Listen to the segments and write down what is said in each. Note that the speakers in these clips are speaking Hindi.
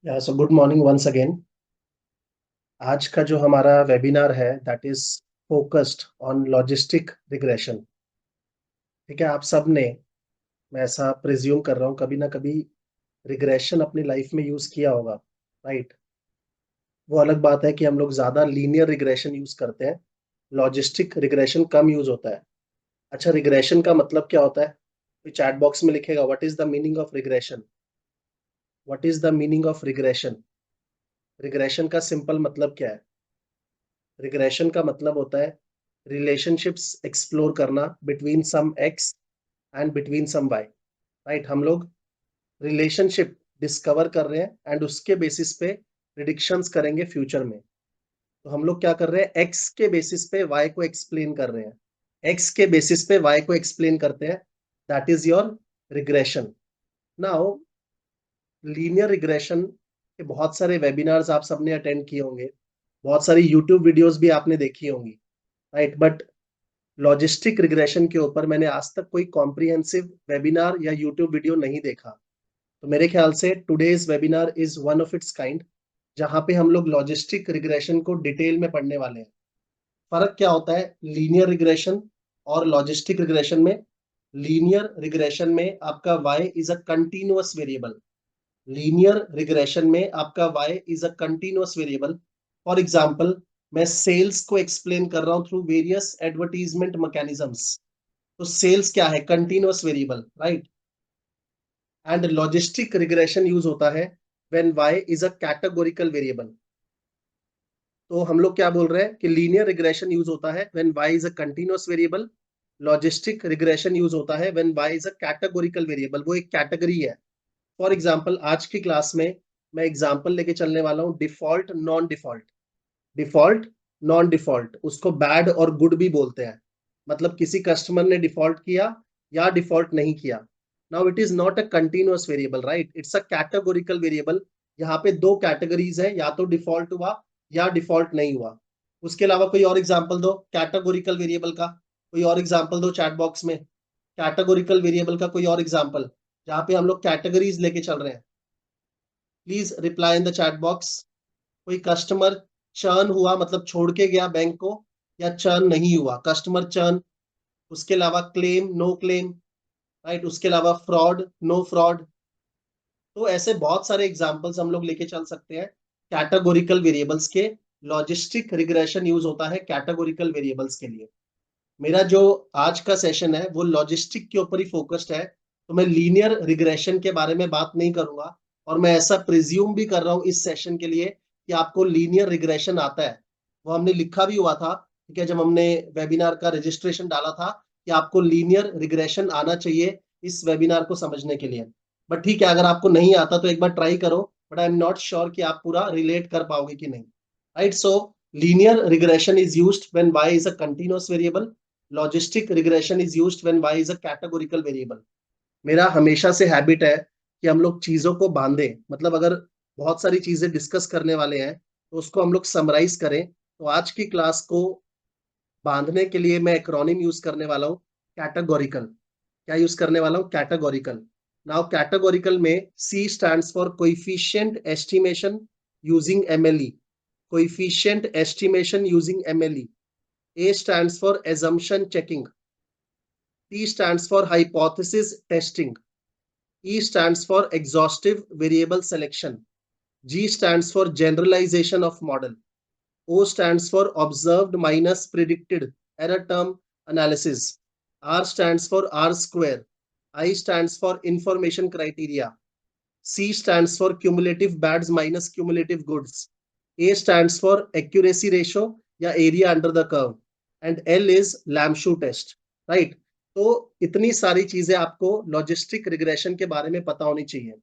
सो गुड मॉर्निंग वंस अगेन। आज का जो हमारा वेबिनार है that is focused on logistic regression. ठीक है, आप सब ने, मैं ऐसा प्रिज्यूम कर रहा हूँ, कभी ना कभी रिग्रेशन अपनी लाइफ में यूज किया होगा, राइट। वो अलग बात है कि हम लोग ज्यादा लीनियर रिग्रेशन यूज करते हैं, लॉजिस्टिक रिग्रेशन कम यूज होता है। अच्छा, रिग्रेशन का मतलब क्या होता है? तो चैट बॉक्स में लिखेगा what is the meaning of regression. What is the meaning of regression? Regression का सिंपल मतलब क्या है? रिग्रेशन का मतलब होता है रिलेशनशिप्स एक्सप्लोर करना between some x and between some y. Right, हम लोग रिलेशनशिप डिस्कवर कर रहे हैं एंड उसके बेसिस पे प्रिडिक्शंस करेंगे फ्यूचर में। तो हम लोग क्या कर रहे हैं, एक्स के बेसिस पे वाई को एक्सप्लेन कर रहे हैं, एक्स के बेसिस पे वाई को एक्सप्लेन करते हैं। That is your regression. Now, linear regression के बहुत सारे वेबिनार्स आप सबने अटेंड किए होंगे, बहुत सारी यूट्यूब वीडियोस भी आपने देखी होंगी, राइट। बट लॉजिस्टिक रिग्रेशन के ऊपर मैंने आज तक कोई कॉम्प्रिहेंसिव वेबिनार या यूट्यूब वीडियो नहीं देखा। तो मेरे ख्याल से today's webinar is one of its kind, जहां पे हम लोग लॉजिस्टिक रिग्रेशन को डिटेल में पढ़ने वाले हैं। फर्क क्या होता है लीनियर रिग्रेशन और लॉजिस्टिक रिग्रेशन में? लीनियर रिग्रेशन में आपका y is a continuous variable. Linear regression में आपका y is a continuous variable. For example, मैं सेल्स को एक्सप्लेन कर रहा हूं थ्रू वेरियस एडवर्टीजमेंट मैकेनिज्म्स। तो सेल्स क्या है? Continuous variable, right. And logistic regression use होता है when y is a categorical variable. तो हम लोग क्या बोल रहे हैं कि लीनियर रिग्रेशन यूज होता है when y is a continuous variable. Logistic regression use होता है when y is a categorical variable, वो एक कैटेगरी है। फॉर एग्जांपल, आज की क्लास में मैं एग्जांपल लेके चलने वाला हूँ default non default. Default non default, उसको बैड और गुड भी बोलते हैं। मतलब किसी कस्टमर ने डिफॉल्ट किया या डिफॉल्ट नहीं किया। Now it is not a continuous variable, right, it's a categorical variable. यहाँ पे दो कैटेगरीज है, या तो डिफॉल्ट हुआ या डिफॉल्ट नहीं हुआ। उसके अलावा कोई और एग्जांपल दो कैटेगोरिकल वेरिएबल का। कोई और एग्जांपल दो चैट बॉक्स में, कैटेगोरिकल वेरिएबल का कोई और एग्जांपल, जहाँ पे हम लोग कैटेगरीज लेके चल रहे हैं। Please reply in the chat box. कोई कस्टमर चर्न हुआ मतलब छोड़ के गया बैंक को, या चर्न नहीं हुआ, कस्टमर चर्न। उसके अलावा क्लेम, नो क्लेम, राइट। उसके अलावा फ्रॉड, नो फ्रॉड। तो ऐसे बहुत सारे एग्जांपल्स हम लोग लेके चल सकते हैं कैटेगोरिकल वेरिएबल्स के। लॉजिस्टिक रिग्रेशन यूज होता है कैटेगोरिकल वेरिएबल्स के लिए। मेरा जो आज का सेशन है वो लॉजिस्टिक के ऊपर ही फोकस्ड है, तो मैं लीनियर रिग्रेशन के बारे में बात नहीं करूंगा। और मैं ऐसा प्रिज्यूम भी कर रहा हूँ इस सेशन के लिए कि आपको लीनियर रिग्रेशन आता है। वो हमने लिखा भी हुआ था, ठीक है, जब हमने वेबिनार का रजिस्ट्रेशन डाला था, कि आपको लीनियर रिग्रेशन आना चाहिए इस वेबिनार को समझने के लिए। बट ठीक है, अगर आपको नहीं आता तो एक बार ट्राई करो, but I am not sure कि आप पूरा रिलेट कर पाओगे कि नहीं। Right, so linear regression is used when y is a continuous variable. Logistic regression is used when y is a categorical variable. मेरा हमेशा से हैबिट है कि हम लोग चीजों को बांधे, मतलब अगर बहुत सारी चीजें डिस्कस करने वाले हैं तो उसको हम लोग समराइज करें। तो आज की क्लास को बांधने के लिए मैं एक्रोनिम यूज करने वाला हूँ, कैटेगोरिकल। क्या यूज करने वाला हूँ? कैटेगोरिकल। नाउ कैटेगोरिकल में C stands for coefficient estimation using MLE। Coefficient estimation using MLE। A stands for assumption checking. T stands for hypothesis testing. E stands for exhaustive variable selection. G stands for generalization of model. O stands for observed minus predicted error term analysis. R stands for R square. I stands for information criteria. C stands for cumulative bads minus cumulative goods. A stands for accuracy ratio या area under the curve. And L is Lamshu test. Right? तो इतनी सारी चीजें आपको लॉजिस्टिक रिग्रेशन के बारे में पता होनी चाहिए।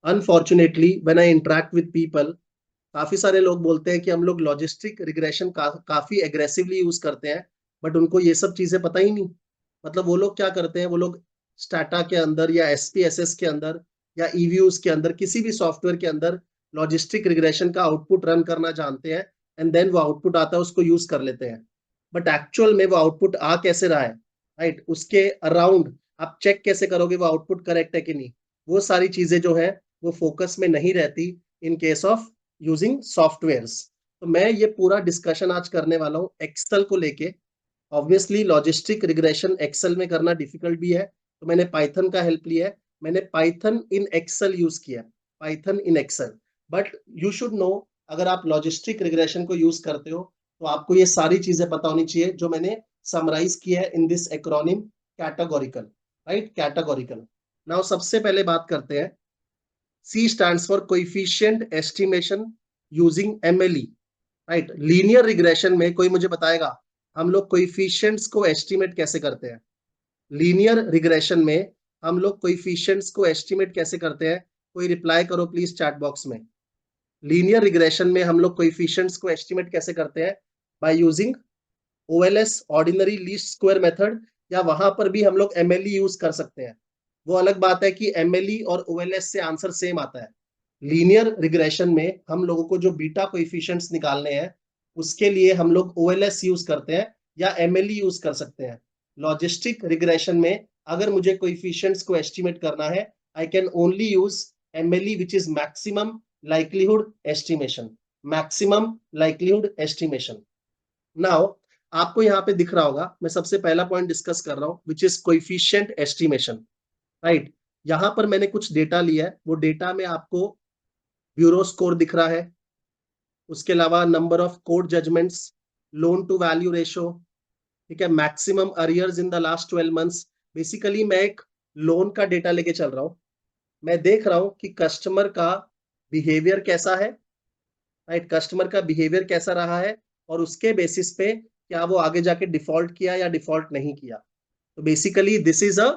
Unfortunately when I interact with people, काफी सारे लोग बोलते हैं कि हम लोग लॉजिस्टिक रिग्रेशन काफी एग्रेसिवली यूज करते हैं, बट उनको ये सब चीजें पता ही नहीं। मतलब वो लोग क्या करते हैं, वो लोग स्टाटा के अंदर या SPSS के अंदर या EVUs के अंदर, किसी भी सॉफ्टवेयर के अंदर लॉजिस्टिक रिग्रेशन का आउटपुट रन करना जानते हैं, एंड देन वो आउटपुट आता है उसको यूज कर लेते हैं। बट एक्चुअल में वो आउटपुट आ कैसे रहा है, राइट, उसके अराउंड आप चेक कैसे करोगे वो आउटपुट करेक्ट है कि नहीं, वो सारी चीजें जो है वो फोकस में नहीं रहती इन केस ऑफ यूजिंग सॉफ्टवेयर्स। तो मैं ये पूरा डिस्कशन आज करने वाला हूँ एक्सेल को लेके। ऑब्वियसली लॉजिस्टिक रिग्रेशन एक्सेल में करना डिफिकल्ट भी है, तो मैंने पाइथन का हेल्प लिया है। मैंने पाइथन इन एक्सेल यूज किया है, Python in Excel. But you should know, अगर आप लॉजिस्टिक रिग्रेशन को यूज करते हो तो आपको ये सारी चीजें पता होनी चाहिए जो मैंने समराइज किया है in this acronym categorical, right, categorical. Now सबसे पहले बात करते हैं, C stands for coefficient estimation using MLE, right. Linear regression में कोई मुझे बताएगा हम लोग कोएफिशिएंट्स को एस्टिमेट कैसे करते हैं? लीनियर रिग्रेशन में हम लोग कोएफिशिएंट्स को एस्टिमेट कैसे करते हैं? कोई रिप्लाई करो प्लीज चैट बॉक्स में। लीनियर रिग्रेशन में हम लोग कोएफिशिएंट्स को एस्टिमेट कैसे करते हैं? By using OLS, ordinary least square method, या वहां पर भी हम लोग MLE यूज कर सकते हैं। वो अलग बात है कि MLE और OLS से आंसर सेम आता है। लीनियर रिग्रेशन में हम लोगों को जो बीटा कोएफिशिएंट्स निकालने हैं उसके लिए हम लोग OLS यूज करते हैं या MLE यूज कर सकते हैं। लॉजिस्टिक रिग्रेशन में अगर मुझे कोएफिशिएंट्स को एस्टिमेट करना है, I can only use MLE, which is maximum likelihood estimation, maximum likelihood estimation. Now आपको यहाँ पे दिख रहा होगा, मैं सबसे पहला पॉइंट डिस्कस कर रहा हूँ which is coefficient estimation, right. यहाँ पर मैंने कुछ डेटा लिया है, वो डेटा में आपको ब्यूरो स्कोर दिख रहा है, उसके अलावा number of court judgments, loan to value ratio, ठीक है, maximum arrears in the last 12 months. Basically मैं एक लोन का डेटा लेके चल रहा हूँ, मैं देख रहा हूँ कि कस्टमर का बिहेवियर कैसा है, राइट, कस्टमर का बिहेवियर कैसा रहा है, और उसके बेसिस पे क्या वो आगे जाके डिफॉल्ट किया या डिफॉल्ट नहीं किया। तो basically this is a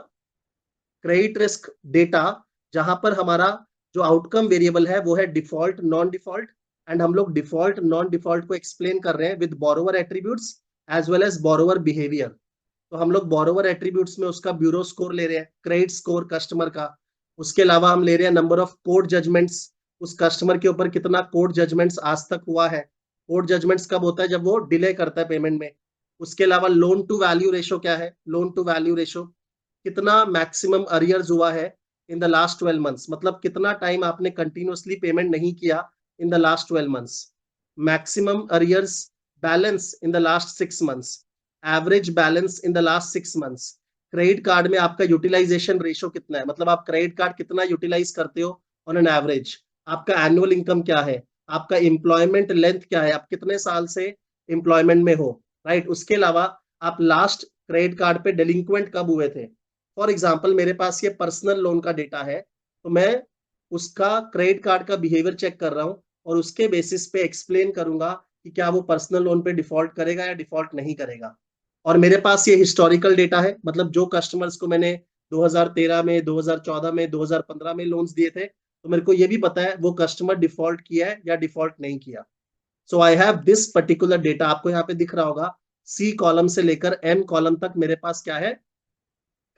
credit risk data, जहां पर हमारा जो आउटकम वेरिएबल है वो है डिफॉल्ट, नॉन डिफॉल्ट, एंड हम लोग डिफॉल्ट नॉन डिफॉल्ट को एक्सप्लेन कर रहे हैं with borrower attributes as well as borrower behaviour. तो हम लोग बोरोवर एट्रीब्यूट्स में उसका ब्यूरो स्कोर ले रहे हैं, क्रेडिट स्कोर कस्टमर का। उसके अलावा हम ले रहे हैं नंबर ऑफ कोर्ट जजमेंट्स, उस कस्टमर के ऊपर कितना कोर्ट जजमेंट्स आज तक हुआ है। कोर्ट जजमेंट्स कब होता है? जब वो डिले करता है पेमेंट में। उसके अलावा लोन टू वैल्यू रेशो क्या है? लोन टू वैल्यू रेशो, कितना मैक्सिमम अरियर्स हुआ है इन द लास्ट 12 मंथ्स, मतलब कितना टाइम आपने कंटिन्यूअसली पेमेंट नहीं किया इन the last 12 months. Maximum arrears balance in the last 6 months, average balance in the last 6 months. Credit card में आपका यूटिलाइजेशन रेशो कितना है, मतलब आप क्रेडिट कार्ड कितना यूटिलाइज करते हो ऑन एन एवरेज। आपका एनुअल इनकम क्या है, आपका एम्प्लॉयमेंट लेंथ क्या है, आप कितने साल से एम्प्लॉयमेंट में हो, राइट। उसके अलावा आप लास्ट क्रेडिट कार्ड पे डेलिंक्वेंट कब हुए थे। फॉर एग्जाम्पल मेरे पास ये पर्सनल लोन का डेटा है, तो मैं उसका क्रेडिट कार्ड का बिहेवियर चेक कर रहा हूँ और उसके बेसिस पे एक्सप्लेन करूंगा कि क्या वो पर्सनल लोन पे डिफॉल्ट करेगा या डिफॉल्ट नहीं करेगा। और मेरे पास ये हिस्टोरिकल डेटा है, मतलब जो कस्टमर्स को मैंने 2013 में, 2014 में, 2015 में लोन्स दिए थे, तो मेरे को ये भी पता है वो कस्टमर डिफॉल्ट किया है या डिफॉल्ट नहीं किया। So I have this particular data, आपको यहाँ पे दिख रहा होगा सी कॉलम से लेकर एम कॉलम तक मेरे पास क्या है?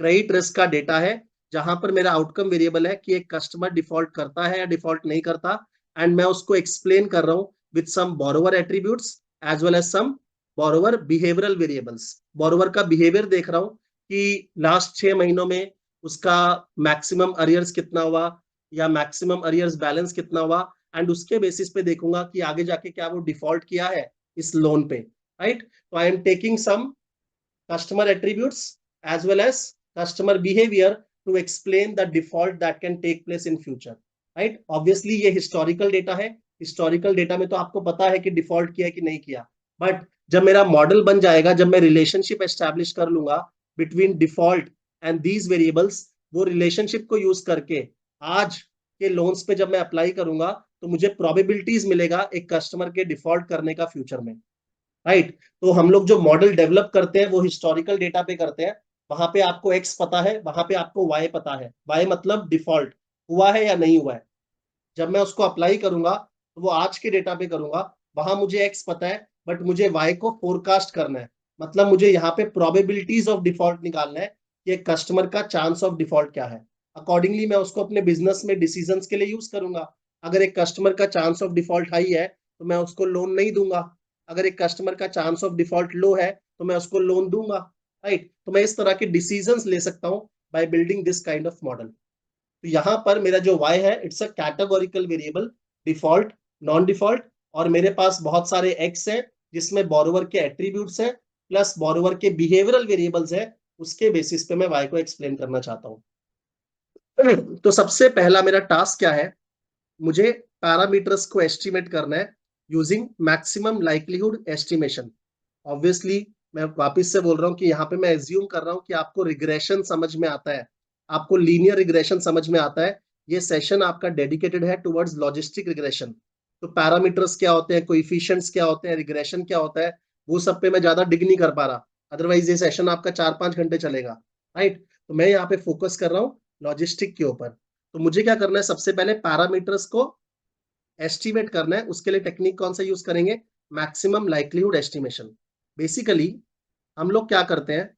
क्रेडिट रिस्क का डेटा है, जहां पर मेरा आउटकम वेरिएबल है कि एक कस्टमर डिफॉल्ट करता है या डिफॉल्ट नहीं करता, एंड मैं उसको एक्सप्लेन कर रहा हूं with some borrower attributes as well as some borrower behavioural variables. Borrower का बिहेवियर देख रहा हूं कि लास्ट 6 महीनों में उसका मैक्सिमम अरियर्स कितना हुआ या मैक्सिमम अरियर्स बैलेंस कितना हुआ, एंड उसके बेसिस पे देखूंगा कि आगे जाके क्या वो डिफॉल्ट किया है इस लोन पे, राइट। तो I am taking some customer attributes as well as customer behavior to explain the default that can take place in future, right। obviously ये historical data है, historical data में तो आपको पता है कि डिफॉल्ट किया है कि नहीं किया, बट जब मेरा मॉडल बन जाएगा, जब मैं रिलेशनशिप एस्टैब्लिश कर लूंगा between default and these variables, वो रिलेशनशिप को यूज करके आज के लोन्स पे जब मैं अप्लाई करूंगा तो मुझे प्रोबेबिलिटीज मिलेगा एक कस्टमर के डिफॉल्ट करने का फ्यूचर में, राइट। तो हम लोग जो मॉडल डेवलप करते हैं वो हिस्टोरिकल डेटा पे करते हैं। वहां पे आपको एक्स पता है, वहां पे आपको वाई पता है, वाई मतलब डिफॉल्ट हुआ है या नहीं हुआ है। जब मैं उसको अप्लाई करूंगा तो वो आज के डेटा पे करूंगा, वहां मुझे एक्स पता है बट मुझे वाई को फोरकास्ट करना है, मतलब मुझे यहाँ पे प्रोबेबिलिटीज ऑफ डिफॉल्ट निकालना है कि एक कस्टमर का चांस ऑफ डिफॉल्ट क्या है। अकॉर्डिंगली मैं उसको अपने बिजनेस में डिसीजंस के लिए यूज करूंगा। अगर एक कस्टमर का चांस ऑफ डिफॉल्ट हाई है तो मैं उसको लोन नहीं दूंगा, अगर एक कस्टमर का चांस ऑफ डिफॉल्ट लो है तो मैं उसको लोन दूंगा, राइट। तो मैं इस तरह के डिसीजंस ले सकता हूं by building this kind of model. तो यहाँ पर मेरा जो y है it's a categorical variable, default, non default, और मेरे पास बहुत सारे एक्स है जिसमें बोरोवर के एट्रीब्यूट्स है प्लस बोरोवर के बिहेवियरल वेरिएबल्स है, उसके बेसिस पे मैं वाई को एक्सप्लेन करना चाहता हूँ। तो सबसे पहला मेरा टास्क क्या है, मुझे पैरामीटर्स को एस्टिमेट करना है using maximum likelihood estimation. Obviously मैं वापस से बोल रहा हूँ कि यहाँ पे मैं एज्यूम कर रहा हूँ कि आपको रिग्रेशन समझ में आता है, आपको लीनियर रिग्रेशन समझ में आता है। ये सेशन आपका डेडिकेटेड है टुवर्ड्स लॉजिस्टिक रिग्रेशन। तो पैरामीटर्स क्या होते हैं, कोएफिशिएंट्स क्या होते हैं, रिग्रेशन क्या होता है, वो सब पे मैं ज्यादा डिग नहीं कर पा रहा, अदरवाइज ये सेशन आपका 4-5 घंटे चलेगा, राइट। तो मैं यहाँ पे फोकस कर रहा हूँ लॉजिस्टिक के ऊपर। तो मुझे क्या करना है, सबसे पहले पैरामीटर्स को एस्टिमेट करना है। उसके लिए टेक्निक कौन सा यूज करेंगे, मैक्सिमम लाइक्लीहुड एस्टिमेशन। बेसिकली हम लोग क्या करते हैं,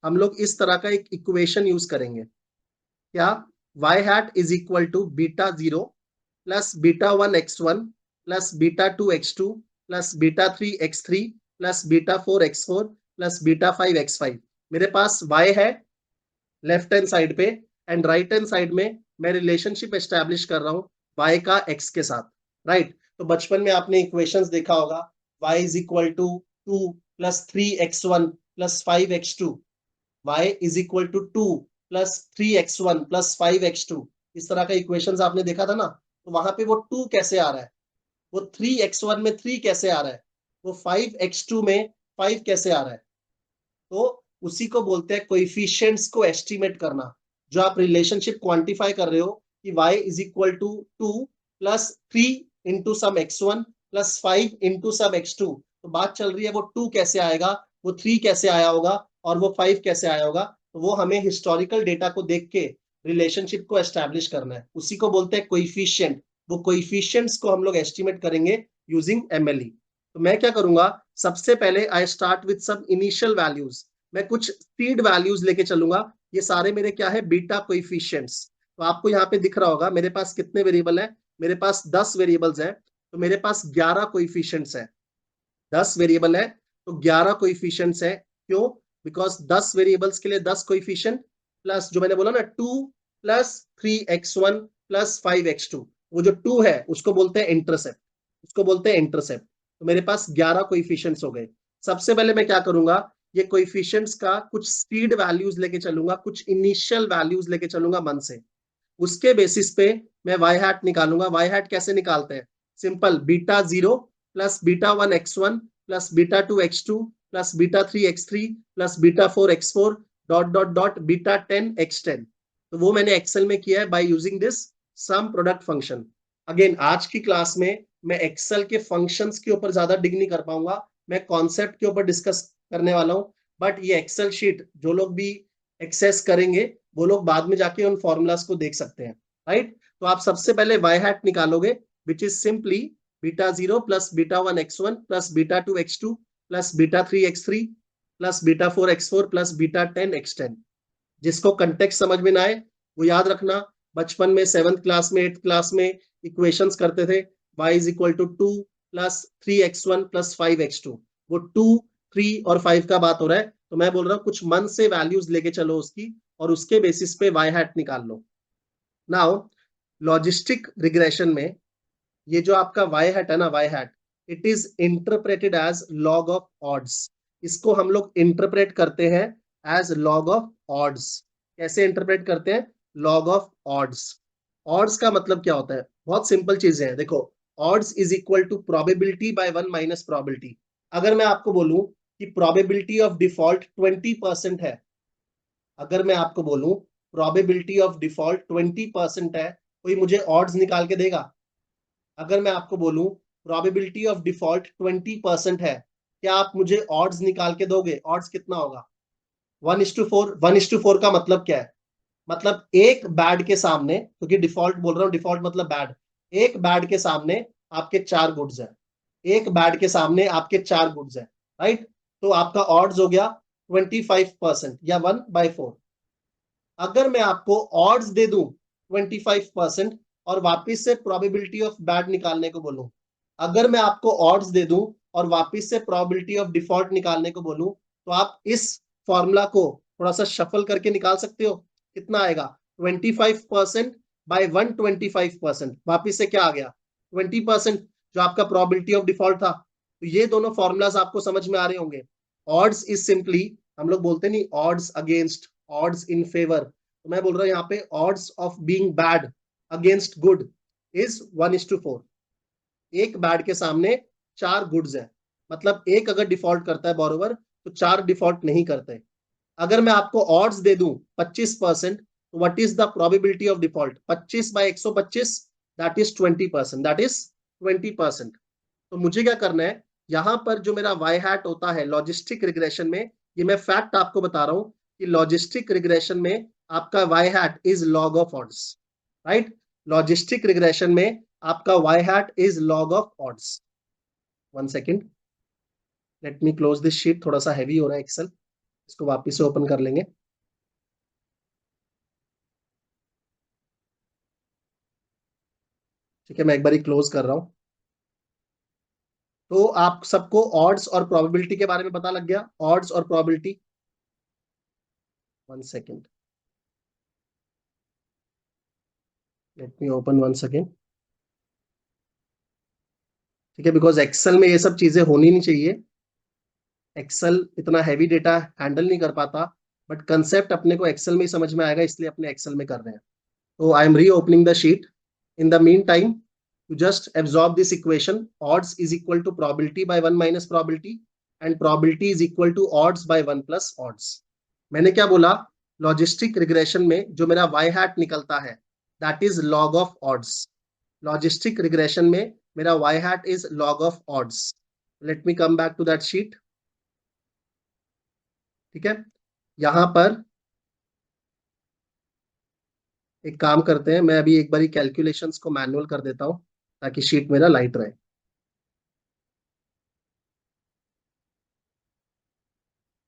हम लोग इस तरह का एक इक्वेशन यूज करेंगे, क्या, y hat is equal to beta 0 plus beta 1 x1 plus beta 2 x2 plus beta 3 x3 plus beta 4 x4 plus beta 5 x5। मेरे पास y है लेफ्ट हैंड साइड पे, एंड राइट हैंड साइड में मैं रिलेशनशिप एस्टैब्लिश कर रहा हूं y का x के साथ, राइट। तो बचपन में आपने इक्वेशंस देखा होगा, y is equal to 2 plus 3 x1 plus 5 x2, y is equal to 2 plus 3 x1 plus 5 x2। इस तरह का इक्वेशंस आपने देखा था ना। तो वहां पे वो 2 कैसे आ रहा है, वो 3 x1 में 3 कैसे आ रहा है, वो 5 x2 में 5 कैसे आ रहा है। तो उसी को बोलते हैं कोएफिशिएंट्स को एस्टिमेट करना। जो आप रिलेशनशिप क्वांटिफाई कर रहे हो कि y is equal to 2 plus 3 into some x1 plus 5 into some x2। तो बात चल रही है वो 2 कैसे आएगा, वो 3 कैसे आया होगा, और वो 5 कैसे आया होगा। तो वो हमें हिस्टोरिकल डेटा को देख के रिलेशनशिप को एस्टैब्लिश करना है, उसी को बोलते हैं कोएफिशिएंट। वो कोएफिशिएंट्स को हम लोग एस्टिमेट करेंगे यूजिंग एमएलई। तो मैं क्या करूंगा, सबसे पहले I start with some initial values. मैं कुछ सीड वैल्यूज लेके चलूंगा। ये सारे मेरे क्या है, बीटा कोएफिशिएंट्स। तो आपको यहाँ पे दिख रहा होगा मेरे पास कितने वेरिएबल है, मेरे पास 10 वेरिएबल्स हैं। तो मेरे पास 11 कोएफिशिएंट्स हैं। 10 वेरिएबल है तो 11 कोएफिशिएंट्स है। क्यों, बिकॉज 10 वेरिएबल्स के लिए 10 कोएफिशिएंट प्लस जो मैंने बोला ना 2 प्लस 3 x1 प्लस 5 x2, वो जो 2 है उसको बोलते हैं इंटरसेप्ट, उसको बोलते हैं इंटरसेप्ट। तो मेरे पास 11 कोएफिशिएंट्स हो गए। सबसे पहले मैं क्या करूंगा, ये कोएफिशिएंट्स का कुछ सीड वैल्यूज लेके चलूंगा, कुछ इनिशियल वैल्यूज लेके चलूंगा मन से। उसके बेसिस पे मैं वाई हैट निकालूंगा। वाई हैट कैसे निकालते हैं, simple, beta 0 plus beta 1 x1 plus beta 2 x2 plus beta 3 x3 plus beta 4 x4 dot dot dot beta 10 x10। तो वो मैंने एक्सेल में किया है by using this sum product function. Again आज की क्लास में मैं एक्सेल के फंक्शंस के ऊपर ज्यादा डिग नहीं कर पाऊंगा, मैं कॉन्सेप्ट के ऊपर डिस्कस करने वाला हूं। बट ये एक्सेल शीट जो लोग भी एक्सेस करेंगे वो लोग बाद में जाके उन फॉर्मूलाज को देख सकते हैं, राइट। तो आप सबसे पहले वाई हैट निकालोगे, which is simply beta 0 plus beta 1 x1 plus beta 2 x2 plus beta 3 x3 plus beta 4 x4 plus beta 10 x10। जिसको कंटेक्स्ट समझ में ना आए वो याद रखना, बचपन में 7th क्लास में 8th क्लास में इक्वेशंस करते थे, y is equal to 2 plus 3 x1 plus 5 x2। वो 2, 3 और 5 का बात हो रहा है। तो मैं बोल रहा हूँ कुछ मन से वैल्यूज लेके चलो उसकी, और उसके बेसिस पे वाई हैट निकाल लो। नाउ लॉजिस्टिक रिग्रेशन में ये जो आपका वाई हैट है ना, y hat, it is interpreted as log of odds. इसको हम लोग इंटरप्रेट करते हैं एज लॉग ऑफ ऑड्स। कैसे इंटरप्रेट करते हैं, लॉग ऑफ ऑड्स। ऑड्स का मतलब क्या होता है, बहुत सिंपल चीजें हैं, देखो। Odds is equal to probability by 1 minus probability. अगर मैं आपको बोलूं कि प्रोबेबिलिटी ऑफ डिफॉल्ट 20% है, अगर मैं आपको बोलूं प्रोबेबिलिटी ऑफ डिफॉल्ट 20% है, कोई मुझे ऑड्स निकाल के देगा। अगर मैं आपको बोलूं प्रोबेबिलिटी ऑफ डिफॉल्ट 20% है, क्या आप मुझे ऑड्स निकाल के दोगे, ऑड्स कितना होगा, 1:4। 1:4 का मतलब क्या है, मतलब एक बैड के सामने, क्योंकि डिफॉल्ट बोल रहा हूँ, डिफॉल्ट मतलब बैड, एक बैड के सामने आपके 4 गुड्स है, एक बैड के सामने आपके 4 गुड्स है, राइट। तो आपका ऑड्स हो गया 25% या 1/4। अगर मैं आपको ऑड्स दे दूं 25% और वापिस से प्रोबेबिलिटी ऑफ बैड निकालने को बोलूं, अगर मैं आपको ऑड्स दे दूं और वापिस से प्रोबेबिलिटी ऑफ डिफॉल्ट निकालने को बोलूं, तो आप इस फॉर्मूला को थोड़ा सा शफल करके निकाल सकते हो। कितना आएगा, 25% बाय 125%, वापिस से क्या आ गया, 20% जो आपका प्रोबेबिलिटी ऑफ डिफॉल्ट था। तो ये दोनों फॉर्मूलाज आपको समझ में आ रहे होंगे। ऑड्स इज सिंपली, हम लोग बोलते नहीं odds against, odds in favour, तो मैं बोल रहा हूँ यहाँ पे odds of being bad against good is 1:4। एक बैड के सामने 4 गुड्स हैं, मतलब एक अगर डिफॉल्ट करता है बोरोवर तो 4 डिफॉल्ट नहीं करते। अगर मैं आपको ऑड्स दे दूं 25%, तो what is the probability of default? 25/125, that is 20%, that is 20%। तो मुझे क्या करना है, यहां पर जो मेरा वाई हैट होता है लॉजिस्टिक रिग्रेशन में, ये मैं फैक्ट आपको बता रहा हूं कि लॉजिस्टिक रिग्रेशन में आपका y hat is log of odds, right. Logistic regression में आपका y hat is log of odds. 1 second, let me close this sheet, थोड़ा सा हैवी हो रहा है एक्सेल, इसको वापिस से ओपन कर लेंगे। ठीक है, मैं एक बार क्लोज कर रहा हूं। तो आप सबको ऑड्स और प्रोबेबिलिटी के बारे में पता लग गया, ऑड्स और प्रोबेबिलिटी। 1 सेकेंड, लेट मी ओपन 1 सेकेंड। ठीक है, बिकॉज एक्सेल में ये सब चीजें होनी नहीं चाहिए, एक्सेल इतना हैवी डेटा हैंडल नहीं कर पाता, बट कंसेप्ट अपने को एक्सेल में ही समझ में आएगा, इसलिए अपने एक्सेल में कर रहे हैं। तो आई एम री opening the sheet. In the mean time you just absorb this equation, odds is equal to probability by 1 minus probability and probability is equal to odds by 1 plus odds। मैंने क्या बोला, लॉजिस्टिक रिग्रेशन में जो मेरा y हैट निकलता है that is log of odds। Logistic regression में मेरा y hat is log of odds। Let me come back to that sheet. ठीक है, यहां पर एक काम करते हैं, मैं अभी एक बार कैलकुलेशंस को मैनुअल कर देता हूं ताकि शीट मेरा लाइट रहे।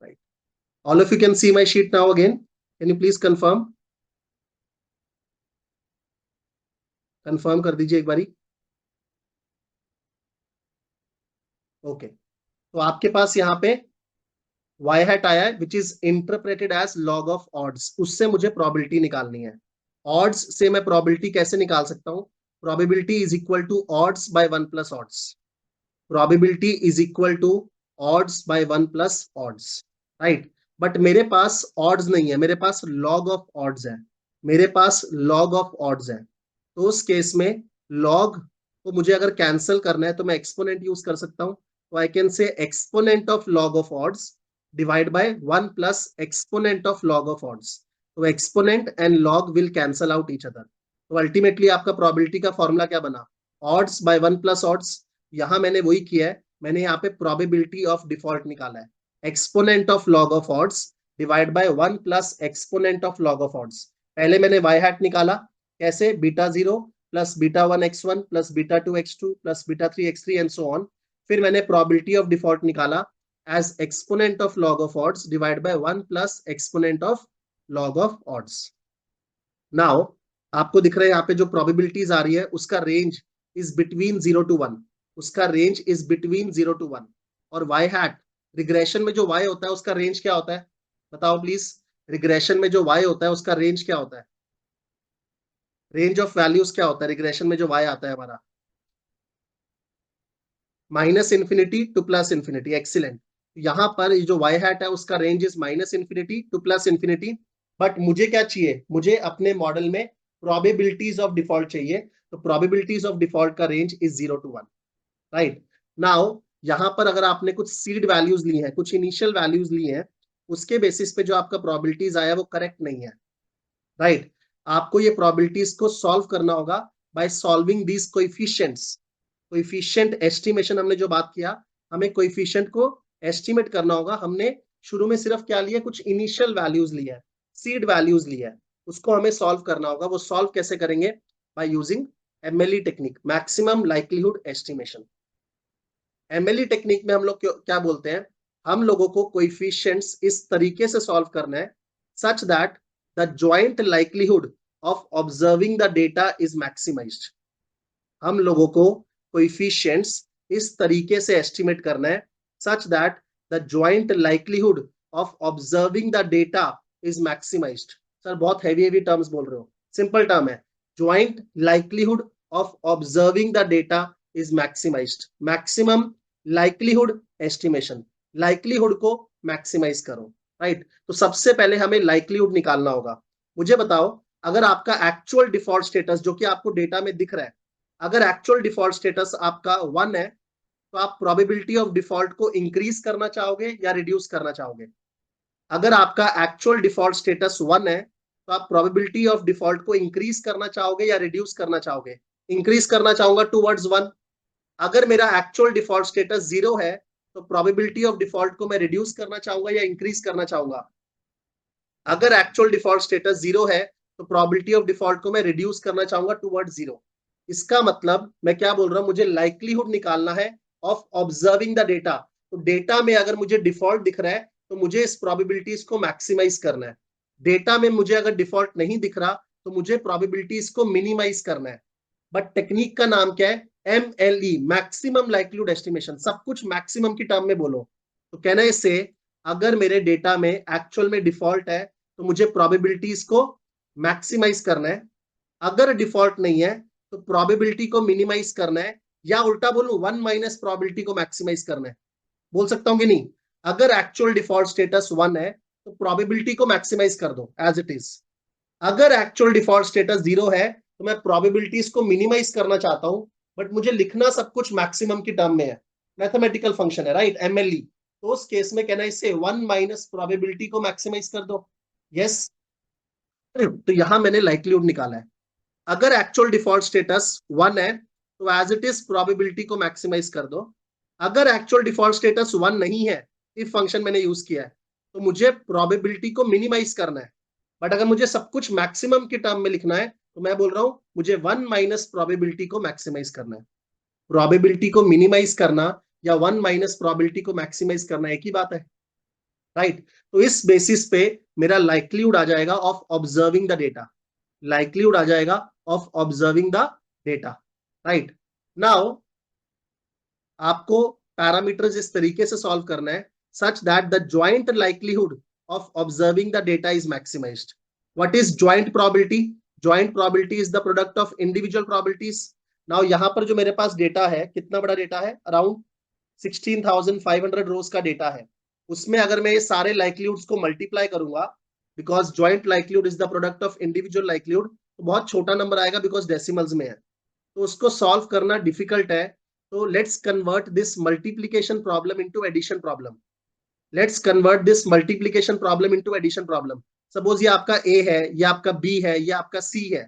Right. All of you can see my sheet now again. Can you please confirm? Confirm कर दीजिए एक बारी। ओके, तो आपके पास यहाँ पे y हैट आया है which is interpreted as log of odds, उससे मुझे प्रोबेबिलिटी निकालनी है। ऑड्स से मैं प्रोबेबिलिटी कैसे निकाल सकता हूँ? Probability is equal to odds by 1 plus odds. Probability is equal to odds by 1 plus odds, right. But मेरे पास ऑड्स नहीं है, मेरे पास लॉग ऑफ ऑड्स है, मेरे पास लॉग ऑफ ऑड्स है। तो उस केस में लॉग को मुझे अगर कैंसिल करना है तो मैं एक्सपोनेंट यूज कर सकता हूं। तो I can say exponent of log of odds divide by 1 plus exponent of log of odds. तो exponent and log will cancel out each other. तो अल्टीमेटली आपका प्रोबेबिलिटी का फॉर्मूला क्या बना? Odds by 1 plus odds. यहां मैंने वही किया है, मैंने यहाँ पे प्रोबेबिलिटी ऑफ डिफॉल्ट निकाला है, exponent of log of odds divide by 1 plus exponent of log of odds. पहले मैंने वाई हैट निकाला, कैसे? β0 plus β1x1 plus β2x2 plus β3x3 and so on. फिर मैंने प्रोबेबिलिटी ऑफ डिफॉल्ट निकाला as exponent of log of odds divide by 1 plus exponent of log of odds. Now आपको दिख रहा है यहाँ पे जो प्रोबेबिलिटीज आ रही है उसका रेंज इज बिटवीन 0 to 1, उसका रेंज इज बिटवीन 0 to 1। और वाई हैट रिग्रेशन में जो y होता है उसका रेंज क्या होता है? बताओ प्लीज, रिग्रेशन में जो y होता है उसका रेंज क्या होता है? रेंज ऑफ वैल्यूज क्या होता है रिग्रेशन में जो y आता है हमारा? -∞ टू +∞। एक्सीलेंट। यहां पर जो y हैट है उसका रेंज इज -∞ टू +∞। बट मुझे क्या चाहिए? मुझे अपने मॉडल में प्रोबेबिलिटीज ऑफ डिफॉल्ट चाहिए। तो प्रोबेबिलिटीज ऑफ डिफॉल्ट का range is 0 to 1, right. Now यहां पर अगर आपने कुछ सीड वैल्यूज ली हैं, कुछ इनिशियल वैल्यूज ली हैं, उसके बेसिस पे जो आपका प्रोबेबिलिटीज आया वो करेक्ट नहीं है, राइट। आपको ये प्रोबेबिलिटीज को सॉल्व करना होगा by solving these coefficients. Coefficient estimation हमने जो बात किया, हमें कोएफिशिएंट को एस्टिमेट करना होगा। हमने शुरू में सिर्फ क्या लिया? कुछ इनिशियल वैल्यूज लिया है, सीड वैल्यूज लिया है, उसको हमें सॉल्व करना होगा। वो सॉल्व कैसे करेंगे? By using MLE technique, maximum likelihood estimation. MLE technique में हम लोग क्या बोलते हैं? हम लोगों को कोएफिशिएंट्स इस तरीके से सॉल्व करना है such that the joint likelihood of observing the data is maximised. हम लोगों को कोएफिशिएंट्स इस तरीके से एस्टिमेट करना है such that the joint likelihood of observing the data is maximised. Sir बहुत हैवी टर्म्स बोल रहे हो, सिंपल टर्म है, joint likelihood of observing the data is maximised. Maximum likelihood estimation, likelihood को मैक्सिमाइज करो, राइट। तो सबसे पहले हमें लाइक्लीहुड निकालना होगा। मुझे बताओ, अगर आपका एक्चुअल डिफॉल्ट स्टेटस जो कि आपको डेटा में दिख रहा है, अगर एक्चुअल डिफॉल्ट स्टेटस आपका 1 है, तो आप प्रोबेबिलिटी ऑफ डिफॉल्ट को इंक्रीज करना चाहोगे या रिड्यूस करना चाहोगे? अगर आपका एक्चुअल डिफॉल्ट स्टेटस 1 है, तो आप प्रोबेबिलिटी ऑफ डिफॉल्ट को इंक्रीज करना चाहोगे या रिड्यूस करना चाहोगे? इंक्रीज करना चाहूंगा टूवर्ड्स 1। अगर मेरा एक्चुअल डिफॉल्ट स्टेटस 0 है, तो प्रोबेबिलिटी ऑफ डिफॉल्ट को मैं रिड्यूस करना चाहूंगा या इंक्रीज करना चाहूंगा? अगर एक्चुअल डिफॉल्ट स्टेटस 0 है, तो प्रोबेबिलिटी ऑफ डिफॉल्ट को मैं रिड्यूस करना चाहूंगा टूवर्ड 0। इसका मतलब मैं क्या बोल रहा हूं, मुझे लाइक्लीहुड निकालना है ऑफ ऑब्जर्विंग द डेटा। तो डेटा में अगर मुझे डिफॉल्ट दिख रहा है, तो मुझे इस प्रोबेबिलिटीज को मैक्सिमाइज करना है। डेटा में मुझे अगर डिफॉल्ट नहीं दिख रहा, तो मुझे प्रोबेबिलिटीज को मिनिमाइज करना है। बट टेक्निक का नाम क्या है? MLE, maximum likelihood estimation. सब कुछ मैक्सिमम की टर्म में बोलो। तो कहना है इससे, अगर मेरे डेटा में एक्चुअल में डिफॉल्ट है, तो मुझे प्रोबेबिलिटीज को मैक्सिमाइज करना है। अगर डिफॉल्ट नहीं है, तो प्रोबेबिलिटी को मिनिमाइज करना है, या उल्टा बोलूं 1 माइनस प्रोबेबिलिटी को मैक्सिमाइज करना है। बोल सकता हूं कि नहीं? अगर एक्चुअल डिफॉल्ट स्टेटस 1 है, तो प्रोबेबिलिटी को मैक्सिमाइज कर दो एज इट इज। अगर एक्चुअल डिफॉल्ट स्टेटस 0 है, तो मैं प्रोबेबिलिटीज को मिनिमाइज करना चाहता हूं, बट मुझे लिखना सब कुछ मैक्सिमम की टर्म में है। मैथमेटिकल फंक्शन है, राइट, MLE। तो उस केस में कहना है इससे 1 माइनस प्रोबेबिलिटी को मैक्सिमाइज कर दो। यस। तो यहां मैंने लाइक्लीहुड निकाला है। अगर एक्चुअल डिफॉल्ट स्टेटस 1 है, तो एज इट इज प्रोबेबिलिटी को मैक्सिमाइज कर दो। अगर एक्चुअल डिफॉल्ट स्टेटस 1 नहीं है, इफ फंक्शन मैंने यूज किया है, तो मुझे प्रोबेबिलिटी को मिनिमाइज करना है। बट अगर मुझे सब कुछ मैक्सिमम के टर्म में लिखना है, तो मैं बोल रहा हूं मुझे 1 माइनस प्रोबेबिलिटी को मैक्सिमाइज करना है। प्रोबेबिलिटी को मिनिमाइज करना या 1 माइनस प्रोबेबिलिटी को मैक्सिमाइज करना एक ही बात है, राइट। तो इस बेसिस पे मेरा लाइक्लीहुड आ जाएगा of observing the data. Likelihood आ जाएगा of observing the data, right. Now आपको पैरामीटर्स इस तरीके से सॉल्व करना है such that the joint likelihood of observing the data is maximized. What is joint probability? Joint probability is the product of individual probabilities. Now यहां पर जो मेरे पास डेटा है, कितना बड़ा डेटा है? अराउंड 16,500 रोज का डेटा है। उसमें अगर मैं ये सारे लाइक्लीहुड्स को मल्टीप्लाई करूंगा, because joint likelihood is the product of individual likelihood, तो बहुत छोटा नंबर आएगा बिकॉज डेसिमल्स में है, तो उसको सॉल्व करना डिफिकल्ट है। तो let's convert this multiplication problem into addition problem. Let's convert this multiplication problem into addition problem. Suppose ये आपका ए है, ये आपका बी है, ये आपका सी है।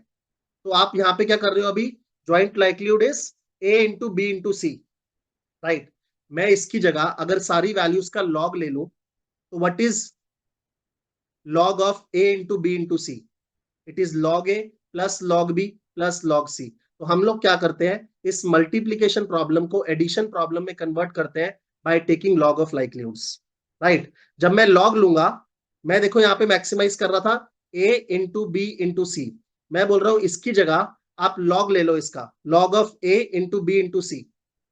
तो आप यहाँ पे क्या कर रहे हो अभी? Joint likelihood is A into B into C, right. मैं इसकी जगह अगर सारी वैल्यूज का लॉग ले लूं, तो what is log of a into b into c? It is log a plus log b plus log c। तो हम लोग क्या करते हैं, इस मल्टीप्लीकेशन प्रॉब्लम को एडिशन प्रॉब्लम में कन्वर्ट करते हैं by taking log of likelihoods, right. जब मैं log लूंगा, मैं देखो यहाँ पे मैक्सिमाइज कर रहा था a इंटू बी इंटू सी, मैं बोल रहा हूं इसकी जगह आप log ले लो इसका, log of a into B into c.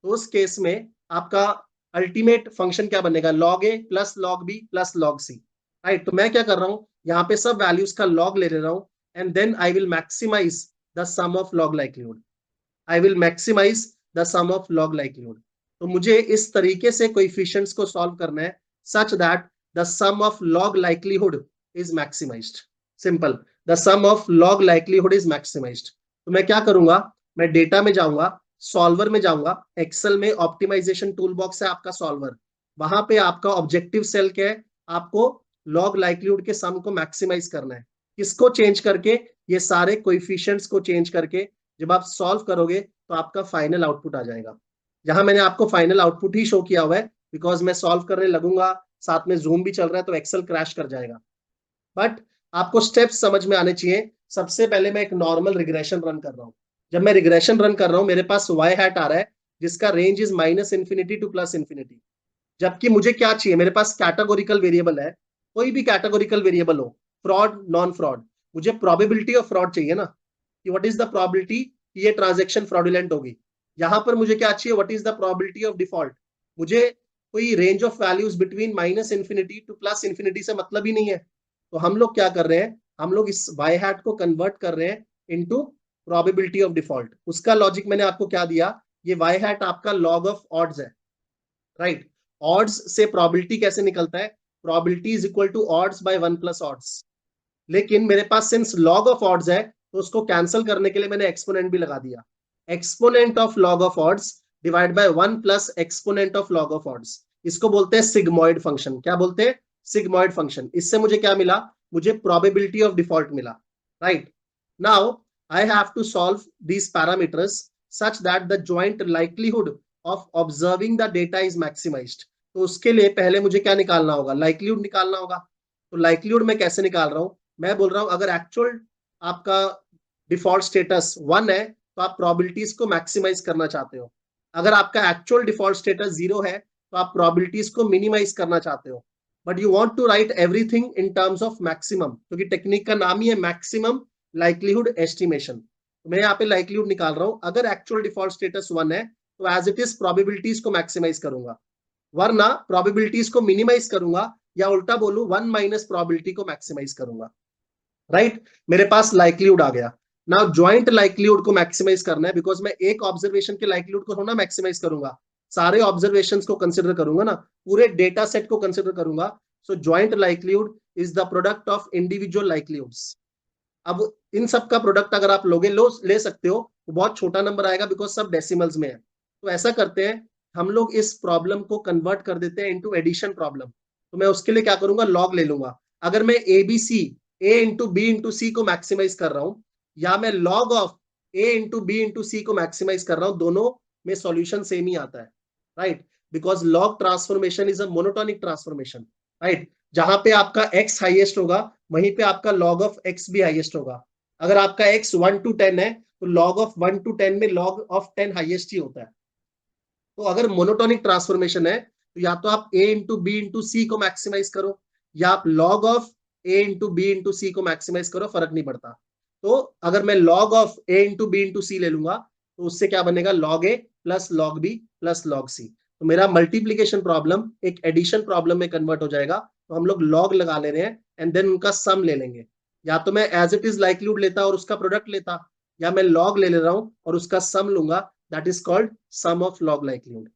तो उस केस में आपका अल्टीमेट फंक्शन क्या बनेगा? log a plus log b plus log c, right. तो मैं क्या कर रहा हूं, यहाँ पे सब वैल्यूज का log ले रहा हूं, and then I will maximise the sum of log likelihood। I will maximise the sum of log likelihood। तो मुझे इस तरीके से कोएफिशिएंट्स को सॉल्व करना है such that the sum of log likelihood is maximised. Simple, the sum of log likelihood is maximised. तो मैं क्या करूंगा, मैं डेटा में जाऊंगा, सॉल्वर में जाऊंगा, एक्सेल में ऑप्टिमाइजेशन टूल बॉक्स है आपका सॉल्वर, वहां पे आपका ऑब्जेक्टिव सेल क्या है? आपको log likelihood के सम को मैक्सिमाइज करना है। किसको चेंज करके? ये सारे कोएफिशिएंट्स को चेंज करके जब आप सॉल्व करोगे, तो आपका फाइनल आउटपुट आ जाएगा। यहां मैंने आपको फाइनल आउटपुट ही शो किया हुआ है, बिकॉज मैं सॉल्व करने लगूंगा, साथ में जूम भी चल रहा है, तो एक्सेल क्रैश कर जाएगा। बट आपको स्टेप्स समझ में आने चाहिए। सबसे पहले मैं एक नॉर्मल रिग्रेशन रन कर रहा हूँ। जब मैं रिग्रेशन रन कर रहा हूँ, मेरे पास y हैट आ रहा है जिसका रेंज इज -∞ टू +∞। जबकि मुझे क्या चाहिए? मेरे पास कैटेगोरिकल वेरिएबल है, कोई भी कैटेगोरिकल वेरिएबल हो, फ्रॉड नॉन फ्रॉड, मुझे प्रोबेबिलिटी ऑफ फ्रॉड चाहिए ना, कि व्हाट इज द प्रोबेबिलिटी कि ये ट्रांजैक्शन फ्रॉडुलेंट होगी। यहां पर मुझे क्या चाहिए? What is the probability of default. मुझे कोई range of values between -∞ to +∞ से मतलब ही नहीं है। तो हम लोग क्या कर रहे हैं, हम लोग इस y हैट को कन्वर्ट कर रहे हैं इनटू प्रोबेबिलिटी ऑफ डिफॉल्ट। उसका लॉजिक मैंने आपको क्या दिया, ये y हैट आपका लॉग ऑफ ऑड्स है, राइट। ऑड्स से प्रोबेबिलिटी कैसे निकलता है, probability is equal to odds by 1 plus odds. लेकिन मेरे पास सिंस लॉग ऑफ ऑड्स है तो उसको कैंसिल करने के लिए मैंने एक्सपोनेंट भी लगा दिया। Exponent of log of odds divide by 1 plus exponent of log of odds, इसको बोलते हैं सिग्मॉइड फंक्शन। क्या बोलते हैं, सिग्मॉइड फंक्शन। इससे मुझे क्या मिला, मुझे प्रोबेबिलिटी ऑफ डिफॉल्ट मिला, right. Now I have to solve these parameters such that the joint likelihood of observing the data is maximised. तो उसके लिए पहले मुझे क्या निकालना होगा, लाइक्लीहुड निकालना होगा। तो लाइक्लीहुड मैं कैसे निकाल रहा हूं, मैं बोल रहा हूं अगर एक्चुअल आपका डिफॉल्ट स्टेटस 1 है तो आप प्रोबेबिलिटीज को मैक्सिमाइज करना चाहते हो। अगर आपका एक्चुअल डिफॉल्ट स्टेटस 0 है तो आप प्रोबेबिलिटीज को मिनिमाइज करना चाहते हो। But you want to write everything in terms of maximum, क्योंकि टेक्निक का नाम ही है मैक्सिमम लाइक्लीहुड एस्टिमेशन। तो मैं यहाँ पे लाइक्लीहुड निकाल रहा हूं, अगर एक्चुअल डिफॉल्ट स्टेटस 1 है तो एज इट इज प्रोबेबिलिटीज को मैक्सिमाइज करूंगा, वरना प्रोबेबिलिटीज को मिनिमाइज करूंगा, या उल्टा बोलूं 1 माइनस प्रोबेबिलिटी को मैक्सिमाइज करूंगा, राइट। मेरे पास लाइक्लीहुड आ गया। नाउ ज्वाइंट लाइक्लीहुड को मैक्सिमाइज करना है, बिकॉज मैं एक ऑब्जर्वेशन के लाइक्लीहुड को थोड़ा मैक्सिमाइज करूंगा, सारे ऑब्जर्वेशंस को कंसिडर करूंगा ना, पूरे डेटा सेट को कंसिडर करूंगा। So joint likelihood is the product of individual likelihoods. अब इन सब का प्रोडक्ट अगर आप लोगे लो ले सकते हो तो बहुत छोटा नंबर आएगा, बिकॉज सब डेसिमल्स में है। तो ऐसा करते हैं, हम लोग इस प्रॉब्लम को कन्वर्ट कर देते हैं इनटू एडिशन प्रॉब्लम। तो मैं उसके लिए क्या करूंगा, लॉग ले लूंगा। अगर मैं ABC a into B into c को मैक्सिमाइज कर रहा हूं, या मैं log of a into B into c को मैक्सिमाइज कर रहा हूं, दोनों में सॉल्यूशन सेम ही आता है, right. Because log transformation is a monotonic transformation, right. जहां पे आपका x हाईएस्ट होगा वहीं पे आपका log ऑफ x भी हाईएस्ट होगा। अगर आपका x 1 to 10 है तो log ऑफ 1 to 10 में log ऑफ 10 हाईएस्ट ही होता है। तो अगर मोनोटोनिक ट्रांसफॉर्मेशन है तो या तो आप a into B into c को मैक्सिमाइज करो, या आप log of a into B into c को मैक्सिमाइज करो, फर्क नहीं पड़ता। तो अगर मैं log of a into B into c ले लूंगा तो उससे क्या बनेगा, log a plus log b plus log c। तो मेरा मल्टीप्लीकेशन प्रॉब्लम एक एडिशन प्रॉब्लम में कन्वर्ट हो जाएगा। तो हम लोग लॉग लगा ले रहे हैं एंड देन उनका सम ले लेंगे। या तो मैं एज इट इज लाइक्लीहुड लेता और उसका प्रोडक्ट लेता, या मैं लॉग ले रहा हूं और उसका सम लूंगा, that is called sum of log likelihood.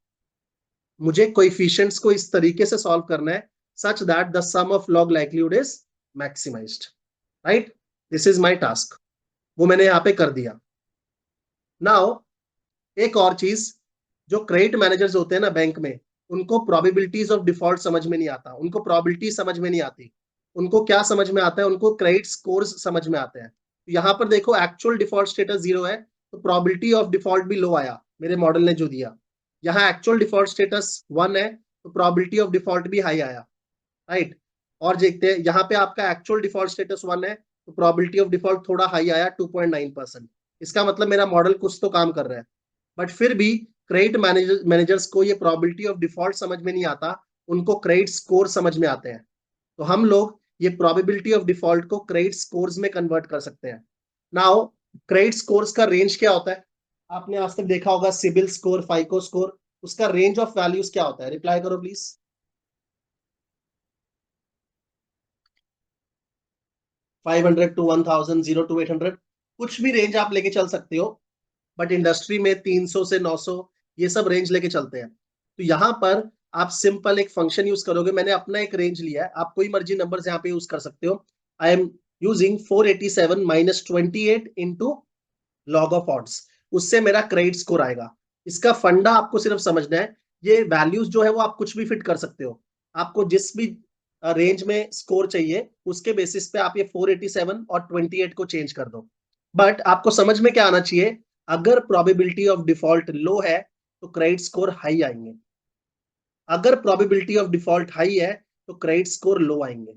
मुझे कोएफिशिएंट्स को इस तरीके से सॉल्व करना है such that the sum of log likelihood is maximised, right. This is my task, वो मैंने यहाँ पे कर दिया। नाउ एक और चीज, जो क्रेडिट मैनेजर्स होते हैं ना बैंक में, उनको प्रोबेबिलिटीज ऑफ डिफॉल्ट समझ में नहीं आता, उनको प्रोबेबिलिटी समझ में नहीं आती। उनको क्या समझ में आता है, उनको क्रेडिट स्कोर्स समझ में आते हैं। तो यहाँ पर देखो एक्चुअल डिफॉल्ट स्टेटस 0 है तो प्रोबेबिलिटी ऑफ डिफॉल्ट भी लो आया मेरे मॉडल ने जो दिया। यहाँ एक्चुअल डिफॉल्ट स्टेटस 1 है तो प्रोबेबिलिटी ऑफ डिफॉल्ट भी हाई आया, राइट। और देखते हैं, यहाँ पे आपका एक्चुअल डिफॉल्ट स्टेटस 1 है तो प्रोबेबिलिटी ऑफ डिफॉल्ट थोड़ा हाई आया 2.9%। इसका मतलब मेरा मॉडल कुछ तो काम कर रहा है। बट फिर भी क्रेडिट मैनेजर्स को ये प्रोबेबिलिटी ऑफ डिफॉल्ट समझ में नहीं आता, उनको क्रेडिट स्कोर समझ में आते हैं। तो हम लोग ये प्रोबेबिलिटी ऑफ डिफॉल्ट को क्रेडिट स्कोर्स में कन्वर्ट कर सकते हैं। नाउ क्रेडिट स्कोर्स का रेंज क्या होता है, आपने आज तक देखा होगा सिबिल स्कोर, फाइको स्कोर, उसका रेंज ऑफ वैल्यूज क्या होता है, रिप्लाई करो प्लीज। 500 to 1000, 0 to 800, कुछ भी रेंज आप लेके चल सकते हो। बट इंडस्ट्री में 300 से 900 ये सब रेंज लेके चलते हैं। तो यहाँ पर आप सिंपल एक फंक्शन यूज करोगे, मैंने अपना एक रेंज लिया है, आप कोई मर्जी नंबर यहाँ पे यूज कर सकते हो। I am using 487 minus 28 into log of odds, उससे मेरा क्रेडिट स्कोर आएगा। इसका फंडा आपको सिर्फ समझना है, ये वैल्यूज जो है वो आप कुछ भी फिट कर सकते हो। आपको जिस भी रेंज में स्कोर चाहिए उसके बेसिस पे आप ये 487 और 28 को चेंज कर दो। बट आपको समझ में क्या आना चाहिए, अगर प्रोबेबिलिटी ऑफ डिफॉल्ट लो है तो क्रेडिट स्कोर हाई आएंगे, अगर प्रोबेबिलिटी ऑफ डिफॉल्ट हाई है तो क्रेडिट स्कोर लो आएंगे,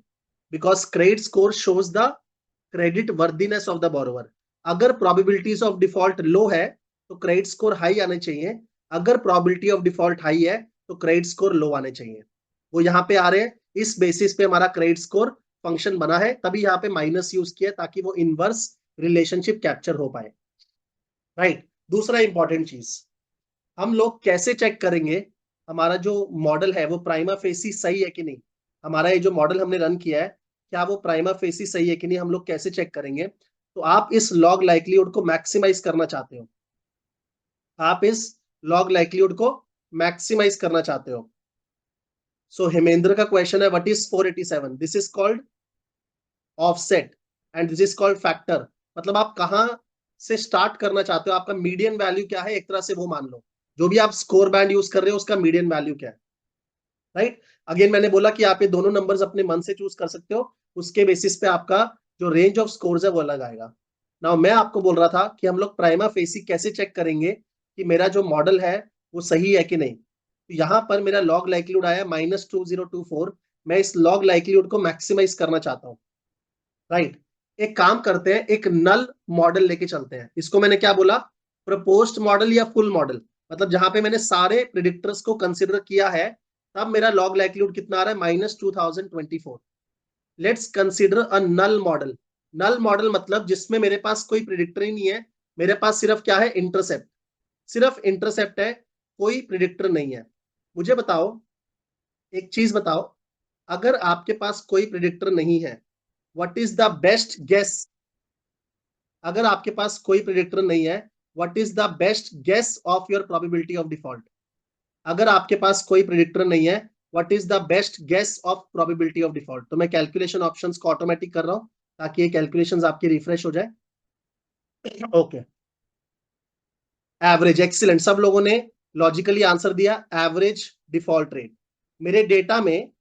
because credit score shows the credit worthiness of the borrower. अगर प्रोबेबिलिटीज ऑफ डिफॉल्ट लो है तो क्रेडिट स्कोर हाई आने चाहिए, अगर प्रोबेबिलिटी ऑफ डिफॉल्ट हाई है तो क्रेडिट स्कोर लो आने चाहिए। वो यहाँ पे आ रहे हैं, इस बेसिस पे हमारा क्रेडिट स्कोर फंक्शन बना है, तभी यहाँ पे माइनस यूज किया ताकि वो इनवर्स रिलेशनशिप कैप्चर हो पाए, राइट। दूसरा इंपॉर्टेंट चीज, हम लोग कैसे चेक करेंगे हमारा जो मॉडल है वो प्राइमा फेसी सही है कि नहीं। हमारा ये जो मॉडल हमने रन किया है क्या वो प्राइमा फेसी सही है कि नहीं, हम लोग कैसे चेक करेंगे। तो आप इस लॉग लाइक्लीहुड को मैक्सिमाइज करना चाहते हो, आप इस लॉग लाइक्लीहुड को मैक्सिमाइज करना चाहते हो। सो हेमेंद्र का क्वेश्चन है what is 487? This is called offset and this is called factor. मतलब आप कहां से स्टार्ट करना चाहते हो, आपका मीडियन वैल्यू क्या है, एक तरह से वो मान लो जो भी आप स्कोर बैंड यूज कर रहे हो उसका मीडियन वैल्यू क्या है, राइट। अगेन मैंने बोला कि आप ये दोनों नंबर्स अपने मन से चूज कर सकते हो, उसके बेसिस पे आपका जो रेंज ऑफ स्कोर्स है वो अलग आएगा। नाउ मैं आपको बोल रहा था कि हम लोग प्राइमा फेसी कैसे चेक करेंगे कि मेरा जो मॉडल है वो सही है कि नहीं। तो यहाँ पर मेरा लॉग लाइक्लीहुड आया -2024। मैं इस लॉग लाइक्लीहुड को मैक्सिमाइज करना चाहता हूँ, राइट। एक काम करते हैं, एक नल मॉडल लेके चलते हैं। इसको मैंने क्या बोला, प्रपोज्ड मॉडल या फुल मॉडल। मतलब जहां पे मैंने सारे प्रिडिक्टर्स को कंसिडर किया है, तब मेरा लॉग लाइक्लीहुड कितना आ रहा है, -2024। Let's consider a null model. Null model मतलब जिसमें मेरे पास कोई प्रिडिक्टर ही नहीं है, मेरे पास सिर्फ क्या है, इंटरसेप्ट। सिर्फ इंटरसेप्ट है, कोई प्रिडिक्टर नहीं है। मुझे बताओ, एक चीज बताओ, अगर आपके पास कोई प्रिडिक्टर नहीं है, what is the best guess? अगर आपके पास कोई प्रिडिक्टर नहीं है, what is the best guess of your probability of default? अगर आपके पास कोई प्रिडिक्टर नहीं है, what is the best guess of probability of default? तो मैं कैलकुलेशन ऑप्शंस को ऑटोमेटिक कर रहा हूं ताकि ये कैलकुलेशंस आपकी रिफ्रेश हो जाए। ओके, एवरेज, एक्सीलेंट, सब लोगों ने लॉजिकली आंसर दिया, एवरेज डिफॉल्ट रेट। मेरे डेटा में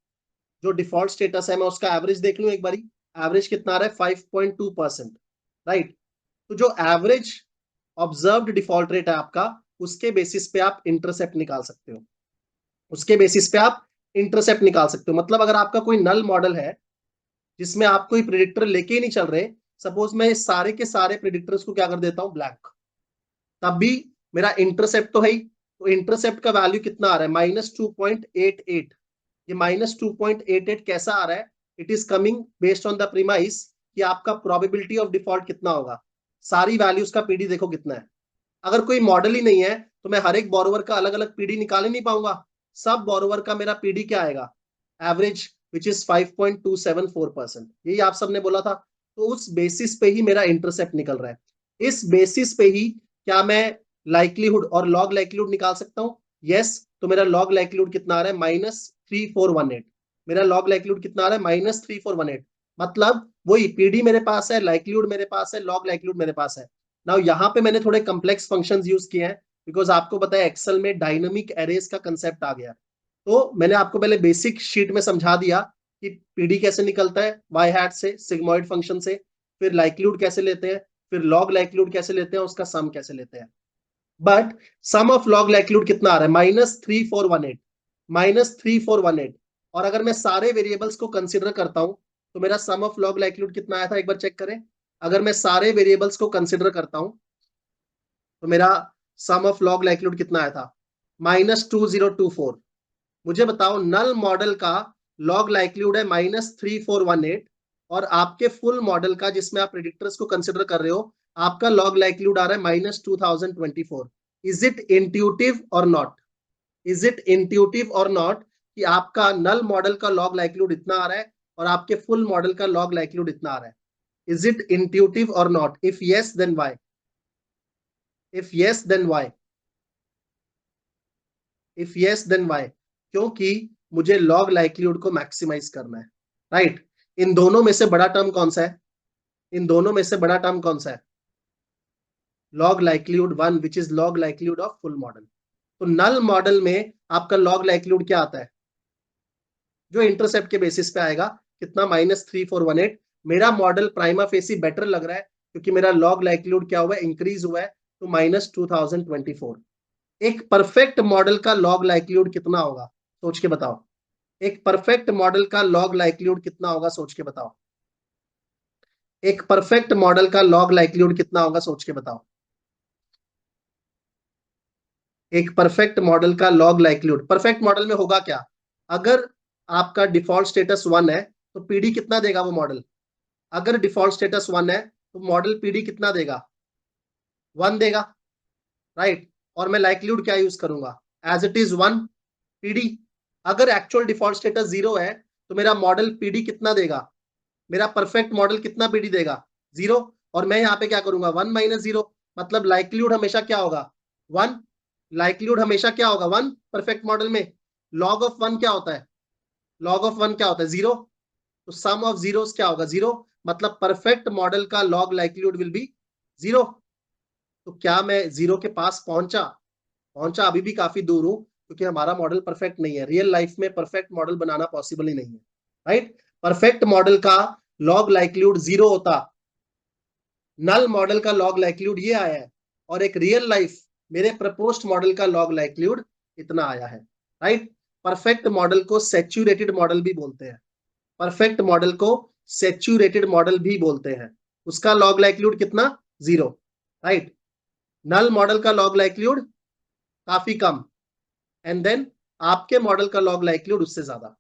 जो डिफॉल्ट स्टेटस है मैं उसका एवरेज देख लूं एक बारी। एवरेज कितना आ रहा है, 5.2%, राइट। तो जो एवरेज ऑब्जर्व्ड डिफॉल्ट रेट है आपका, उसके बेसिस पे आप इंटरसेप्ट निकाल सकते हो, उसके बेसिस पे आप इंटरसेप्ट निकाल सकते हो। मतलब अगर आपका कोई नल मॉडल है जिसमें आप कोई प्रिडिक्टर लेके ही नहीं चल रहे, सपोज मैं इस सारे के सारे प्रिडिक्टर्स को क्या कर देता हूं, ब्लैंक, तब भी मेरा इंटरसेप्ट तो है ही। तो इंटरसेप्ट का वैल्यू कितना आ रहा है, -2.88। ये -2.88 कैसा आ रहा है, it is coming based on the premise कि आपका प्रोबेबिलिटी ऑफ डिफॉल्ट कितना होगा। सारी वैल्यूज का पीडी देखो कितना है। अगर कोई मॉडल ही नहीं है तो मैं हर एक बोरोवर का अलग अलग पीडी निकाल ही नहीं पाऊंगा। सब बोरोवर का मेरा पीडी क्या आएगा, एवरेज, विच इज 5.274%। यही आप सबने बोला था। तो उस बेसिस पे ही मेरा इंटरसेप्ट निकल रहा है। इस बेसिस पे ही क्या मैं लाइक्लीहुड और लॉग लाइक्लीहुड निकाल सकता हूं? यस। तो मेरा लॉग लाइक्लीहुड कितना आ रहा है, -3418। मेरा लॉग लाइक्लीहुड कितना आ रहा है, -3418। मतलब वही पीडी मेरे पास है, लाइक्लीहुड मेरे पास है, लॉग लाइक्लीहुड मेरे पास है। नाउ यहाँ पे मैंने थोड़े कम्प्लेक्स फंक्शंस यूज किए हैं, बिकॉज आपको पता है एक्सेल में डायनामिक एरेज का कंसेप्ट आ गया। तो मैंने आपको पहले बेसिक शीट में समझा दिया कि पीडी कैसे निकलता है, वाई हैट से, सिग्मॉइड फंक्शन से, फिर लाइक्लीहुड कैसे लेते हैं, फिर लॉग लाइक्लीहुड कैसे लेते हैं, उसका सम कैसे लेते हैं। But sum of log likelihood कितना आ रहा है, -3418, -3418। और अगर मैं सारे वेरिएबल्स को कंसिडर करता हूं तो मेरा सम ऑफ लॉग लाइक्लीहुड कितना आया था, एक बार चेक करें। अगर मैं सारे वेरिएबल्स को कंसिडर करता हूं तो मेरा सम ऑफ लॉग लाइक्लीहुड कितना आया था, -2024। मुझे बताओ, नल मॉडल का लॉग लाइक्लीहुड है -3418, और आपके फुल मॉडल का जिसमें आप प्रिडिक्टर्स को कंसिडर कर रहे हो, आपका लॉग लाइक्लीहुड आ रहा है -2024। Is it intuitive or not? Is it intuitive or not कि आपका नल मॉडल का लॉग लाइक्लीहुड इतना आ रहा है और आपके फुल मॉडल का लॉग लाइक्लीहुड इतना आ रहा है? Is it intuitive or not? If yes then why? If yes then why? If yes then why? क्योंकि मुझे लॉग लाइक्लीहुड को मैक्सिमाइज करना है, राइट। इन दोनों में से बड़ा टर्म कौन सा है, इन दोनों में से बड़ा टर्म कौन सा है, log likelihood 1, which is log likelihood of full model. तो नल मॉडल में आपका लॉग लाइक्लीहुड क्या आता है, जो इंटरसेप्ट के बेसिस पे आएगा, कितना, -3418। मेरा मॉडल प्राइमा फेसी बेटर लग रहा है क्योंकि मेरा लॉग लाइक्लीहुड क्या हुआ है, इंक्रीज हुआ है, तो -2024। एक परफेक्ट मॉडल का लॉग लाइक्लीहुड कितना होगा, सोच के बताओ। एक परफेक्ट मॉडल का लॉग लाइक्लीहुड कितना होगा, सोच के बताओ। एक परफेक्ट मॉडल का लॉग लाइक्लीहुड कितना होगा, सोच के बताओ। एक परफेक्ट मॉडल का लॉग लाइक्लीहुड, परफेक्ट मॉडल में होगा क्या, अगर आपका डिफॉल्ट स्टेटस 1 है तो पीडी कितना देगा वो मॉडल? अगर डिफॉल्ट स्टेटस 1 है तो मॉडल पीडी कितना देगा, 1 देगा, राइट। और मैं लाइक्लीहुड क्या यूज करूंगा, एज इट इज 1 पीडी। अगर एक्चुअल डिफॉल्ट स्टेटस 0 है तो मेरा मॉडल पीडी कितना देगा, मेरा परफेक्ट मॉडल कितना पीडी देगा, 0। और मैं यहाँ पे क्या करूंगा 1 माइनस 0, मतलब लाइक्लीहुड हमेशा क्या होगा 1, लाइक्लीहुड हमेशा क्या होगा 1 परफेक्ट मॉडल में। लॉग ऑफ 1 क्या होता है, लॉग ऑफ 1 क्या होता है 0, तो सम ऑफ जीरोस क्या होगा 0, मतलब परफेक्ट मॉडल का लॉग लाइक्लीहुड विल बी 0। तो क्या मैं 0 के पास पहुंचा, पहुंचा, अभी भी काफी दूर हूं, क्योंकि हमारा मॉडल परफेक्ट नहीं है। रियल लाइफ में परफेक्ट मॉडल बनाना पॉसिबल ही नहीं है, राइट। परफेक्ट मॉडल का लॉग लाइक्लीहुड 0 होता, नल मॉडल का लॉग लाइक्लीहुड ये आया है, और एक रियल लाइफ मेरे प्रपोज्ड मॉडल का लॉग लाइक्लीहुड इतना आया है, राइट। परफेक्ट मॉडल को सैचुरेटेड मॉडल भी बोलते हैं, परफेक्ट मॉडल को सैचुरेटेड मॉडल भी बोलते हैं। उसका लॉग लाइक्लीहुड कितना 0, राइट। नल मॉडल का लॉग लाइक्लीहुड काफी कम, एंड देन आपके मॉडल का लॉग लाइक्लीहुड उससे ज्यादा।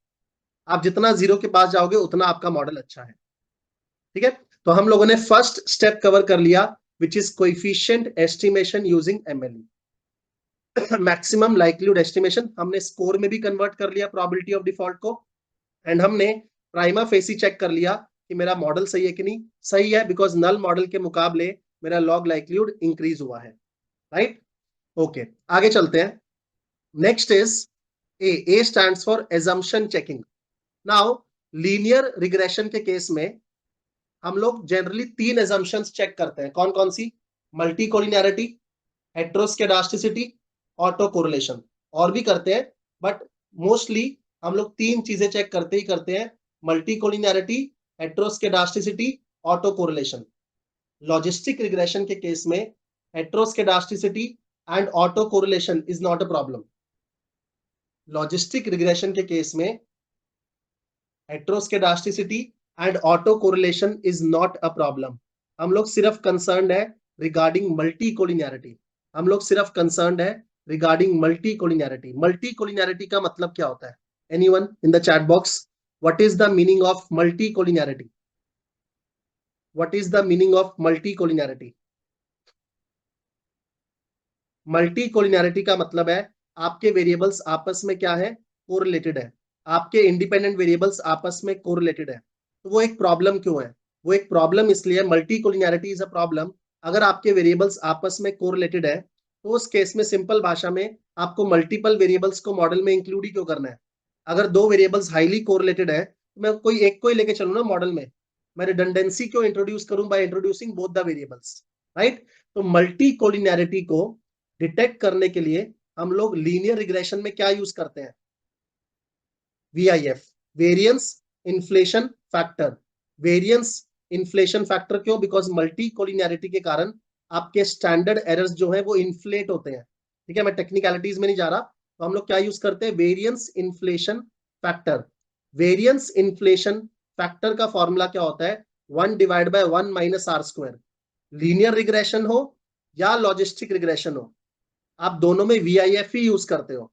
आप जितना 0 के पास जाओगे उतना आपका मॉडल अच्छा है, ठीक है। तो हम लोगों ने फर्स्ट स्टेप कवर कर लिया, which is coefficient estimation using MLE. Maximum likelihood estimation हमने स्कोर में भी कन्वर्ट कर लिया, प्रोबेबिलिटी ऑफ डिफॉल्ट को, एंड हमने प्राइमा फेसी चेक कर लिया कि मेरा मॉडल सही है कि नहीं। सही है, बिकॉज नल मॉडल के मुकाबले मेरा लॉग लाइक्लीहुड इंक्रीज हुआ है, राइट। ओके, आगे चलते हैं। Next is a stands for assumption checking. Now linear regression के केस में हम लोग जनरली 3 एजम्पशंस चेक करते हैं। कौन कौन सी, multi collinearity, heteroscedasticity, auto correlation. और भी करते हैं, बट मोस्टली हम लोग 3 चीजें चेक करते ही करते हैं, multicollinearity, heteroscedasticity, autocorrelation. Logistic regression के केस में heteroscedasticity and autocorrelation is not a problem. Logistic regression के केस में heteroscedasticity and autocorrelation is not a problem. हम लोग सिर्फ कंसर्न है रिगार्डिंग मल्टी कोलिनियरिटी, हम लोग सिर्फ कंसर्न है regarding multi collinearity. Multi collinearity का मतलब क्या होता है, anyone in the chat box, what is the meaning of multi collinearity, what is the meaning of multi collinearity. Multi collinearity का मतलब है आपके वेरिएबल्स आपस में क्या है, कोरिलेटेड है, आपके इंडिपेंडेंट वेरिएबल्स आपस में कोरिलेटेड है। तो वो एक प्रॉब्लम क्यों है, वो एक प्रॉब्लम इसलिए, multi collinearity is a problem अगर आपके वेरिएबल्स आपस में कोरिलेटेड है। तो उस केस में सिंपल भाषा में आपको मल्टीपल वेरिएबल्स को मॉडल में इंक्लूड ही क्यों करना है। अगर दो वेरिएबल्स हाईली कोरिलेटेड है तो मैं कोई एक को ही लेके चलूँ ना मॉडल में, मैं रिडंडेंसी क्यों इंट्रोड्यूस करूं by introducing both the variables, right. तो मल्टी कोलिनियरिटी को डिटेक्ट करने के लिए हम लोग लीनियर रिग्रेशन में क्या यूज करते हैं, VIF, variance inflation factor. Variance inflation factor क्यों, बिकॉज मल्टी कोलिनियरिटी के कारण आपके स्टैंडर्ड एरर्स जो है वो इन्फ्लेट होते हैं, ठीक है। मैं टेक्निकलिटीज में नहीं जा रहा, तो हम लोग क्या यूज करते हैं, variance inflation factor. Variance inflation factor का फॉर्मूला क्या होता है, 1 divide by 1 minus R square. Linear regression हो या लॉजिस्टिक रिग्रेशन हो, आप दोनों में VIF ही यूज करते हो।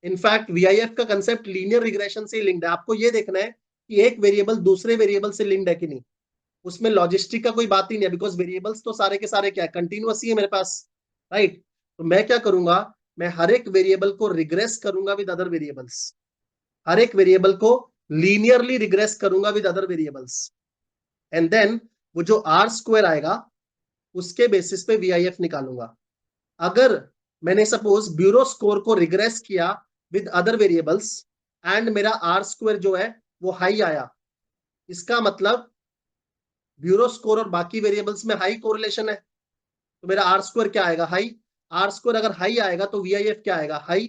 इनफैक्ट VIF का कंसेप्ट लीनियर रिग्रेशन से लिंक्ड है। आपको ये देखना है कि एक वेरिएबल दूसरे वेरिएबल से लिंक्ड है कि नहीं, उसमें लॉजिस्टिक का कोई बात ही नहीं है, बिकॉज वेरिएबल्स तो सारे के सारे क्या है, कंटिन्यूअस ही है मेरे पास, राइट। तो मैं क्या करूंगा, मैं हर एक वेरिएबल को रिग्रेस करूंगा विद अदर वेरिएबल्स, हर एक वेरिएबल को लीनियरली रिग्रेस करूंगा with other variables, and then वो जो आर स्क्वायर आएगा उसके बेसिस पे VIF निकालूंगा। अगर मैंने सपोज ब्यूरो स्कोर को रिग्रेस किया विद अदर वेरिएबल्स एंड मेरा आर स्क्वायर जो है वो हाई आया, इसका मतलब ब्यूरो स्कोर और बाकी वेरिएबल्स में हाई कोरिलेशन है, तो मेरा आर स्क्वायर क्या आएगा, हाई। आर स्क्वायर अगर हाई आएगा तो VIF क्या आएगा, हाई।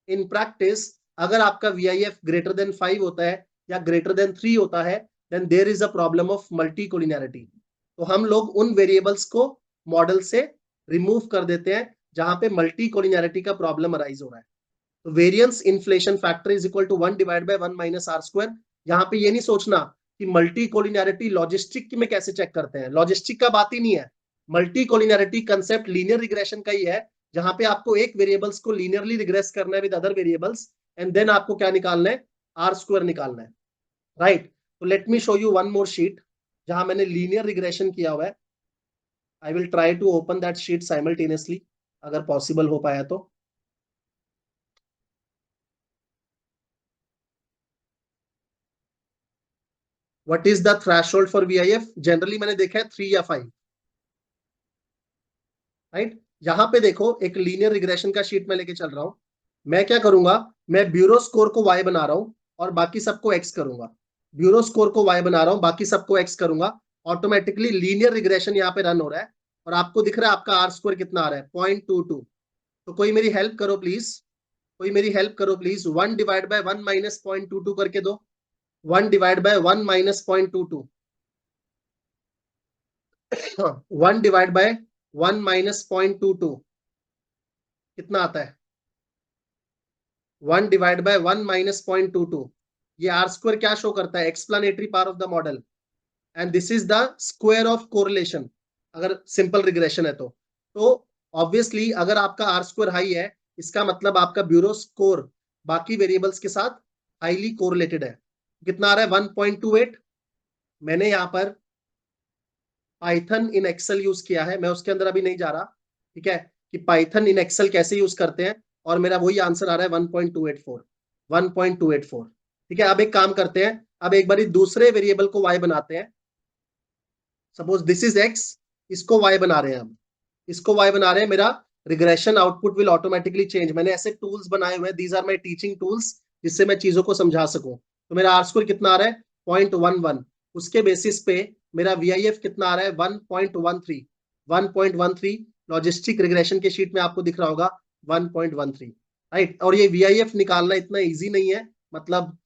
इन प्रैक्टिस अगर आपका VIF ग्रेटर देन 5 होता है या ग्रेटर देन 3 होता है, then there is a problem of multicollinearity. तो हम लोग उन वेरिएबल्स को मॉडल से रिमूव कर देते हैं जहां पे मल्टी कोलिनियरिटी का प्रॉब्लम अराइज हो रहा है। तो variance inflation factor is equal to 1 divide by 1 minus R square. यहाँ पे ये नहीं सोचना कि मल्टी कोलिनियरिटी लॉजिस्टिक में कैसे चेक करते हैं, लॉजिस्टिक का बात ही नहीं है। Multi collinearity concept linear regression का ही है, जहां पे आपको एक वेरिएबल्स को लीनियरली रिग्रेस करना है with other variables, and then आपको क्या निकालना है, आर स्क्वायर निकालना है, राइट। तो let me show you one more sheet जहां मैंने लीनियर रिग्रेशन किया हुआ है। I will try to open that sheet simultaneously, अगर पॉसिबल हो पाया तो। What is the threshold for VIF, generally मैंने देखा है 3 या 5, राइट। यहां पे देखो एक लीनियर रिग्रेशन का शीट में लेके चल रहा हूं। मैं क्या करूंगा, मैं ब्यूरो स्कोर को y बना रहा हूं और बाकी सबको x करूंगा। ब्यूरो स्कोर को y बना रहा हूं, बाकी सबको x करूंगा। ऑटोमेटिकली लीनियर रिग्रेशन यहाँ पे रन हो रहा है और आपको दिख रहा है आपका आर स्क्वायर कितना आ रहा है, 0.22। तो कोई मेरी हेल्प करो प्लीज, कोई मेरी हेल्प करो प्लीज। 1/1 माइनस 0.22 करके दो। 1/1 माइनस 0.22। 1/1 माइनस 0.22 कितना आता है? 1/1 माइनस 0.22। ये आर स्क्वायर क्या शो करता है? Explanatory power of the model. And this is the square of correlation, अगर सिंपल रिग्रेशन है तो ऑब्वियसली अगर आपका आर स्क्वायर हाई है, इसका मतलब आपका ब्यूरो स्कोर बाकी वेरिएबल्स के साथ हाईली कोरिलेटेड है। कितना आ रहा है? 1.28। मैंने यहाँ पर पाइथन इन एक्सेल यूज किया है, मैं उसके अंदर अभी नहीं जा रहा, ठीक है, कि पाइथन इन एक्सेल कैसे यूज करते हैं, और मेरा वही आंसर आ रहा है 1.284। 1.284। ठीक है, अब एक काम करते हैं, अब एक बार दूसरे वेरिएबल को y बनाते हैं। सपोज दिस इज x, इसको y बना रहे हैं हम, इसको y बना रहे हैं। मेरा regression output will automatically change. मैंने ऐसे टूल्स बनाए हुए हैं, these are my teaching tools, जिससे मैं चीजों को समझा सकूं। तो मेरा आर स्कोर कितना आ रहा है? 0.11। उसके बेसिस पे मेरा VIF कितना आ रहा है? 1.13। 1.13 लॉजिस्टिक रिग्रेशन के शीट में आपको दिख रहा होगा 1.13, राइट। और ये VIF निकालना इतना इजी नहीं है, मतलब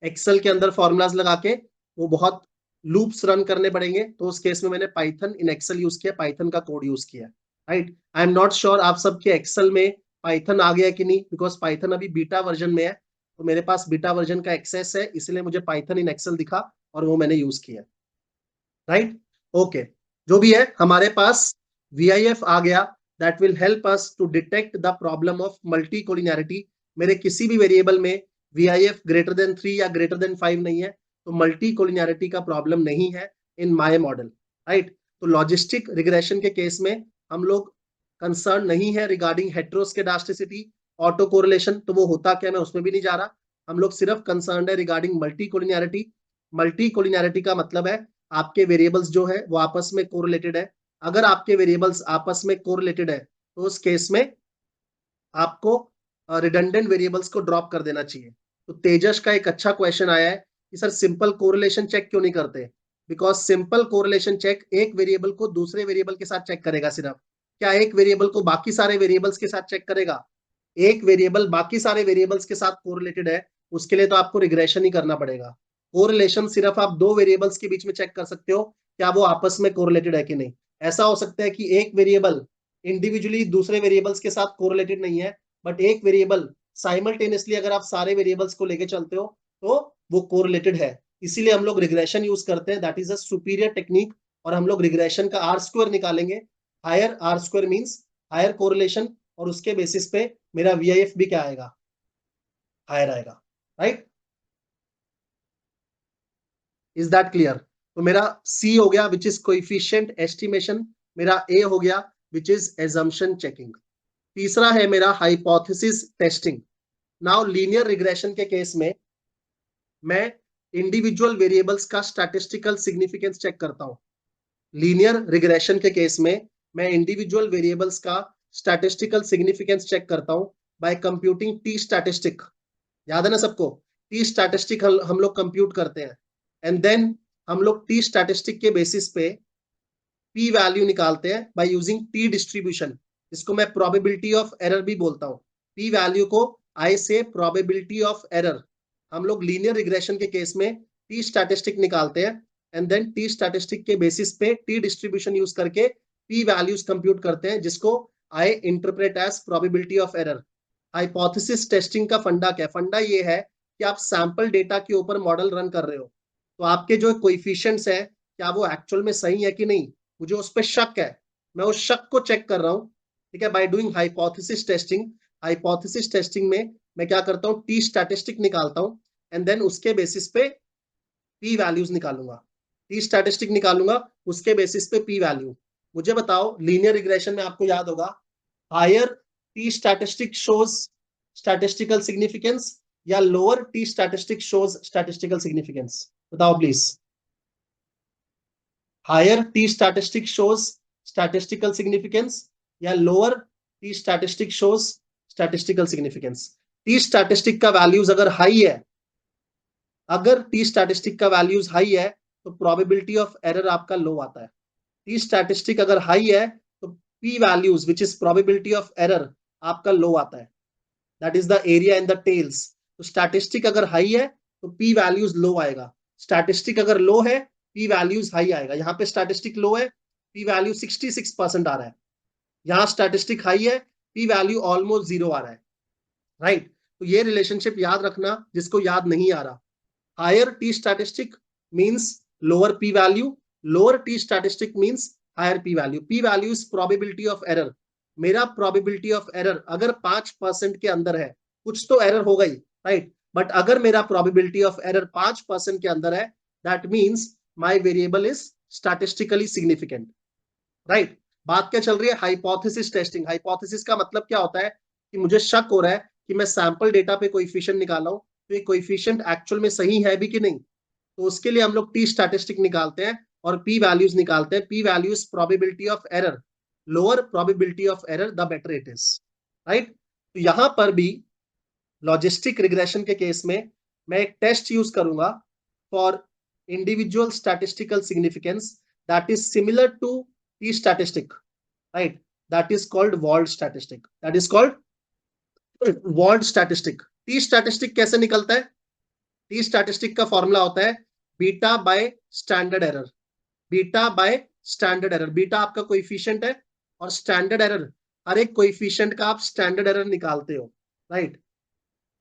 एक्सेल के अंदर फॉर्मूलाज लगा के वो बहुत लूप्स रन करने पड़ेंगे। तो उस केस में मैंने पाइथन इन एक्सेल यूज किया, पाइथन का कोड यूज किया, right. I am not sure आप सबके एक्सेल में पाइथन आ गया कि नहीं, बिकॉज पाइथन अभी बीटा वर्जन में है। तो मेरे पास बीटा वर्जन का एक्सेस है, इसलिए मुझे पाइथन इन एक्सेल दिखा और वो मैंने यूज किया, राइट। ओके, जो भी है हमारे पास VIF आ गया। That will help us to detect the problem of multicollinearity. मेरे किसी भी वेरिएबल में VIF ग्रेटर देन 3 या ग्रेटर देन 5 नहीं है, तो मल्टी कोलिनैरिटी का प्रॉब्लम नहीं है इन माय मॉडल, राइट। तो लॉजिस्टिक रिग्रेशन के केस में हम लोग कंसर्न नहीं है रिगार्डिंग हेट्रोस्केडास्टिसिटी, ऑटो कोरिलेशन, तो वो होता क्या मैं उसमें भी नहीं जा रहा। हम लोग सिर्फ कंसर्न है रिगार्डिंग मल्टी कोलिनैरिटी। मल्टी कोलिनैरिटी का मतलब है आपके वेरिएबल्स जो है वो आपस में कोरिलेटेड है। अगर आपके वेरिएबल्स आपस में कोरिलेटेड है तो उस केस में आपको रिडंडेंट वेरिएबल्स को ड्रॉप कर देना चाहिए। तो तेजस का एक अच्छा क्वेश्चन आया है कि सर सिंपल कोरिलेशन चेक क्यों नहीं करते? बिकॉज सिंपल कोरिलेशन चेक एक वेरिएबल को दूसरे वेरिएबल के साथ चेक करेगा सिर्फ। क्या एक वेरिएबल को बाकी सारे वेरिएबल्स के साथ चेक करेगा? एक वेरिएबल बाकी सारे वेरिएबल्स के साथ कोरिलेटेड है, उसके लिए तो आपको रिग्रेशन ही करना पड़ेगा। कोरिलेशन सिर्फ आप दो वेरिएबल्स के बीच में चेक कर सकते हो, क्या वो आपस में कोरिलेटेड है कि नहीं। ऐसा हो सकता है कि एक वेरिएबल इंडिविजुअली दूसरे वेरिएबल्स के साथ कोरिलेटेड नहीं है, बट एक वेरिएबल साइमल्टेनियसली अगर आप सारे वेरिएबल्स को लेके चलते हो तो वो कोरिलेटेड है। इसीलिए हम लोग रिग्रेशन यूज करते हैं, that is a superior technique. और हम लोग रिग्रेशन का आर स्क्वायर निकालेंगे। Higher R square means higher correlation, और उसके बेसिस पे मेरा VIF भी क्या आएगा? हायर आएगा, राइट। Is that clear? तो मेरा C हो गया विच इज कोइफिशिएंट एस्टिमेशन, मेरा A हो गया विच इज एजम्पशन चेकिंग। तीसरा है मेरा hypothesis testing. Now linear regression के केस में मैं इंडिविजुअल वेरिएबल्स का स्टैटिस्टिकल सिग्निफिकेंस चेक करता हूं। लीनियर रिग्रेशन के केस में मैं इंडिविजुअल वेरिएबल्स का स्टैटिस्टिकल सिग्निफिकेंस चेक करता हूं बाय कंप्यूटिंग टी स्टैटिस्टिक। याद है ना सबको? टी स्टैटिस्टिक हम लोग कंप्यूट करते हैं, एंड देन हम लोग टी स्टैटिस्टिक के बेसिस पे पी वैल्यू निकालते हैं बाय यूजिंग टी डिस्ट्रीब्यूशन। इसको मैं प्रोबेबिलिटी ऑफ एरर भी बोलता हूं। पी वैल्यू को आई से प्रोबेबिलिटी ऑफ एरर। हम लोग लीनियर रिग्रेशन के केस में टी स्टैटिस्टिक निकालते हैं, एंड देन टी स्टैटिस्टिक के बेसिस पे टी डिस्ट्रीब्यूशन यूज करके पी वैल्यूज कंप्यूट करते हैं, जिसको I interpret as probability of error. Hypothesis testing का फंडा क्या है? फंडा ये है कि आप सैंपल डेटा के ऊपर मॉडल रन कर रहे हो, तो आपके जो कोएफिशिएंट्स है क्या वो एक्चुअल में सही है कि नहीं, मुझे उस पर शक है। मैं उस शक को चेक कर रहा हूँ, ठीक है, by doing hypothesis testing. Hypothesis testing में मैं क्या करता हूँ, टी स्टैटिस्टिक निकालता हूँ, एंड देन उसके बेसिस पे पी वैल्यूज निकालूंगा। टी स्टैटिस्टिक निकालूंगा, उसके बेसिस पे पी वैल्यू। मुझे बताओ, लीनियर रिग्रेशन में आपको याद होगा, higher t statistic shows statistical significance या lower t statistic shows statistical significance? बताओ please. Higher t statistic shows statistical significance या lower t statistic shows statistical significance. T statistic का वैल्यूज अगर हाई है, अगर टी स्टैटिस्टिक का वैल्यूज हाई है तो प्रोबेबिलिटी ऑफ एरर आपका लो आता है। टी स्टैटिस्टिक अगर हाई है तो P values which is probability of error आपका लो आता है, that is the area in the tails. तो स्टैटिस्टिक अगर हाई है तो पी वैल्यूज लो आएगा, स्टैटिस्टिक अगर लो है पी वैल्यूज हाई आएगा। यहाँ पे स्टैटिस्टिक लो है, पी वैल्यू 66% आ रहा है। यहाँ स्टैटिस्टिक हाई है, पी वैल्यू ऑलमोस्ट जीरो आ रहा है, राइट। तो ये रिलेशनशिप याद रखना जिसको याद नहीं आ रहा। Higher t statistic means lower p value, lower t statistic means higher p value. P value is probability of error. मेरा प्रोबेबिलिटी ऑफ एरर अगर 5% के अंदर है, कुछ तो एरर हो गई, राइट, बट अगर मेरा प्रोबेबिलिटी ऑफ एरर 5% के अंदर है, that means my variable is statistically significant, right. बात क्या चल रही है? Hypothesis testing. हाइपोथेसिस का मतलब क्या होता है कि मुझे शक हो रहा है कि मैं सैंपल डेटा पे कोएफिशिएंट निकाला हूं तो ये कोएफिशिएंट एक्चुअल में सही है भी कि नहीं। तो उसके लिए हम लोग टी स्टैटिस्टिक निकालते हैं और पी वैल्यूज निकालते हैं। P values probability of error, lower probability of error the better it is, right. तो यहां पर भी लॉजिस्टिक रिग्रेशन के केस में मैं एक टेस्ट यूज करूंगा for individual statistical significance that is similar to t statistic, right, that is called walled statistic, that is called walled statistic। t statistic कैसे निकलता है? t statistic का फॉर्मूला होता है beta by standard error. Beta by standard error, beta आपका कोएफिशिएंट है और स्टैंडर्ड एरर, हर एक कोएफिशिएंट का आप स्टैंडर्ड एरर निकालते हो, राइट।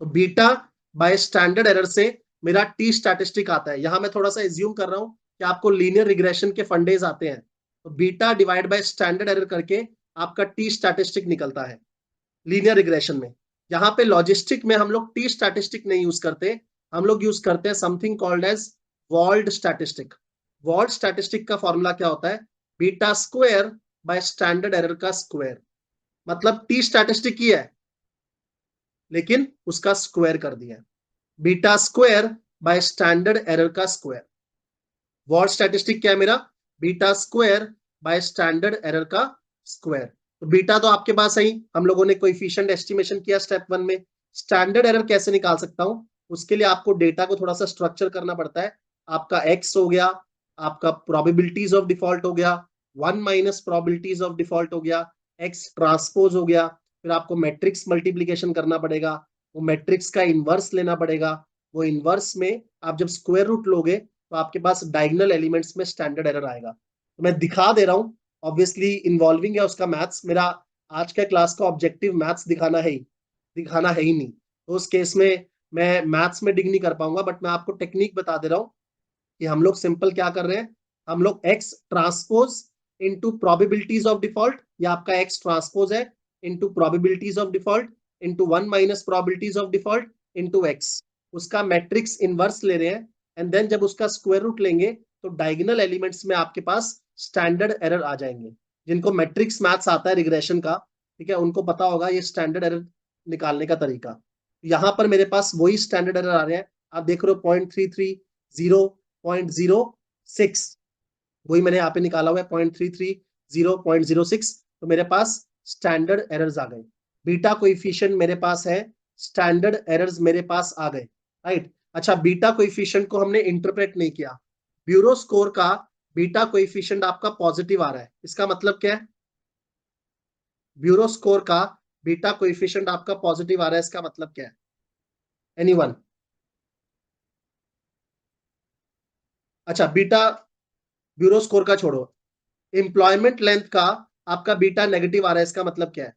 तो बीटा बाय स्टैंडर्ड एरर से मेरा टी स्टैटिस्टिक आता है। यहां मैं थोड़ा सा एज्यूम कर रहा हूं कि आपको लीनियर रिग्रेशन के फंडेज आते हैं, तो beta divide by standard error करके आपका टी स्टैटिस्टिक निकलता है लीनियर रिग्रेशन में। यहाँ पे लॉजिस्टिक में हम लोग टी स्टैटिस्टिक नहीं यूज करते, हम लोग यूज करते हैं something called as Wald statistic. Wald statistic का फॉर्मूला क्या होता है? Beta square by standard error का स्क्वायर। मतलब टी स्टैटिस्टिक ही है लेकिन उसका स्क्वायर कर दिया, beta square by standard error का स्क्वायर। वॉल्ड स्टैटिस्टिक क्या है मेरा? Beta square by standard error का स्क्वायर। तो बीटा तो आपके पास है ही, हम लोगों ने कोएफिशिएंट एस्टिमेशन किया स्टेप 1 में। स्टैंडर्ड एरर कैसे निकाल सकता हूं? उसके लिए आपको डेटा को थोड़ा सा स्ट्रक्चर करना पड़ता है। आपका एक्स हो गया, आपका प्रोबेबिलिटीज ऑफ डिफॉल्ट हो गया, 1 माइनस प्रोबेबिलिटीज ऑफ डिफॉल्ट हो गया, एक्स ट्रांसपोज हो गया, फिर आपको मैट्रिक्स मल्टीप्लीकेशन करना पड़ेगा, वो मैट्रिक्स का इनवर्स लेना पड़ेगा, वो इनवर्स में आप जब स्क्वायर रूट लोगे तो आपके पास डायगोनल एलिमेंट्स में स्टैंडर्ड एरर आएगा। तो मैं दिखा दे रहा हूं, ऑब्वियसली इन्वॉल्विंग है उसका मैथ्स। मेरा आज का क्लास का ऑब्जेक्टिव मैथ्स दिखाना है ही नहीं, तो उस केस में मैं मैथ्स में डिग नहीं कर पाऊंगा, बट मैं आपको टेक्निक बता दे रहा हूं कि हम लोग सिंपल क्या कर रहे हैं। हम लोग x transpose into probabilities of default, या आपका एक्स ट्रांसपोज है into probabilities of default into 1 minus probabilities of default into x, उसका मैट्रिक्स इनवर्स ले रहे हैं, एंड देन जब उसका स्क्वायर रूट लेंगे तो डायगोनल एलिमेंट्स में आपके पास स्टैंडर्ड एरर आ जाएंगे। जिनको मैट्रिक्स मैथ्स आता है रिग्रेशन का, ठीक है, उनको पता होगा ये स्टैंडर्ड एरर निकालने का तरीका। यहां पर मेरे पास वही स्टैंडर्ड एरर आ रहे हैं, आप देख रहे हो 0.33, 0.06, वही मैंने यहाँ पे निकाला हुआ है 0.33, 0.06। तो मेरे पास स्टैंडर्ड एरर्स आ गए, बीटा कोएफिशिएंट मेरे पास है, स्टैंडर्ड एरर्स मेरे पास आ गए, राइट। अच्छा, बीटा कोएफिशिएंट को हमने इंटरप्रेट नहीं किया। ब्यूरो स्कोर का बीटा कोएफिशिएंट आपका पॉजिटिव आ रहा है, इसका मतलब क्या है? ब्यूरो स्कोर का बीटा कोएफिशिएंट आपका पॉजिटिव आ रहा है, इसका मतलब क्या है? एनीवन? अच्छा, बीटा ब्यूरो स्कोर का छोड़ो, एम्प्लॉयमेंट लेंथ का आपका बीटा नेगेटिव आ रहा है, इसका मतलब क्या है?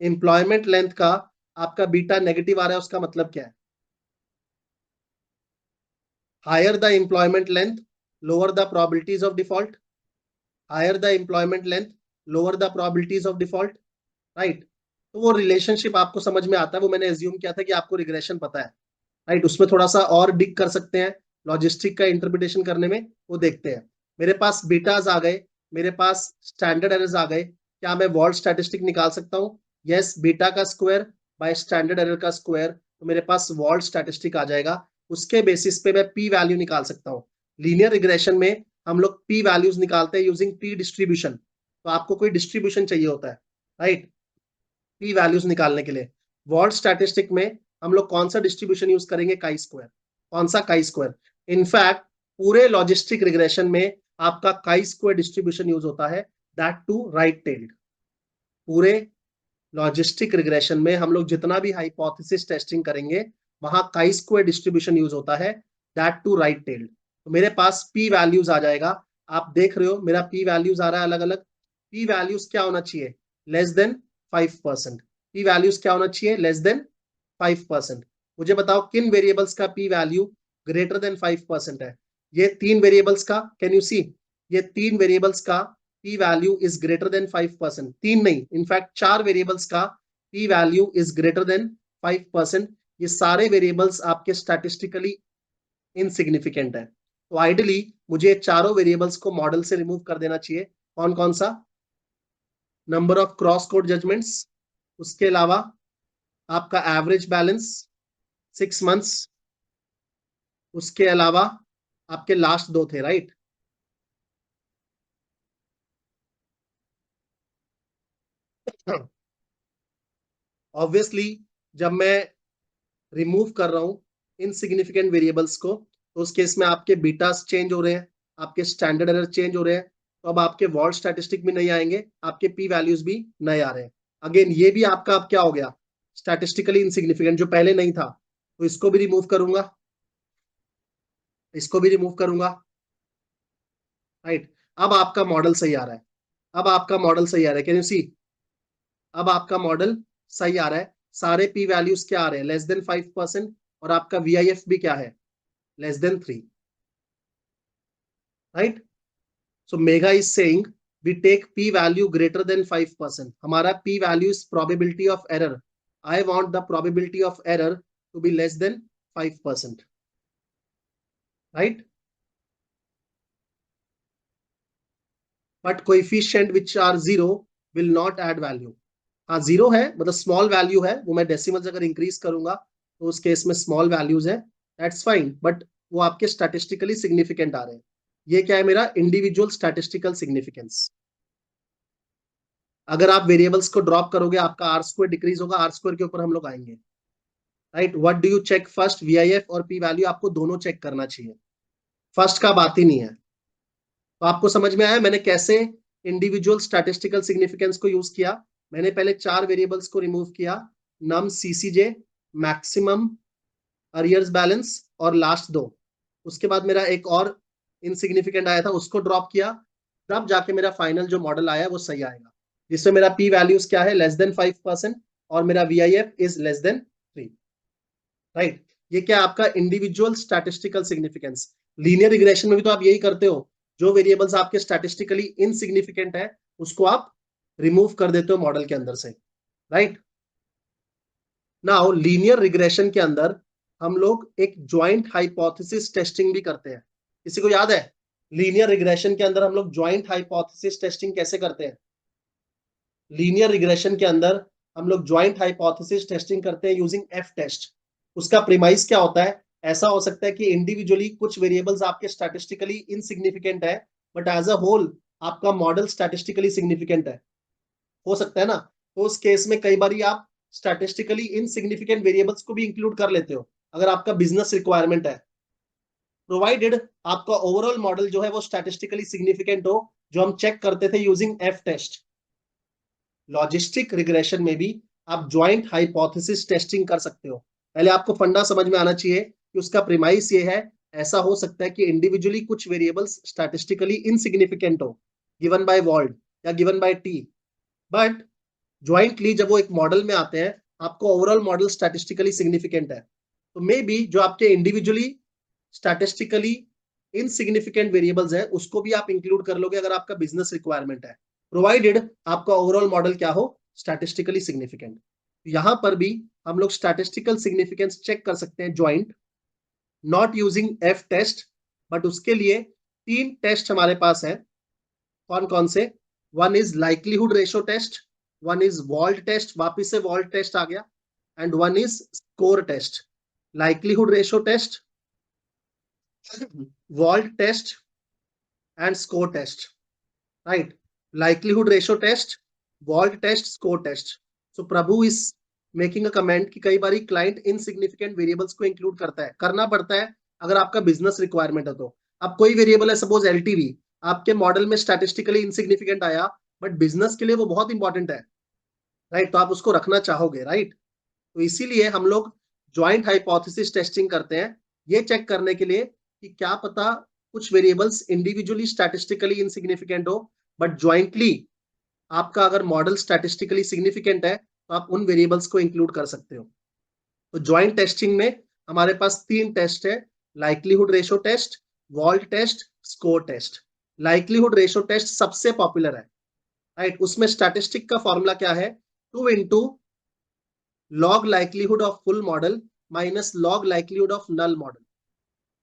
एम्प्लॉयमेंट लेंथ का आपका बीटा नेगेटिव आ रहा है, उसका मतलब क्या है? Higher the employment length, lower the probabilities of default. Higher the employment length, lower the probabilities of default, right. तो वो रिलेशनशिप आपको समझ में आता है, वो मैंने एज्यूम किया था कि आपको रिग्रेशन पता है, राइट। उसमें थोड़ा सा और डिग कर सकते हैं लॉजिस्टिक का इंटरप्रिटेशन करने में, वो देखते हैं। मेरे पास बीटाज आ गए, मेरे पास स्टैंडर्ड एरर्स आ गए, क्या मैं वॉल्ड स्टैटिस्टिक निकाल सकता हूँ? यस, बीटा का स्क्वायर बाय स्टैंडर्ड एरर का स्क्वायर, तो मेरे पास वॉल्ड स्टैटिस्टिक आ जाएगा। उसके बेसिस पे मैं पी वैल्यू निकाल सकता हूँ। लीनियर रिग्रेशन में हम लोग पी वैल्यूज निकालते हैं यूजिंग पी डिस्ट्रीब्यूशन। तो आपको कोई डिस्ट्रीब्यूशन चाहिए होता है, राइट, पी वैल्यूज निकालने के लिए। वॉल्ट स्टैटिस्टिक में हम लोग कौन सा डिस्ट्रीब्यूशन यूज करेंगे? Chi square. कौन सा? Chi square. इनफैक्ट पूरे लॉजिस्टिक रिग्रेशन में आपका काई स्क्वायर डिस्ट्रीब्यूशन यूज होता है, दैट टू राइट टेल्ड। पूरे लॉजिस्टिक रिग्रेशन में हम लोग जितना भी हाइपोथेसिस टेस्टिंग करेंगे वहां काई स्क्वायर डिस्ट्रीब्यूशन यूज होता है, दैट टू राइट टेल्ड। तो मेरे पास पी वैल्यूज आ जाएगा, आप देख रहे हो मेरा पी वैल्यूज आ रहा है अलग अलग। पी वैल्यूज क्या होना चाहिए? Less than 5%। पी वैल्यूज क्या होना चाहिए? Less than 5%। मुझे बताओ किन वेरिएबल्स का पी वैल्यू ग्रेटर देन 5% है? ये तीन वेरिएबल्स का, कैन यू सी, ये तीन वेरिएबल्स का p value is greater than 5%। तीन नहीं, इनफैक्ट चार वेरिएबल्स का p value is greater than 5%। ये सारे वेरिएबल्स आपके स्टैटिस्टिकली इनसिग्निफिकेंट है। तो आइडियली मुझे चारों वेरिएबल्स को मॉडल से रिमूव कर देना चाहिए। कौन कौन सा? Number of cross code judgements, उसके अलावा आपका एवरेज बैलेंस 6 मंथ्स, उसके अलावा आपके लास्ट दो थे, राइट। ऑब्वियसली जब मैं रिमूव कर रहा हूं इनसिग्निफिकेंट वेरिएबल्स को, तो उस केस में आपके बीटास चेंज हो रहे हैं, आपके स्टैंडर्ड एरर चेंज हो रहे हैं, तो अब आपके वॉल्ट स्टैटिस्टिक भी नहीं आएंगे, आपके पी वैल्यूज भी नए आ रहे हैं। अगेन ये भी आपका अब क्या हो गया? स्टैटिस्टिकली इनसिग्निफिकेंट, जो पहले नहीं था। तो इसको भी रिमूव करूंगा, इसको भी रिमूव करूंगा, राइट। अब आपका मॉडल सही आ रहा है, अब आपका मॉडल सही आ रहा है, कैन यू सी? अब आपका मॉडल सही आ रहा है, सारे पी वैल्यूज क्या आ रहे हैं? Less than 5%। और आपका वीआईएफ भी क्या है? Less than 3, right. So Mega is saying we take p value greater than 5%. हमारा p value is probability of error. I want the probability of error to be less than 5%, right? But coefficient which are zero will not add value. हाँ जीरो है, मतलब स्मॉल वैल्यू है, वो मैं डेसिमल्स अगर इंक्रीज करूंगा तो उस केस में स्मॉल वैल्यूज है, दैट्स फाइन, बट वो आपके स्टैटिस्टिकली सिग्निफिकेंट आ रहे हैं। ये क्या है? मेरा इंडिविजुअल स्टैटिस्टिकल सिग्निफिकेंस। अगर आप वेरिएबल्स को ड्रॉप करोगे आपका आर स्क्वायर डिक्रीज होगा, आर स्क्वायर के ऊपर हम लोग आएंगे, right. What do you check first? VIF और पी वैल्यू आपको दोनों चेक करना चाहिए, फर्स्ट का बात ही नहीं है। तो आपको समझ में आया मैंने कैसे इंडिविजुअल स्टैटिस्टिकल सिग्निफिकेंस को यूज किया? मैंने पहले चार वेरिएबल्स को रिमूव किया, नम, सीसीजे, मैक्सिमम अरियर्स बैलेंस और लास्ट दो। उसके बाद मेरा एक और इनसिग्निफिकेंट आया था, उसको ड्रॉप किया, तब जाके मेरा फाइनल जो मॉडल आया वो सही आएगा, जिसमें मेरा पी वैल्यूज क्या है? लेस देन 5% और मेरा वीआईएफ इज लेस देन 3, राइट। ये क्या आपका individual statistical significance. Linear regression में भी तो आप यही करते हो, जो वेरिएबल्स आपके स्टैटिस्टिकली इनसिग्निफिकेंट है उसको आप रिमूव कर देते हो मॉडल के अंदर से, राइट। नाउ लीनियर रिग्रेशन के अंदर हम लोग एक ज्वाइंट हाइपोथेसिस टेस्टिंग भी करते हैं। किसी को याद है लीनियर रिग्रेशन के अंदर हम लोग ज्वाइंट हाइपोथेसिस टेस्टिंग कैसे करते हैं? लीनियर रिग्रेशन के अंदर हम लोग ज्वाइंट हाइपोथेसिस टेस्टिंग करते हैं यूजिंग एफ टेस्ट। उसका प्रीमाइस क्या होता है? ऐसा हो सकता है कि इंडिविजुअली कुछ वेरिएबल्स आपके स्टैटिस्टिकली इनसिग्निफिकेंट है, बट एज अ होल आपका मॉडल स्टैटिस्टिकली सिग्निफिकेंट है, हो सकता है ना। तो उस केस में कई बार आप स्टैटिस्टिकली इनसिग्निफिकेंट वेरिएबल्स को भी इंक्लूड कर लेते हो अगर आपका बिजनेस रिक्वायरमेंट है, प्रोवाइडेड आपका ओवरऑल मॉडल जो है वो स्टैटिस्टिकली सिग्निफिकेंट हो, जो हम चेक करते थे using F test. Logistic regression में भी आप ज्वाइंट हाइपोथेसिस टेस्टिंग कर सकते हो। पहले आपको फंडा समझ में आना चाहिए कि उसका प्रीमाइस ये है, ऐसा हो सकता है कि इंडिविजुअली कुछ वेरिएबल्स स्टैटिस्टिकली इनसिग्निफिकेंट हो, गिवन बाय वॉल्ड या given by T, but jointly जब वो एक मॉडल में आते हैं आपको ओवरऑल मॉडल स्टैटिस्टिकली सिग्निफिकेंट है। तो मे बी जो आपके इंडिविजुअली स्टैटिस्टिकली इनसिग्निफिकेंट वेरिएबल्स है उसको भी आप इंक्लूड कर लोगे अगर आपका बिजनेस रिक्वायरमेंट है, प्रोवाइडेड आपका ओवरऑल मॉडल क्या हो? Statistically significant. यहां पर भी हम लोग स्टैटिस्टिकल सिग्निफिकेंस चेक कर सकते हैं joint, not using F test, but उसके लिए तीन टेस्ट हमारे पास है। कौन कौन से? One is likelihood ratio test, one is Wald test, वापिस से वॉल्ट टेस्ट आ गया, and one is score test. Likelihood ratio test, Wald test and score test, right? Likelihood ratio test, Wald test, score test. So Prabhu is making a comment कि कई बार क्लाइंट इनसिग्निफिकेंट वेरिएबल्स को इंक्लूड करता है, करना पड़ता है अगर आपका बिजनेस रिक्वायरमेंट है तो. अब कोई वेरिएबल है, सपोज एलटीवी, आपके मॉडल में स्टैटिस्टिकली इनसिग्निफिकेंट आया, बट बिजनेस के लिए वो बहुत इंपॉर्टेंट है, राइट? तो आप उसको रखना चाहोगे, राइट? तो इसीलिए हम लोग ज्वाइंट हाइपोथेसिस टेस्टिंग करते हैं, ये चेक करने के लिए कि क्या पता कुछ वेरिएबल्स इंडिविजुअली स्टैटिस्टिकली इनसिग्निफिकेंट हो, बट ज्वाइंटली आपका अगर मॉडल स्टैटिस्टिकली सिग्निफिकेंट है तो आप उन वेरिएबल्स को इंक्लूड कर सकते हो. तो ज्वाइंट टेस्टिंग में हमारे पास 3 टेस्ट है: likelihood ratio test, Wald test, score test. Likelihood ratio test सबसे पॉपुलर है, राइट? उसमें स्टैटिस्टिक का फॉर्मूला क्या है? 2 into log likelihood of full model minus log likelihood of null model.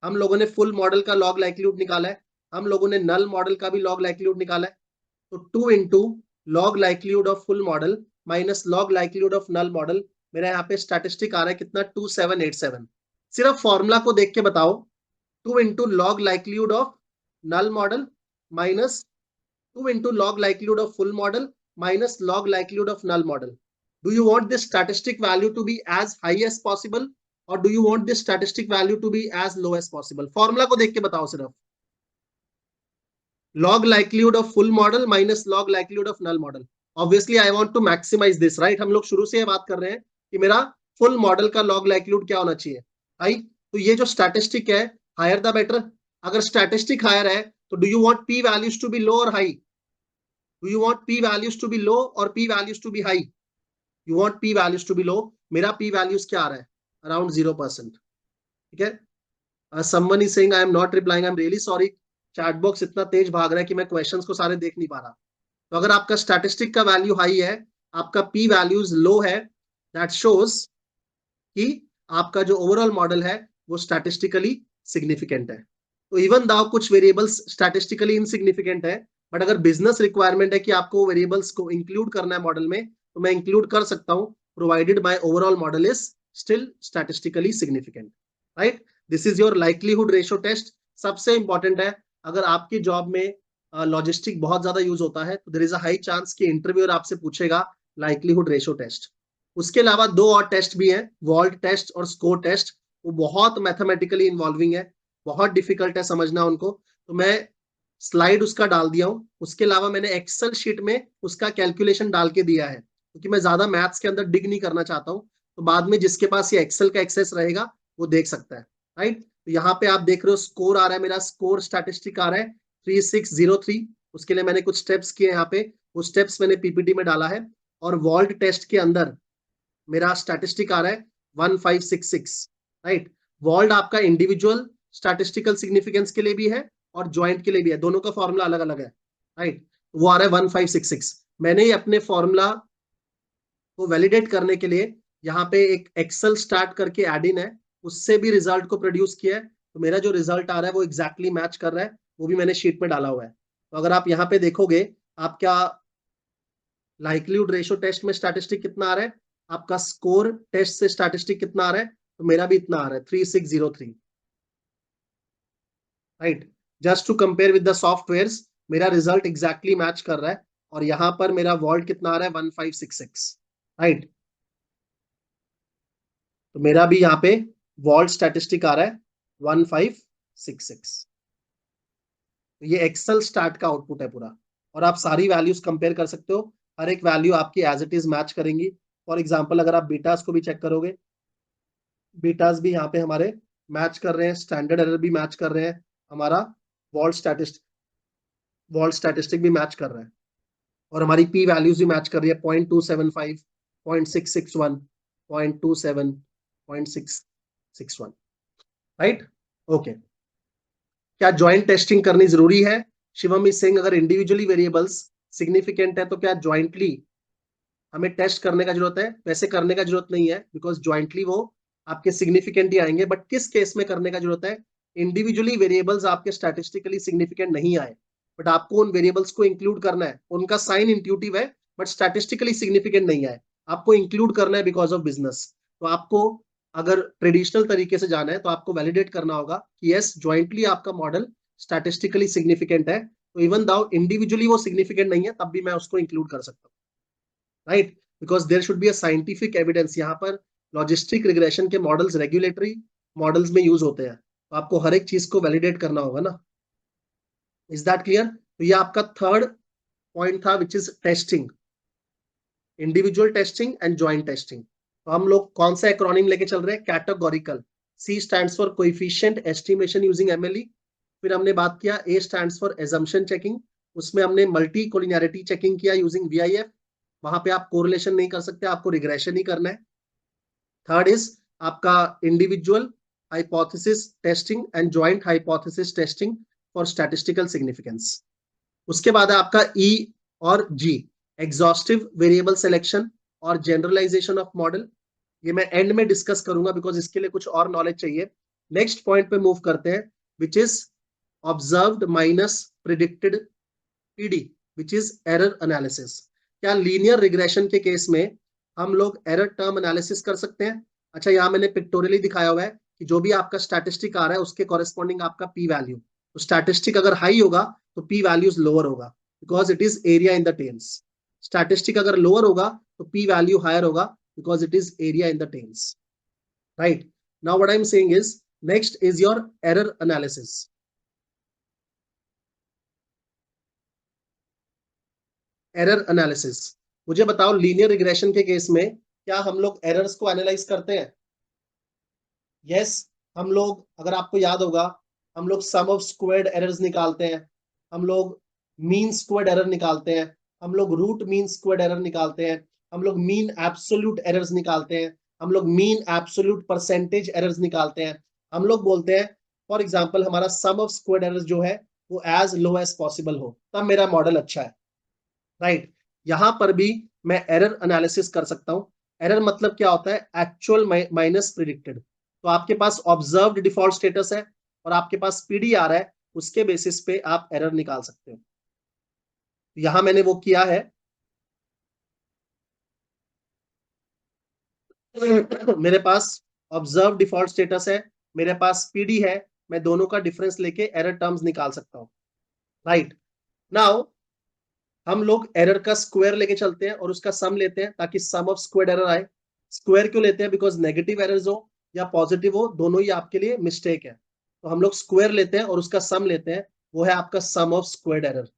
हम लोगों ने फुल मॉडल का लॉग लाइक्लीहुड निकाला है, हम लोगों ने नल मॉडल का भी लॉग लाइक्लीहुड निकाला है. तो 2 into log likelihood of full model minus log likelihood of null model. मेरा यहाँ पे स्टैटिस्टिक आ रहा है कितना? 2787. सिर्फ फॉर्मूला को देख के बताओ. 2 into log likelihood of null model minus 2 into log likelihood of full model minus log likelihood of null model. Do you want this statistic value to be as high as possible or do you want this statistic value to be as low as possible? Formula को देख के बताओ सिर्फ. log likelihood of full model minus log likelihood of null model. Obviously I want to maximize this, right? हम लोग शुरू से ये बात कर रहे हैं कि मेरा फुल मॉडल का log likelihood क्या होना चाहिए, हाई. तो ये जो स्टैटिस्टिक है, हायर द बेटर. अगर स्टैटिस्टिक हायर है तो do you want p values to be low or high? Do you want p values to be low or p values to be high? You want p values to be low. मेरा p values क्या आ रहा है? Around 0%. ठीक है? Someone is saying I am not replying. I'm really sorry. Chat box इतना तेज भाग रहा है कि मैं क्वेश्चंस को सारे देख नहीं पा रहा. तो अगर आपका स्टैटिस्टिक का वैल्यू हाई है, आपका p वैल्यूज लो है, दैट शोज कि आपका जो ओवरऑल मॉडल है वो स्टैटिस्टिकली सिग्निफिकेंट है. तो इवन दाउ कुछ वेरिएबल्स स्टैटिस्टिकली इनसिग्निफिकेंट है, बट अगर बिजनेस रिक्वायरमेंट है कि आपको वेरिएबल्स को इंक्लूड करना है मॉडल में, तो मैं इंक्लूड कर सकता हूं, provided my overall model is still statistically significant, right? This is your likelihood ratio test. सबसे इंपॉर्टेंट है. अगर आपकी जॉब में लॉजिस्टिक बहुत ज्यादा यूज होता है तो there is a high chance कि इंटरव्यूअर आपसे पूछेगा लाइक्लीहुड रेशो टेस्ट. उसके अलावा 2 और टेस्ट भी हैं, वॉल्ट टेस्ट और स्कोर टेस्ट. वो बहुत मैथमेटिकली इन्वॉल्विंग है, बहुत डिफिकल्ट है समझना उनको. तो मैं स्लाइड उसका डाल दिया हूं. उसके अलावा मैंने एक्सेल शीट में उसका कैलकुलेशन डाल के दिया है, क्योंकि मैं ज्यादा मैथ्स के अंदर डिग नहीं करना चाहता हूं. तो बाद में जिसके पास ये एक्सेल का एक्सेस रहेगा वो देख सकता है, राइट? तो यहाँ पे आप देख रहे हो स्कोर आ रहा है, मेरा स्कोर स्टैटिस्टिक आ रहा है 3603. उसके लिए मैंने कुछ स्टेप्स किए यहाँ पे, वो स्टेप्स मैंने पीपीटी में डाला है. और वॉल्ट टेस्ट के अंदर मेरा स्टैटिस्टिक आ रहा है 1566, राइट? वॉल्ट आपका इंडिविजुअल स्टैटिस्टिकल सिग्निफिकेंस के लिए भी है और ज्वाइंट के लिए भी है, दोनों का फॉर्मूला अलग अलग है, राइट? वो आ रहा है 1566. मैंने ही अपने फॉर्मूला को वैलिडेट करने के लिए यहाँ पे एक एक्सेल स्टार्ट करके एड इन है, उससे भी रिजल्ट को प्रोड्यूस किया है. तो मेरा जो रिजल्ट आ रहा है वो एग्जैक्टली मैच कर रहा है, वो भी मैंने शीट में डाला हुआ है. तो अगर आप यहाँ पे देखोगे, आपका लाइक्लीहुड रेशो टेस्ट में स्टैटिस्टिक कितना आ रहा है, आपका स्कोर टेस्ट से स्टैटिस्टिक कितना आ रहा है, तो मेरा भी इतना आ रहा है 3603, right? Just to compare with the softwares, मेरा रिजल्ट एग्जैक्टली मैच कर रहा है. और यहां पर मेरा वॉल्ट कितना आ रहा है? 1566, राइट? तो मेरा भी यहाँ पे वॉल्ट स्टैटिस्टिक आ रहा है 1566. तो ये एक्सेल स्टार्ट का आउटपुट है पूरा, और आप सारी वैल्यूज कंपेयर कर सकते हो. हर एक वैल्यू आपकी एज इट इज मैच करेंगी. फॉर एग्जाम्पल अगर आप बीटास को भी चेक करोगे, बीटास भी यहाँ पे हमारे मैच कर रहे हैं, स्टैंडर्ड एरर भी मैच कर रहे हैं, हमारा वॉल्ट स्टैटिस्टिक भी मैच कर रहा है, और हमारी पी वैल्यूज भी मैच कर रही है. 0275, 0661, 0.27, 0661, राइट? ओके. क्या ज्वाइंट टेस्टिंग करनी जरूरी है? शिवम इज सेइंग अगर इंडिविजुअली वेरिएबल्स सिग्निफिकेंट है तो क्या ज्वाइंटली हमें टेस्ट करने का जरूरत है? वैसे करने का जरूरत नहीं है, बिकॉज ज्वाइंटली वो आपके सिग्निफिकेंट ही आएंगे. बट किस केस में करने का जरूरत है? इंडिविजुअली वेरिएबल्स आपके स्टैटिस्टिकली सिग्निफिकेंट नहीं आए, बट आपको उन वेरिएबल्स को इंक्लूड करना है. उनका साइन इंट्यूटिव है, बट स्टैटिस्टिकली सिग्निफिकेंट नहीं आए, आपको इंक्लूड करना है बिकॉज ऑफ बिजनेस. तो आपको अगर ट्रेडिशनल तरीके से जाना है तो आपको वैलिडेट करना होगा कि यस ज्वाइंटली आपका मॉडल स्टैटिस्टिकली सिग्निफिकेंट है, तो इवन दाउ इंडिविजुअली वो सिग्निफिकेंट नहीं है तब भी मैं उसको इंक्लूड कर सकता हूँ, right, because there should be a scientific evidence. यहाँ पर लॉजिस्टिक रिग्रेशन के मॉडल्स रेगुलेटरी मॉडल्स में यूज होते हैं, तो आपको हर एक चीज को वैलिडेट करना होगा ना। Is that clear? तो ये आपका थर्ड पॉइंट था, which is testing, individual testing and joint testing. तो हम लोग कौन सा एक्रोनिम लेके चल रहे हैं? Categorical. C stands for coefficient estimation using MLE. फिर हमने बात किया A stands for assumption checking, उसमें हमने मल्टी कोलिनियरिटी चेकिंग किया यूजिंग वीआईएफ। वहां पे आप कोरिलेशन नहीं कर सकते, आपको रिग्रेशन ही करना है। थर्ड इज आपका individual hypothesis testing and joint hypothesis testing for statistical significance. उसके बाद है आपका ई और जी, एग्जॉस्टिव वेरिएबल सिलेक्शन और जनरलाइजेशन ऑफ मॉडल। ये मैं एंड में डिस्कस करूंगा बिकॉज इसके लिए कुछ और नॉलेज चाहिए। नेक्स्ट पॉइंट पे मूव करते हैं, which is observed minus predicted PD, which is error analysis. क्या लीनियर रिग्रेशन के केस में हम लोग एरर टर्म एनालिसिस कर सकते हैं? अच्छा, यहाँ मैंने पिक्टोरियली दिखाया हुआ है कि जो भी आपका स्टैटिस्टिक आ रहा है उसके कॉरेस्पॉन्डिंग आपका पी वैल्यू, तो स्टैटिस्टिक अगर हाई होगा तो पी वैल्यूज लोअर होगा because it is area in the tails. Statistic अगर लोअर होगा तो पी वैल्यू हायर होगा because it is area in the tails, right. Now what I am saying is next is your error analysis. Error analysis, मुझे बताओ लीनियर रिग्रेशन के केस में क्या हम लोग एरर्स को एनालाइज करते हैं? यस, हम लोग, अगर आपको याद होगा, हम लोग सम ऑफ स्क्वायर्ड एरर्स निकालते हैं, हम लोग मीन स्क्वायर्ड एरर निकालते हैं, हम लोग रूट मीन स्क्वायर्ड एरर निकालते हैं, हम लोग मीन एब्सोल्यूट एरर्स निकालते हैं, हम लोग मीन एब्सोल्यूट परसेंटेज एरर्स निकालते हैं। हम लोग बोलते हैं फॉर एग्जांपल हमारा सम ऑफ स्क्वायर्ड एरर्स जो है वो एज लो एज पॉसिबल हो, तब मेरा मॉडल अच्छा है, राइट। यहां पर भी मैं एरर एनालिसिस कर सकता हूं। एरर मतलब क्या होता है? Actual minus predicted. तो आपके पास ऑब्जर्व्ड डिफॉल्ट स्टेटस है और आपके पास पीडी आ रहा है, उसके बेसिस पे आप एरर निकाल सकते हो। तो यहां मैंने वो किया है। मेरे पास ऑब्जर्व डिफॉल्ट स्टेटस है, मेरे पास पीडी है, मैं दोनों का डिफरेंस लेके एरर टर्म्स निकाल सकता हूं, राइट। नाउ हम लोग एरर का स्क्वायर लेके चलते हैं और उसका सम लेते हैं ताकि सम ऑफ स्क्वायर्ड एरर आए। स्क्वायर क्यों लेते हैं? बिकॉज नेगेटिव एरर्स हो या पॉजिटिव हो, दोनों ही आपके लिए मिस्टेक है, तो हम लोग स्क्वायर लेते हैं और उसका सम लेते हैं, वो है आपका sum of squared error.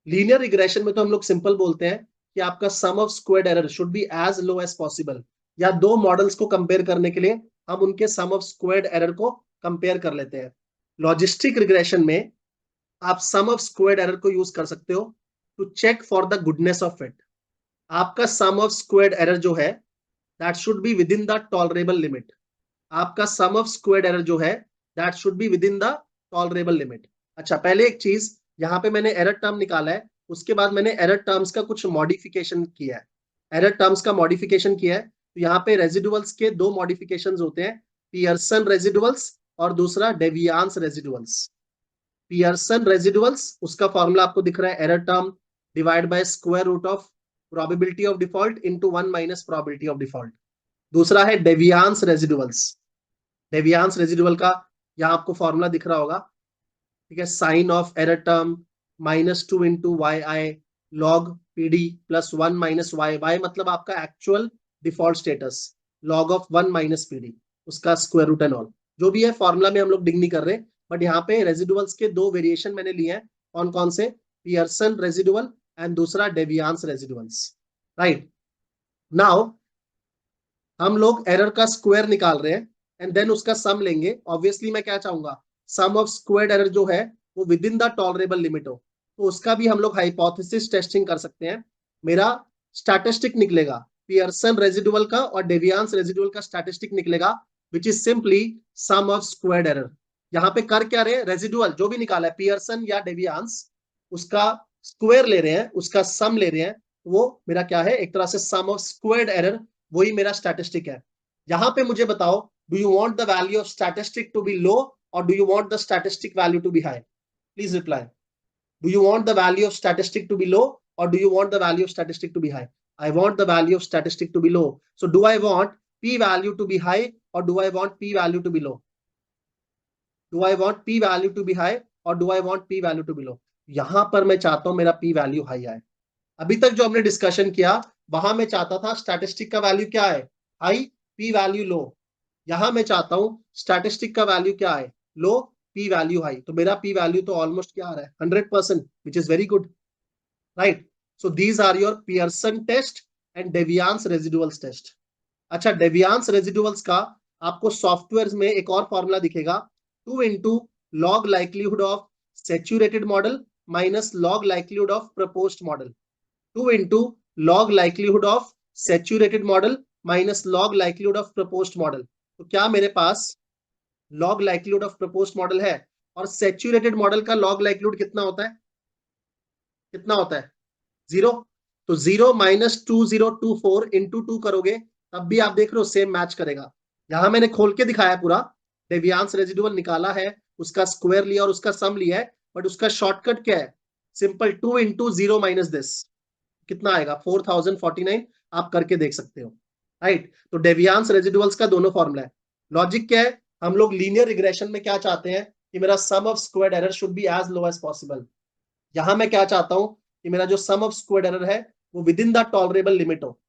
Linear regression में तो हम लोग सिंपल बोलते हैं कि आपका sum of squared error should be as low as possible, या दो मॉडल्स को कंपेयर करने के लिए हम उनके सम ऑफ स्क्वायर्ड एरर को कंपेयर कर लेते हैं। लॉजिस्टिक रिग्रेशन में आप सम ऑफ स्क्वायर्ड एरर को यूज कर सकते हो to check for the goodness of it. आपका सम ऑफ स्क्वायर्ड एरर जो है that should be within the tolerable limit. आपका सम ऑफ स्क्वायर्ड एरर जो है that should be within the tolerable limit. अच्छा, पहले एक चीज, यहाँ पे मैंने एरर टर्म निकाला है, उसके बाद मैंने एरर टर्म्स का कुछ मॉडिफिकेशन किया है। एरर टर्म्स का मॉडिफिकेशन किया है, तो यहाँ पे रेजिडुअल्स के दो मॉडिफिकेशंस होते हैं, पियर्सन रेजिडुअल्स और दूसरा डेवियांस रेजिडुअल्स। पियर्सन रेजिडुअल्स, उसका फॉर्मूला आपको दिख रहा है, error term divide by square root of probability of default into 1 minus probability of default. दूसरा है डेवियांस रेजिडुअल्स। डेवियांस रेजिडुअल का यहाँ आपको फॉर्मूला दिख रहा होगा, ठीक है, sign of error term -2 into Y I log P D plus 1 minus Y, Y मतलब आपका actual default status, log of 1 minus P D, उसका स्क्वायर रूट एंड ऑल, जो भी है फॉर्मूला में हम लोग डिग नहीं कर रहे, बट यहाँ पे रेजिडुअल्स के दो वेरिएशन मैंने लिए हैं। कौन कौन से? पियर्सन रेजिडुअल एंड दूसरा डेवियांस रेजिडुअल्स, राइट। नाउ हम लोग एरर का स्क्वायर निकाल रहे हैं एंड देन उसका सम लेंगे। ऑब्वियसली मैं क्या चाहूंगा? सम ऑफ स्क्वायर्ड एरर जो है वो with in the tolerable limit हो, तो उसका भी हम लोग हाइपोथेसिस टेस्टिंग कर सकते हैं। मेरा स्टैटिस्टिक निकलेगा पियर्सन रेजिडुअल का और डेवियांस रेजिडुअल का स्टैटिस्टिक निकलेगा, which is simply some of squared error. यहाँ पे कर क्या रहे हैं? रेजिडुअल जो भी निकाला है पियर्सन या डेवियांस, उसका स्क्वायर ले रहे हैं, उसका सम ले रहे हैं, वो मेरा क्या है? एक तरह से सम ऑफ स्क्वायर्ड एरर, वही मेरा स्टैटिस्टिक है। यहां पे मुझे बताओ, do you want the value of statistic to be low और do you want the statistic value to be high? Please reply. Do you want the value of statistic to be low or do you want the value of statistic to be high? I want the value of statistic to be low. So do I want p value to be high or do I want p value to be low? Do I want p value to be high or do I want p value to be low? यहां पर मैं चाहता हूं मेरा p वैल्यू हाई आए। अभी तक जो हमने डिस्कशन किया वहां मैं चाहता था स्टैटिस्टिक का वैल्यू क्या है, हाई, p वैल्यू लो। यहां मैं चाहता हूं स्टैटिस्टिक का वैल्यू क्या है, लो, p वैल्यू हाई। तो मेरा p वैल्यू तो ऑलमोस्ट क्या आ रहा है, 100%, which is very good, right. So these are your Pearson test and deviance residuals test. अच्छा, डेवियंस रेजिडुअल्स का आपको सॉफ्टवेयर में एक और फॉर्मूला दिखेगा, 2 into log likelihood of saturated model minus log likelihood of proposed model. 2 into log likelihood of saturated model minus log likelihood of proposed model. तो क्या मेरे पास log likelihood of proposed model है, और सेचुरेटेड मॉडल का लॉग लाइक्लीहुड कितना होता है, कितना होता है, 0। तो 0 माइनस 2024 इंटू 2 करोगे तब भी आप देख रहे हो सेम मैच करेगा। यहां मैंने खोल के दिखाया पूरा, डेवियंस रेजिडुअल निकाला है, उसका स्क्वायर लिया और उसका सम लिया है, बट उसका शॉर्टकट क्या है, सिंपल 2 इंटू 0 माइनस दिस, कितना आएगा 4049। आप करके देख सकते हो, राइट। तो डेवियंस रेजिडुअल्स का दोनों फॉर्मूला है। लॉजिक क्या है, हम लोग लीनियर रिग्रेशन में क्या चाहते हैं कि मेरा sum of squared error should be as low as possible. यहां मैं क्या चाहता हूं कि मेरा जो सम ऑफ स्क्वायर्ड एरर है वो with in the tolerable limit हो,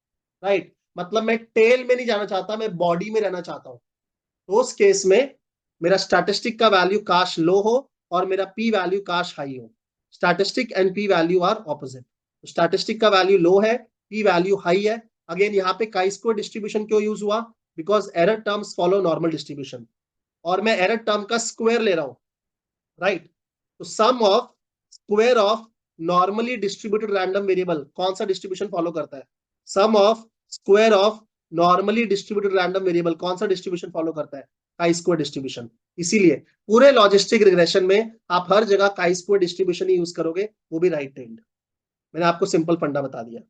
राइट। मतलब मैं टेल में नहीं जाना चाहता, मैं बॉडी में रहना चाहता हूं। तो उस केस में मेरा स्टैटिस्टिक का वैल्यू काश लो हो और मेरा पी वैल्यू काश हाई हो। Statistic and P value are opposite. Statistic का वैल्यू लो है, पी वैल्यू हाई है। अगेन यहाँ पे काई स्क्वायर डिस्ट्रीब्यूशन क्यों यूज हुआ, because error terms follow normal distribution, और मैं एरर टर्म का स्क्वायर ले रहा हूं, राइट। तो sum of square of normally distributed random variable कौन सा डिस्ट्रीब्यूशन फॉलो करता है, sum of square of normally distributed random variable कौन सा डिस्ट्रीब्यूशन फॉलो करता है, काई स्क्वायर डिस्ट्रीब्यूशन। इसीलिए पूरे लॉजिस्टिक रिग्रेशन में आप हर जगह काई स्क्वायर डिस्ट्रीब्यूशन ही यूज करोगे, वो भी राइट टेल्ड। मैंने आपको सिंपल फंडा बता दिया,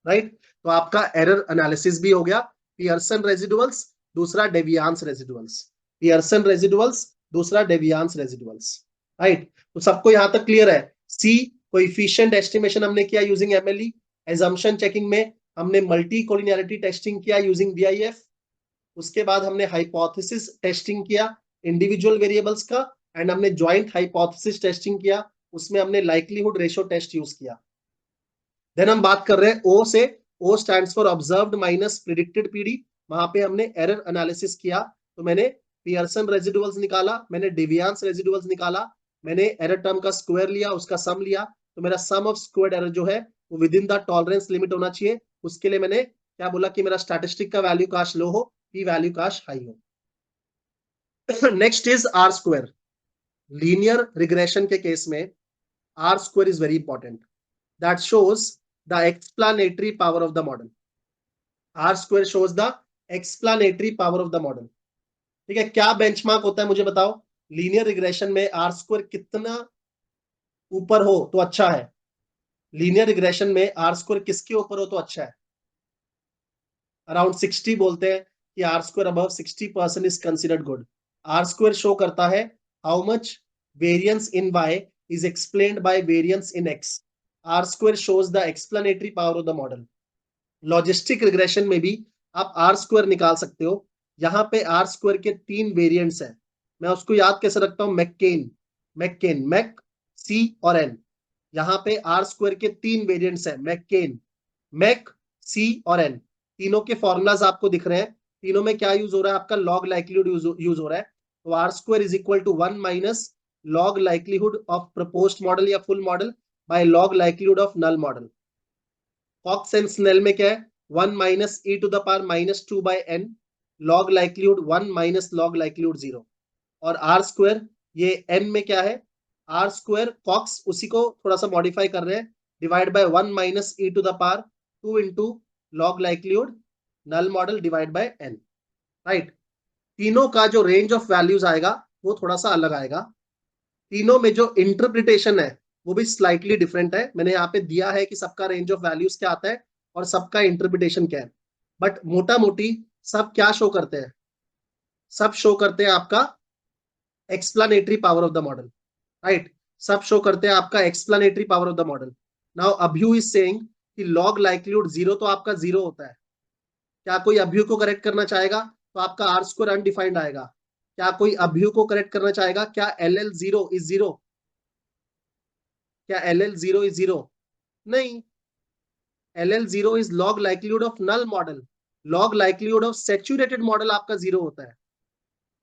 राइट। तो आपका एरर एनालिसिस भी हो गया, पियर्सन रेजिडुअल्स, दूसरा डेवियंस रेजिडुअल्स, पियर्सन रेजिडुअल्स, दूसरा डेवियंस रेजिडुअल्स, राइट। तो सबको यहां तक क्लियर है। सी, कोएफिशिएंट एस्टिमेशन हमने किया यूजिंग एमएलई। एजम्पशन चेकिंग में हमने मल्टी कोलिनियरिटी टेस्टिंग किया यूजिंग बीआईएफ। उसके बाद हमने हाइपोथेसिस टेस्टिंग किया इंडिविजुअल वेरिएबल्स का, एंड हमने ज्वाइंट हाइपोथेसिस टेस्टिंग किया, उसमें हमने लाइक्लीहुड रेशियो टेस्ट यूज किया। देन हम बात कर रहे हैं ओ से, O stands for observed minus predicted PD. वहां पे हमने एरर एनालिसिस किया, तो मैंने पियर्सन रेजिडुअल्स निकाला, मैंने डेवियंस रेजिडुअल्स निकाला, मैंने एरर टर्म का स्क्वायर लिया, उसका सम लिया, तो मेरा सम ऑफ स्क्वायर्ड एरर जो है वो with in the tolerance limit होना चाहिए। उसके लिए मैंने क्या बोला कि मेरा स्टैटिस्टिक का वैल्यू काश लो हो, पी वैल्यू काश हाई हो। Next is R square. Linear regression के केस में R square is very important, that shows the explanatory power of the model. R square shows the explanatory power of the model. ठीक है, क्या बेंचमार्क होता है मुझे बताओ, लीनियर रिग्रेशन में आर स्क्वायर कितना ऊपर हो तो अच्छा है, लीनियर रिग्रेशन में आर स्क्वायर किसके ऊपर हो तो अच्छा है, अराउंड 60 बोलते हैं कि R square above 60% is considered good. R square show करता है how much variance in Y is explained by variance in X. R square shows the explanatory power of the model. Logistic regression में भी आप आर स्क्वायर निकाल सकते हो। यहां पे आर स्क्वायर के 3 वेरिएंट्स हैं, मैं उसको याद कैसे रखता हूं, मैककेन, मैककेन, मैक, सी और एन। यहां पे आर स्क्वायर के 3 वेरिएंट्स हैं, मैककेन, मैक, सी और एन। तीनों के फॉर्मूलाज आपको दिख रहे हैं, तीनों में क्या यूज हो रहा है, आपका लॉग लाइक्लीहुड यूज हो रहा है। तो R square is equal to 1 minus log likelihood of proposed model या full model by log likelihood of null model. Cox and Snell में क्या है, 1 minus e to the power minus 2 by n, log likelihood 1 minus log likelihood 0। और आर स्क्वायर ये n में क्या है, आर स्क्वायर कॉक्स उसी को थोड़ा सा मॉडिफाई कर रहे हैं, divide by 1 minus e to the power 2 into log likelihood null model divide by n, right. तीनों का जो रेंज ऑफ वैल्यूज आएगा वो थोड़ा सा अलग आएगा, तीनों में जो इंटरप्रिटेशन है वो भी स्लाइटली डिफरेंट है। मैंने यहाँ पे दिया है कि सबका रेंज ऑफ वैल्यूज क्या आता है और सबका इंटरप्रिटेशन क्या है, बट मोटा मोटी सब क्या शो करते हैं, सब शो करते हैं आपका explanatory power of the model, right. सब शो करते हैं आपका explanatory power of the model. Now Abhyu is saying कि लॉग लाइक्लीहुड 0 तो आपका 0 होता है, क्या कोई अभ्यू को करेक्ट करना चाहेगा? तो आपका आर स्क्वायर अनडिफाइंड आएगा। क्या कोई अभ्यू को करेक्ट करना चाहेगा? क्या L L zero is zero? क्या L L zero is zero? नहीं। L L zero is log likelihood of null model. Log likelihood of saturated model आपका जीरो होता है,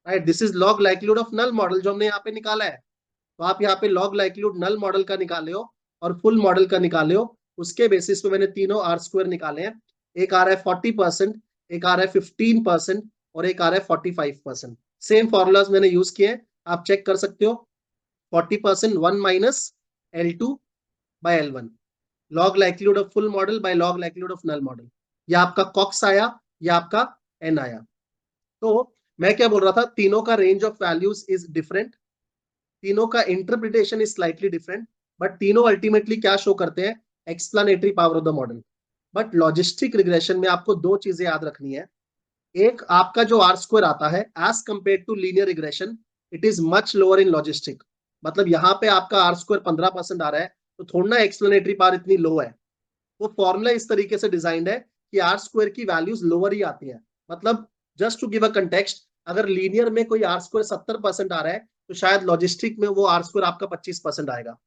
right? This is log likelihood of null model जो हमने यहाँ पे निकाला है। तो आप यहाँ पे लॉग लाइक्लीहुड नल मॉडल का निकाले हो और फुल मॉडल का निकाले हो, उसके बेसिस पे मैंने तीनों आर स्क्वायर निकाले हैं। एक आ रहा है 40%, एक आ रहा है 15% और एक आ रहा है 45%। सेम फॉर्मूलाज मैंने यूज किए हैं, आप चेक कर सकते हो। 40% 1 minus L2 by L1, log likelihood of full model by log likelihood of null model. ये आपका कॉक्स आया, ये आपका एन आया। तो मैं क्या बोल रहा था, तीनों का range of values is different, तीनों का interpretation is slightly different, but तीनों अल्टीमेटली क्या शो करते हैं? Explanatory power of the model. But logistic regression में आपको दो चीजें याद रखनी है। एक, आपका जो आर स्क्वायर आता है as compare to linear regression, it is much lower in logistic. मतलब यहाँ पे आपका आर स्क्वायर 15% आ रहा है, तो थोड़ा ना एक्सप्लेनेटरी पावर इतनी लो है। वो फॉर्मूला इस तरीके से डिजाइंड है कि आर स्क्वायर की वैल्यूज लोअर ही आती है। मतलब just to give a context, अगर लीनियर में कोई आर स्क्वायर 70% आ रहा है, तो शायद लॉजिस्टिक में वो आर स्क्वायर आपका 25% आएगा।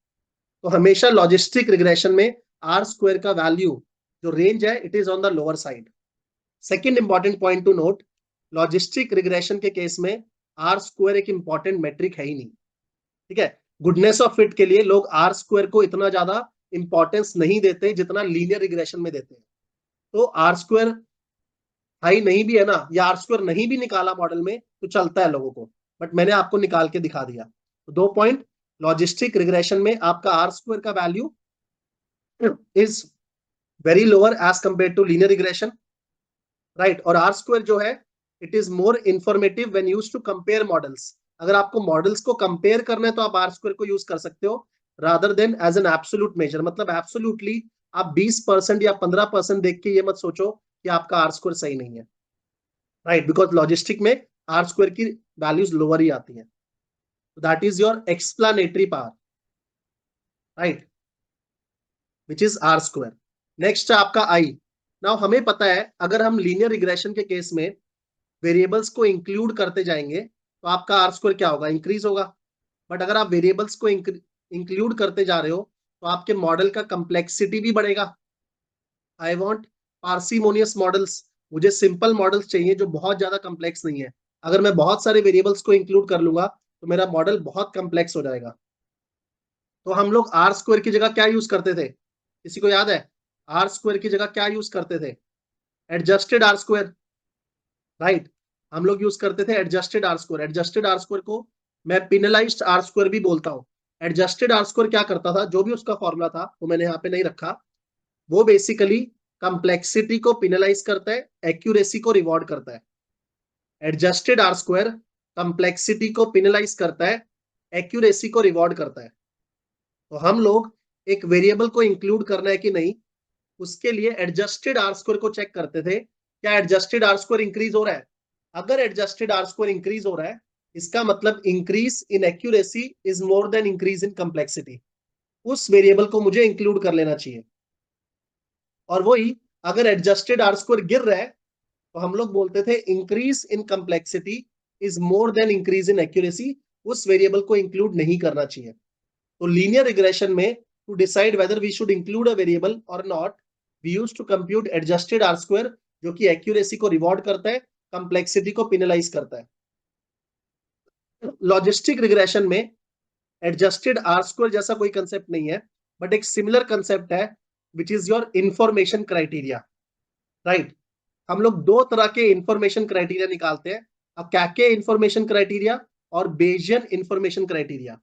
तो हमेशा लॉजिस्टिक रिग्रेशन में आर स्क्वायर का वैल्यू जो रेंज है, it is on the lower side. Second important point two note, logistic regression के केस में आर स्क्वायर एक इंपॉर्टेंट मेट्रिक है ही नहीं। ठीक है, गुडनेस ऑफ फिट के लिए लोग आर स्क्वायर को इतना ज्यादा इंपॉर्टेंस नहीं देते जितना लीनियर रिग्रेशन में देते हैं। तो आर स्क्वायर हाई नहीं भी है ना, या आर स्क्वायर नहीं भी निकाला मॉडल में तो चलता है लोगों को, बट मैंने आपको निकाल के दिखा दिया। तो दो पॉइंट, लॉजिस्टिक रिग्रेशन में आपका आर स्क्वायर का value is very lower as compare to linear regression, right? और आर स्क्वायर जो है, it is more informative when used to compare models. अगर आपको मॉडल्स को कंपेयर करना है तो आप आर स्क्वायर को यूज कर सकते हो, rather than as an absolute measure. मतलब एब्सोल्यूटली आप 20% या 15% देख के ये मत सोचो कि आपका आर स्क्वायर सही नहीं है, राइट? बिकॉज लॉजिस्टिक में आर स्क्वायर की वैल्यूज लोअर ही आती है। That is your explanatory power, right, which is R square. Next है आपका आई। नाउ हमें पता है अगर हम लीनियर रिग्रेशन के केस में वेरिएबल्स को इंक्लूड करते जाएंगे तो आपका आर स्क्वायर क्या होगा? इंक्रीज होगा। बट अगर आप वेरिएबल्स को इंक्लूड करते जा रहे हो तो आपके मॉडल का कम्प्लेक्सिटी भी बढ़ेगा। I want parsimonious models. मुझे सिंपल मॉडल्स चाहिए जो बहुत ज्यादा कम्प्लेक्स नहीं है। अगर मैं बहुत सारे वेरिएबल्स को इंक्लूड कर लूंगा तो मेरा मॉडल बहुत कम्प्लेक्स हो जाएगा। तो हम लोग आर स्क्वायर की जगह क्या यूज करते थे? किसी को याद है? आर स्क्वायर की जगह क्या यूज करते थे? Adjusted R square, right? हम लोग यूज करते थे adjusted R square. Adjusted R square को मैं पिनलाइज्ड आर स्क्वायर भी बोलता हूँ। एडजस्टेड आर स्क्वायर क्या करता था? जो भी उसका फॉर्मूला था वो मैंने यहाँ पे नहीं रखा। वो बेसिकली कंप्लेक्सिटी को पिनलाइज करता है, एक्यूरेसी को रिवॉर्ड करता है। एडजस्टेड आर स्क्वायर कंप्लेक्सिटी को पिनलाइज करता है, एक्यूरेसी को रिवॉर्ड करता है। तो हम लोग एक वेरिएबल को इंक्लूड करना है कि नहीं, उसके लिए एडजस्टेड आर स्क्वायर को चेक करते थे। क्या एडजस्टेड आर स्क्वायर इंक्रीज हो रहा है? अगर एडजस्टेड आर स्क्वायर इंक्रीज हो रहा है, इसका मतलब increase in accuracy is more than increase in complexity. उस वेरिएबल को मुझे इंक्लूड कर लेना चाहिए। और वही, अगर एडजस्टेड आर स्क्वायर गिर रहा है तो हम लोग बोलते थे increase in complexity is more than increase in accuracy, उस वेरिएबल को इंक्लूड नहीं करना चाहिए। तो लीनियर रिग्रेशन में to decide whether we should include a variable और not, we use to compute adjusted R square, जो कि एक्यूरेसी को रिवॉर्ड करता है, कंप्लेक्सिटी को पिनलाइज करता है। लॉजिस्टिक रिग्रेशन में एडजस्टेड आर स्क्वायर जैसा कोई कंसेप्ट नहीं है, बट एक सिमिलर कंसेप्ट है which is your information criteria, right? हम लोग दो तरह के इंफॉर्मेशन क्राइटेरिया निकालते हैं, अकाके इंफॉर्मेशन क्राइटेरिया और बेजियन इंफॉर्मेशन क्राइटेरिया।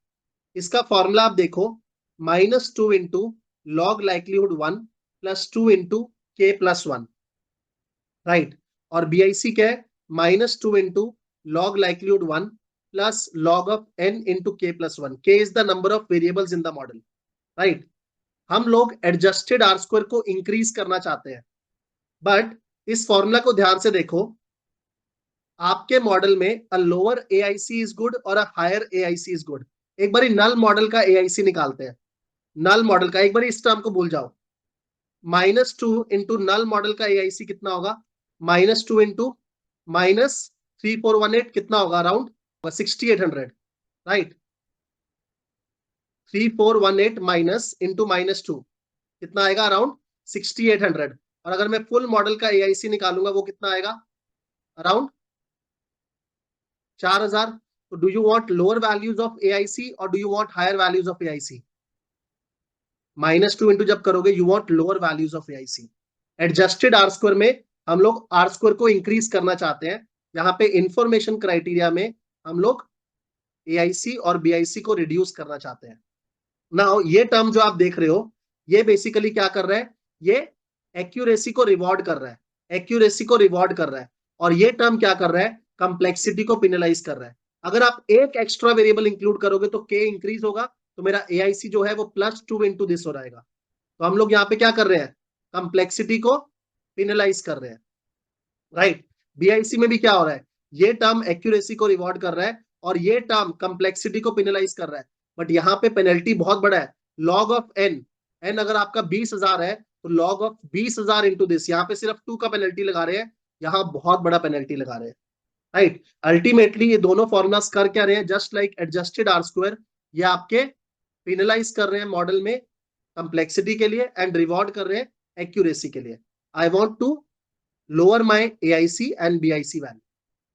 इसका फॉर्मूला आप देखो, -2 into log likelihood 1 plus 2 into के प्लस 1, राइट? और बीआईसी क्या है? -2 into log likelihood 1 plus log of n into के प्लस 1। के is the number of variables in the model, right? हम लोग एडजस्टेड आर स्क्वायर को इंक्रीज करना चाहते हैं, बट इस फॉर्मूला को ध्यान से देखो। आपके मॉडल में a lower AIC is good और a higher AIC is good. एक बारी नल मॉडल का एआईसी निकालते हैं। नल मॉडल का, एक बार इस टर्म को भूल जाओ, -2 इंटू नल मॉडल का एआईसी कितना होगा? -2 इंटू -3418 कितना होगा? Around 6800, right. 3418 माइनस इंटू -2 कितना आएगा? अराउंड 6800। और अगर मैं फुल मॉडल का एआईसी निकालूंगा वो कितना आएगा? अराउंड 4000। तो do you want lower values of AIC और do you want higher values of AIC? -2 into जब करोगे you want lower values of AIC. Adjusted R square में हम लोग आर स्क्वायर को इंक्रीज करना चाहते हैं। यहाँ पे इंफॉर्मेशन क्राइटेरिया में हम लोग एआईसी और बीआईसी को रिड्यूस करना चाहते हैं। नाउ ये टर्म जो आप देख रहे हो ये बेसिकली क्या कर रहा है? ये एक्यूरेसी को रिवॉर्ड कर रहा है, एक्यूरेसी को रिवॉर्ड कर रहा है। और ये टर्म क्या कर रहा है? कंप्लेक्सिटी को पिनलाइज कर रहा है। अगर आप एक एक्स्ट्रा वेरिएबल इंक्लूड करोगे तो के इंक्रीज होगा, तो मेरा एआईसी जो है वो +2 इंटू दिस हो जाएगा। तो हम लोग यहाँ पे क्या कर रहे हैं? कंप्लेक्सिटी को पिनलाइज कर रहे हैं, राइट। बीआईसी में भी क्या हो रहा है? ये टर्म एक्यूरेसी को रिवॉर्ड कर रहा है और ये टर्म कंप्लेक्सिटी को पिनलाइज कर रहा है। बट यहाँ पे पेनल्टी बहुत बड़ा है, लॉग ऑफ एन। एन अगर आपका 20,000 है तो लॉग ऑफ 20,000 इंटू दिस, यहाँ पे सिर्फ 2 का पेनल्टी लगा रहे हैं, यहाँ बहुत बड़ा पेनल्टी लगा रहे हैं, राइट। अल्टीमेटली ये दोनों फॉर्मुलास कर क्या रहे हैं? Just like adjusted R square, ये आपके पिनलाइज कर रहे हैं मॉडल में कंप्लेक्सिटी के लिए एंड रिवॉर्ड कर रहे हैं एक्यूरेसी के लिए। I want to lower my AIC and BIC value.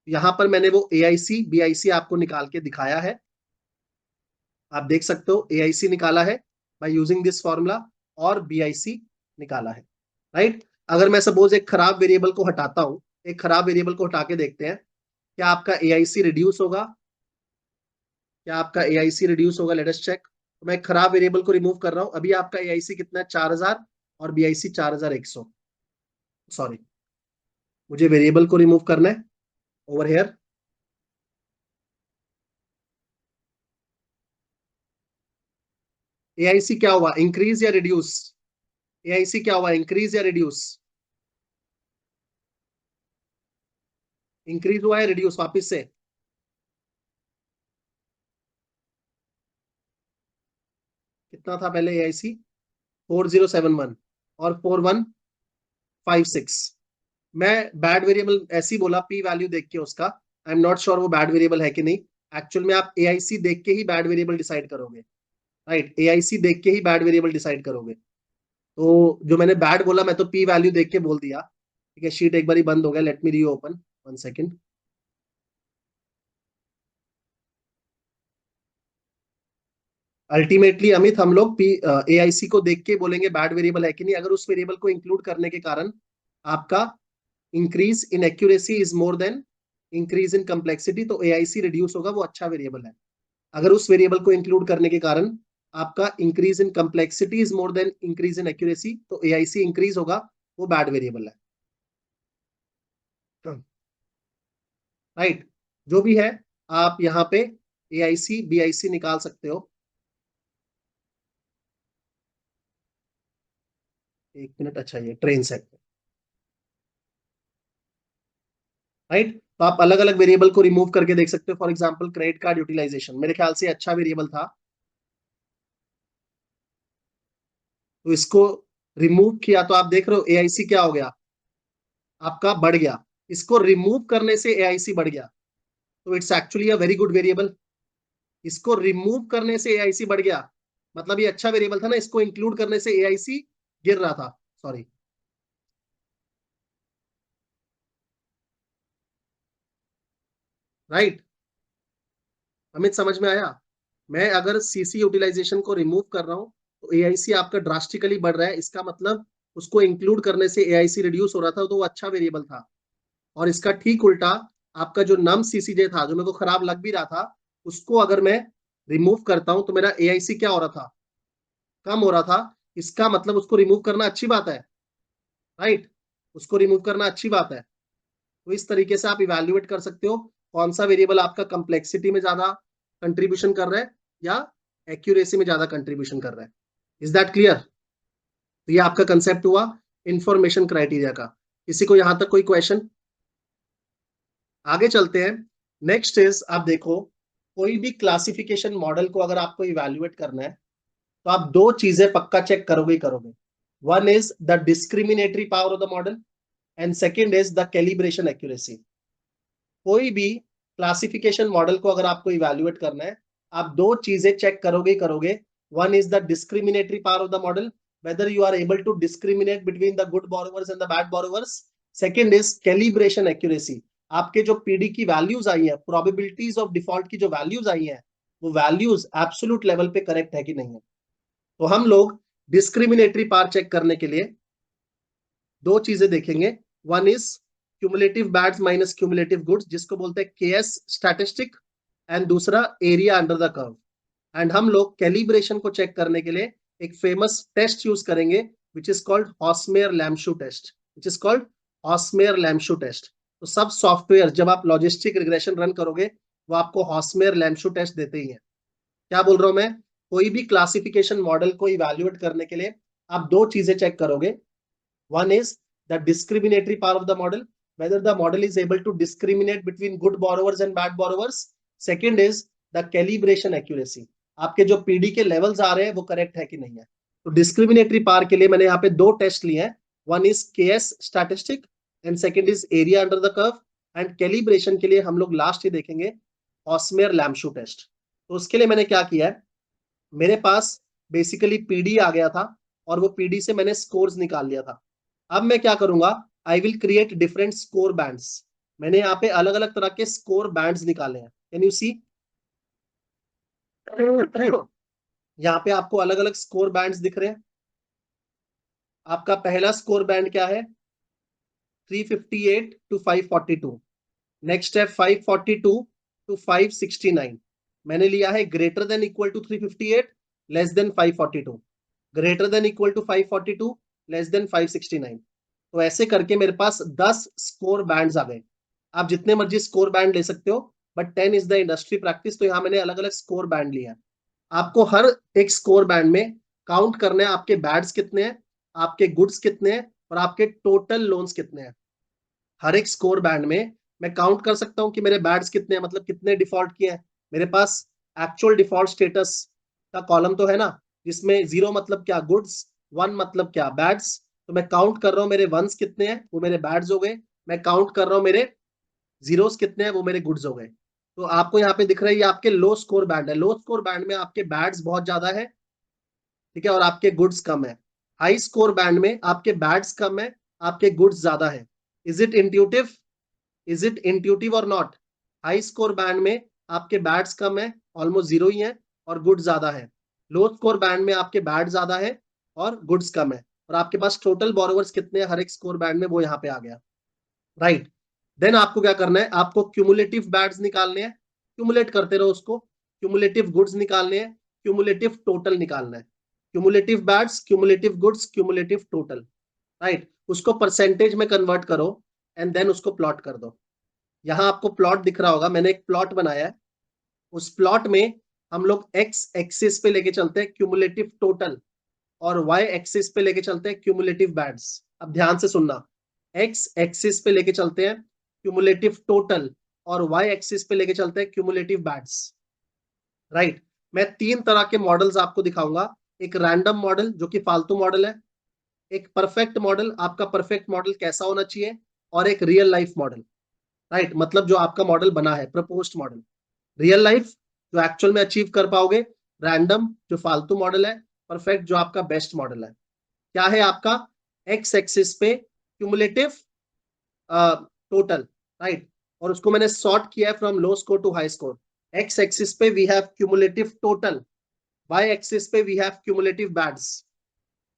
यहां पर मैंने वो एआईसी बीआईसी आपको निकाल के दिखाया है, आप देख सकते हो। एआईसी निकाला है बाय यूजिंग दिस फॉर्मूला और बीआईसी निकाला है, राइट। अगर मैं सपोज एक खराब वेरिएबल को हटाता हूं, एक खराब वेरिएबल को हटा के देखते हैं क्या आपका एआईसी रिड्यूस होगा? क्या आपका एआईसी रिड्यूस होगा? Let us check. तो मैं एक खराब वेरिएबल को रिमूव कर रहा हूं। अभी आपका एआईसी कितना है? 4000 और बीआईसी 4100। सॉरी, मुझे वेरिएबल को रिमूव करना है ओवर हेयर। एआईसी क्या हुआ? इंक्रीज या रिड्यूस? एआईसी क्या हुआ? इंक्रीज या रिड्यूस? इंक्रीज हुआ है, रिड्यूस? वापिस से कितना था पहले एआईसी? 4071 और 4156। मैं बैड वेरिएबल ऐसे ही बोला पी वैल्यू देख के उसका, आई एम नॉट श्योर वो बैड वेरिएबल है कि नहीं। एक्चुअल में आप एआईसी देख के ही बैड वेरिएबल डिसाइड करोगे, राइट। एआईसी देख के ही बैड वेरिएबल डिसाइड करोगे। तो जो मैंने बैड बोला मैं तो पी वैल्यू देख के बोल दिया, ठीक है। शीट एक बार बंद हो गया, लेट मी री ओपन, 1 सेकेंड। अल्टीमेटली अमित हम लोग पी एआईसी को देख के बोलेंगे बैड वेरिएबल है कि नहीं। अगर उस वेरिएबल को इंक्लूड करने के कारण आपका increase in accuracy is more than increase in complexity, तो एआईसी रिड्यूस होगा, वो अच्छा वेरिएबल है। अगर उस वेरिएबल को इंक्लूड करने के कारण आपका increase in complexity is more than increase in accuracy, तो एआईसी इंक्रीज होगा, वो बैड वेरिएबल है, राइट। जो भी है आप यहाँ पे एआईसी बीआईसी निकाल सकते हो। 1 मिनट, अच्छा ये ट्रेन सेट, राइट। तो आप अलग अलग वेरिएबल को रिमूव करके देख सकते हो। For example credit card utilization मेरे ख्याल से अच्छा वेरिएबल था, तो इसको रिमूव किया तो आप देख रहे हो एआईसी क्या हो गया? आपका बढ़ गया। इसको रिमूव करने से एआईसी बढ़ गया, तो it's actually a very good variable. इसको रिमूव करने से एआईसी बढ़ गया, मतलब ये अच्छा वेरिएबल था ना। इसको इंक्लूड करने से एआईसी गिर रहा था, सॉरी। राइट, अमित समझ में आया? मैं अगर सीसी यूटिलाइजेशन को रिमूव कर रहा हूं तो एआईसी आपका ड्रास्टिकली बढ़ रहा है, इसका मतलब उसको इंक्लूड करने से एआईसी रिड्यूस हो रहा था, तो वो अच्छा वेरिएबल था। और इसका ठीक उल्टा आपका जो नम सीसीजे था, जो मेरे को खराब लग भी रहा था, उसको अगर मैं रिमूव करता हूं तो मेरा एआईसी क्या हो रहा था? कम हो रहा था। इसका मतलब उसको रिमूव करना अच्छी बात है, राइट। उसको रिमूव करना अच्छी बात है। तो इस तरीके से आप इवेल्युएट कर सकते हो कौन सा वेरिएबल आपका कंप्लेक्सिटी में ज्यादा कंट्रीब्यूशन कर रहा है या एक्यूरेसी में ज्यादा कंट्रीब्यूशन कर रहा है। Is that clear? तो ये आपका कंसेप्ट हुआ इंफॉर्मेशन क्राइटेरिया का। किसी को यहां तक कोई क्वेश्चन? आगे चलते हैं। नेक्स्ट इज, आप देखो कोई भी क्लासिफिकेशन मॉडल को अगर आपको इवेल्युएट करना है तो आप दो चीजें पक्का चेक करोगे ही करोगे। One is the discriminatory power of the model, and second is the calibration accuracy. कोई भी क्लासिफिकेशन मॉडल को अगर आपको इवैल्यूएट करना है, आप दो चीजें चेक करोगे ही करोगे। One is the discriminatory power of the model, whether you are able to discriminate between the good borrowers and the bad borrowers. Second is calibration accuracy. आपके जो पीडी की वैल्यूज आई है, प्रोबेबिलिटीज ऑफ डिफॉल्ट की जो वैल्यूज आई है, वो वैल्यूज एब्सोल्यूट लेवल पे करेक्ट है कि नहीं है। तो हम लोग डिस्क्रिमिनेटरी पावर चेक करने के लिए दो चीजें देखेंगे। One is cumulative bads minus cumulative goods, जिसको बोलते हैं केएस स्टैटिस्टिक, एंड दूसरा area under the curve. And हम लोग कैलिब्रेशन को चेक करने के लिए एक फेमस टेस्ट यूज करेंगे which is called Hosmer Lemeshow test, which is called Hosmer Lemeshow test. तो सब सॉफ्टवेयर जब आप लॉजिस्टिक रिग्रेशन रन करोगे, वो आपको हॉस्मेयर-लैम्शू टेस्ट देते ही है। क्या बोल रहा हूं मैं? कोई भी क्लासिफिकेशन मॉडल को इवैल्यूएट करने के लिए आप दो चीजें चेक करोगे। One is the discriminatory power of the model, whether the model is able to discriminate between good borrowers and bad borrowers. Second is the calibration accuracy. आपके जो पीडी के लेवल्स आ रहे हैं वो करेक्ट है कि नहीं है। तो डिस्क्रिमिनेटरी पावर के लिए मैंने यहाँ पे दो टेस्ट लिए हैं। One is KS statistic and second is area under the curve. And calibration के लिए हम लोग लास्ट ही देखेंगे हॉस्मेयर-लैम्शू टेस्ट। तो उसके लिए मैंने क्या किया है, मेरे पास बेसिकली पीडी आ गया था और वो पीडी से मैंने स्कोर्स निकाल लिया था। अब मैं क्या करूंगा, I will create different score bands. मैंने यहाँ पे अलग अलग तरह के स्कोर बैंड्स निकाले हैं। कैन यू सी, यहाँ पे आपको अलग अलग स्कोर बैंड्स दिख रहे हैं। आपका पहला स्कोर बैंड क्या है, 358 टू 542। नेक्स्ट है 542 टू 569। मैंने लिया है greater than equal to 358, less than 542, greater than equal to 542, less than 569। तो ऐसे करके मेरे पास 10 स्कोर बैंड्स आ गए। आप जितने मर्जी स्कोर बैंड ले सकते हो, but 10 is the industry practice. तो यहाँ मैंने अलग अलग स्कोर बैंड लिया है। आपको हर एक स्कोर बैंड में काउंट करना है आपके बैड्स कितने हैं, आपके गुड्स कितने हैं और आपके टोटल लोन्स कितने हैं। हर एक स्कोर बैंड में मैं काउंट कर सकता हूं कि मेरे बैड्स कितने हैं, मतलब कितने डिफॉल्ट किए हैं। मेरे पास एक्चुअल डिफॉल्ट स्टेटस का कॉलम तो है ना, जिसमें 0 मतलब क्या गुड्स, 1 मतलब क्या बैड्स। तो मैं काउंट कर रहा हूँ मेरे वंस कितने हैं, वो मेरे बैड्स हो गए। मैं काउंट कर रहा हूँ मेरे जीरोस कितने हैं, वो मेरे गुड्स हो गए। तो आपको यहाँ पे दिख रहा है ये आपके लो स्कोर बैंड है। लो स्कोर बैंड में आपके बैड्स बहुत ज्यादा है, ठीक है, और आपके गुड्स कम है। हाई स्कोर बैंड में आपके बैड्स कम है, आपके गुड्स ज्यादा है। Is it intuitive? Is it intuitive or not? High score band में आपके बैड्स कम है, ऑलमोस्ट जीरो ही है, और गुड्स ज्यादा है। लो स्कोर बैंड में आपके बैड ज्यादा है और गुड्स कम है। और आपके पास टोटल बोरोवर्स कितने हैं हर एक स्कोर बैंड में, वो यहाँ पे आ गया, राइट। देन आपको क्या करना है, आपको क्यूमुलेटिव बैड्स निकालने हैं, क्यूमुलेट करते रहो उसको। क्यूमुलेटिव गुड्स निकालने हैं, क्यूमुलेटिव टोटल निकालना है। Cumulative bads, cumulative goods, cumulative total, right. उसको परसेंटेज में कन्वर्ट करो एंड देन उसको प्लॉट कर दो। यहाँ आपको प्लॉट दिख रहा होगा, मैंने एक प्लॉट बनाया है। उस प्लॉट में हम लोग एक्स एक्सिस पे लेके चलते हैं क्यूमुलेटिव टोटल, और वाई एक्सिस पे लेके चलते हैं क्यूमुलेटिव बैड्स। अब ध्यान से सुनना, एक्स एक्सिस पे लेके चलते हैं क्यूमुलेटिव टोटल और वाई एक्सिस पे लेके चलते हैं क्यूमुलेटिव बैड्स, राइट। मैं तीन तरह के मॉडल्स आपको दिखाऊंगा। एक रैंडम मॉडल जो कि फालतू मॉडल है, एक परफेक्ट मॉडल, आपका परफेक्ट मॉडल कैसा होना चाहिए, और एक रियल लाइफ मॉडल, राइट, मतलब जो आपका मॉडल बना है, प्रपोज्ड मॉडल। रियल लाइफ जो एक्चुअल में अचीव कर पाओगे, रैंडम जो फालतू मॉडल है, परफेक्ट जो आपका बेस्ट मॉडल है। क्या है आपका, एक्स एक्सिस पे क्यूमुलेटिव टोटल, राइट, और उसको मैंने सॉर्ट किया है from low score to high score. X axis पे we have cumulative total, Y axis पे वी हैव क्यूमुलेटिव बैड्स,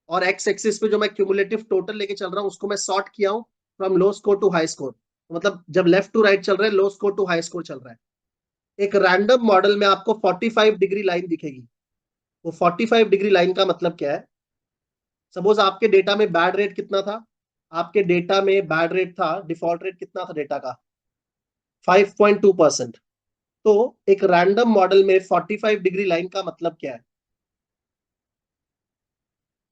और एक्स एक्सिस पे जो मैं क्यूमुलेटिव टोटल लेके चल रहा हूँ उसको मैं सॉर्ट किया हूँ from low score to high score. मतलब जब लेफ्ट टू राइट चल रहा है, low score to high score चल रहा है। एक रैंडम मॉडल में आपको 45 डिग्री लाइन दिखेगी। वो 45 डिग्री लाइन का मतलब क्या है, सपोज आपके डेटा में बैड रेट कितना था, आपके डेटा में बैड रेट था, डिफॉल्ट रेट कितना था डेटा का, 5.2%। तो एक रैंडम मॉडल में 45 डिग्री लाइन का मतलब क्या है,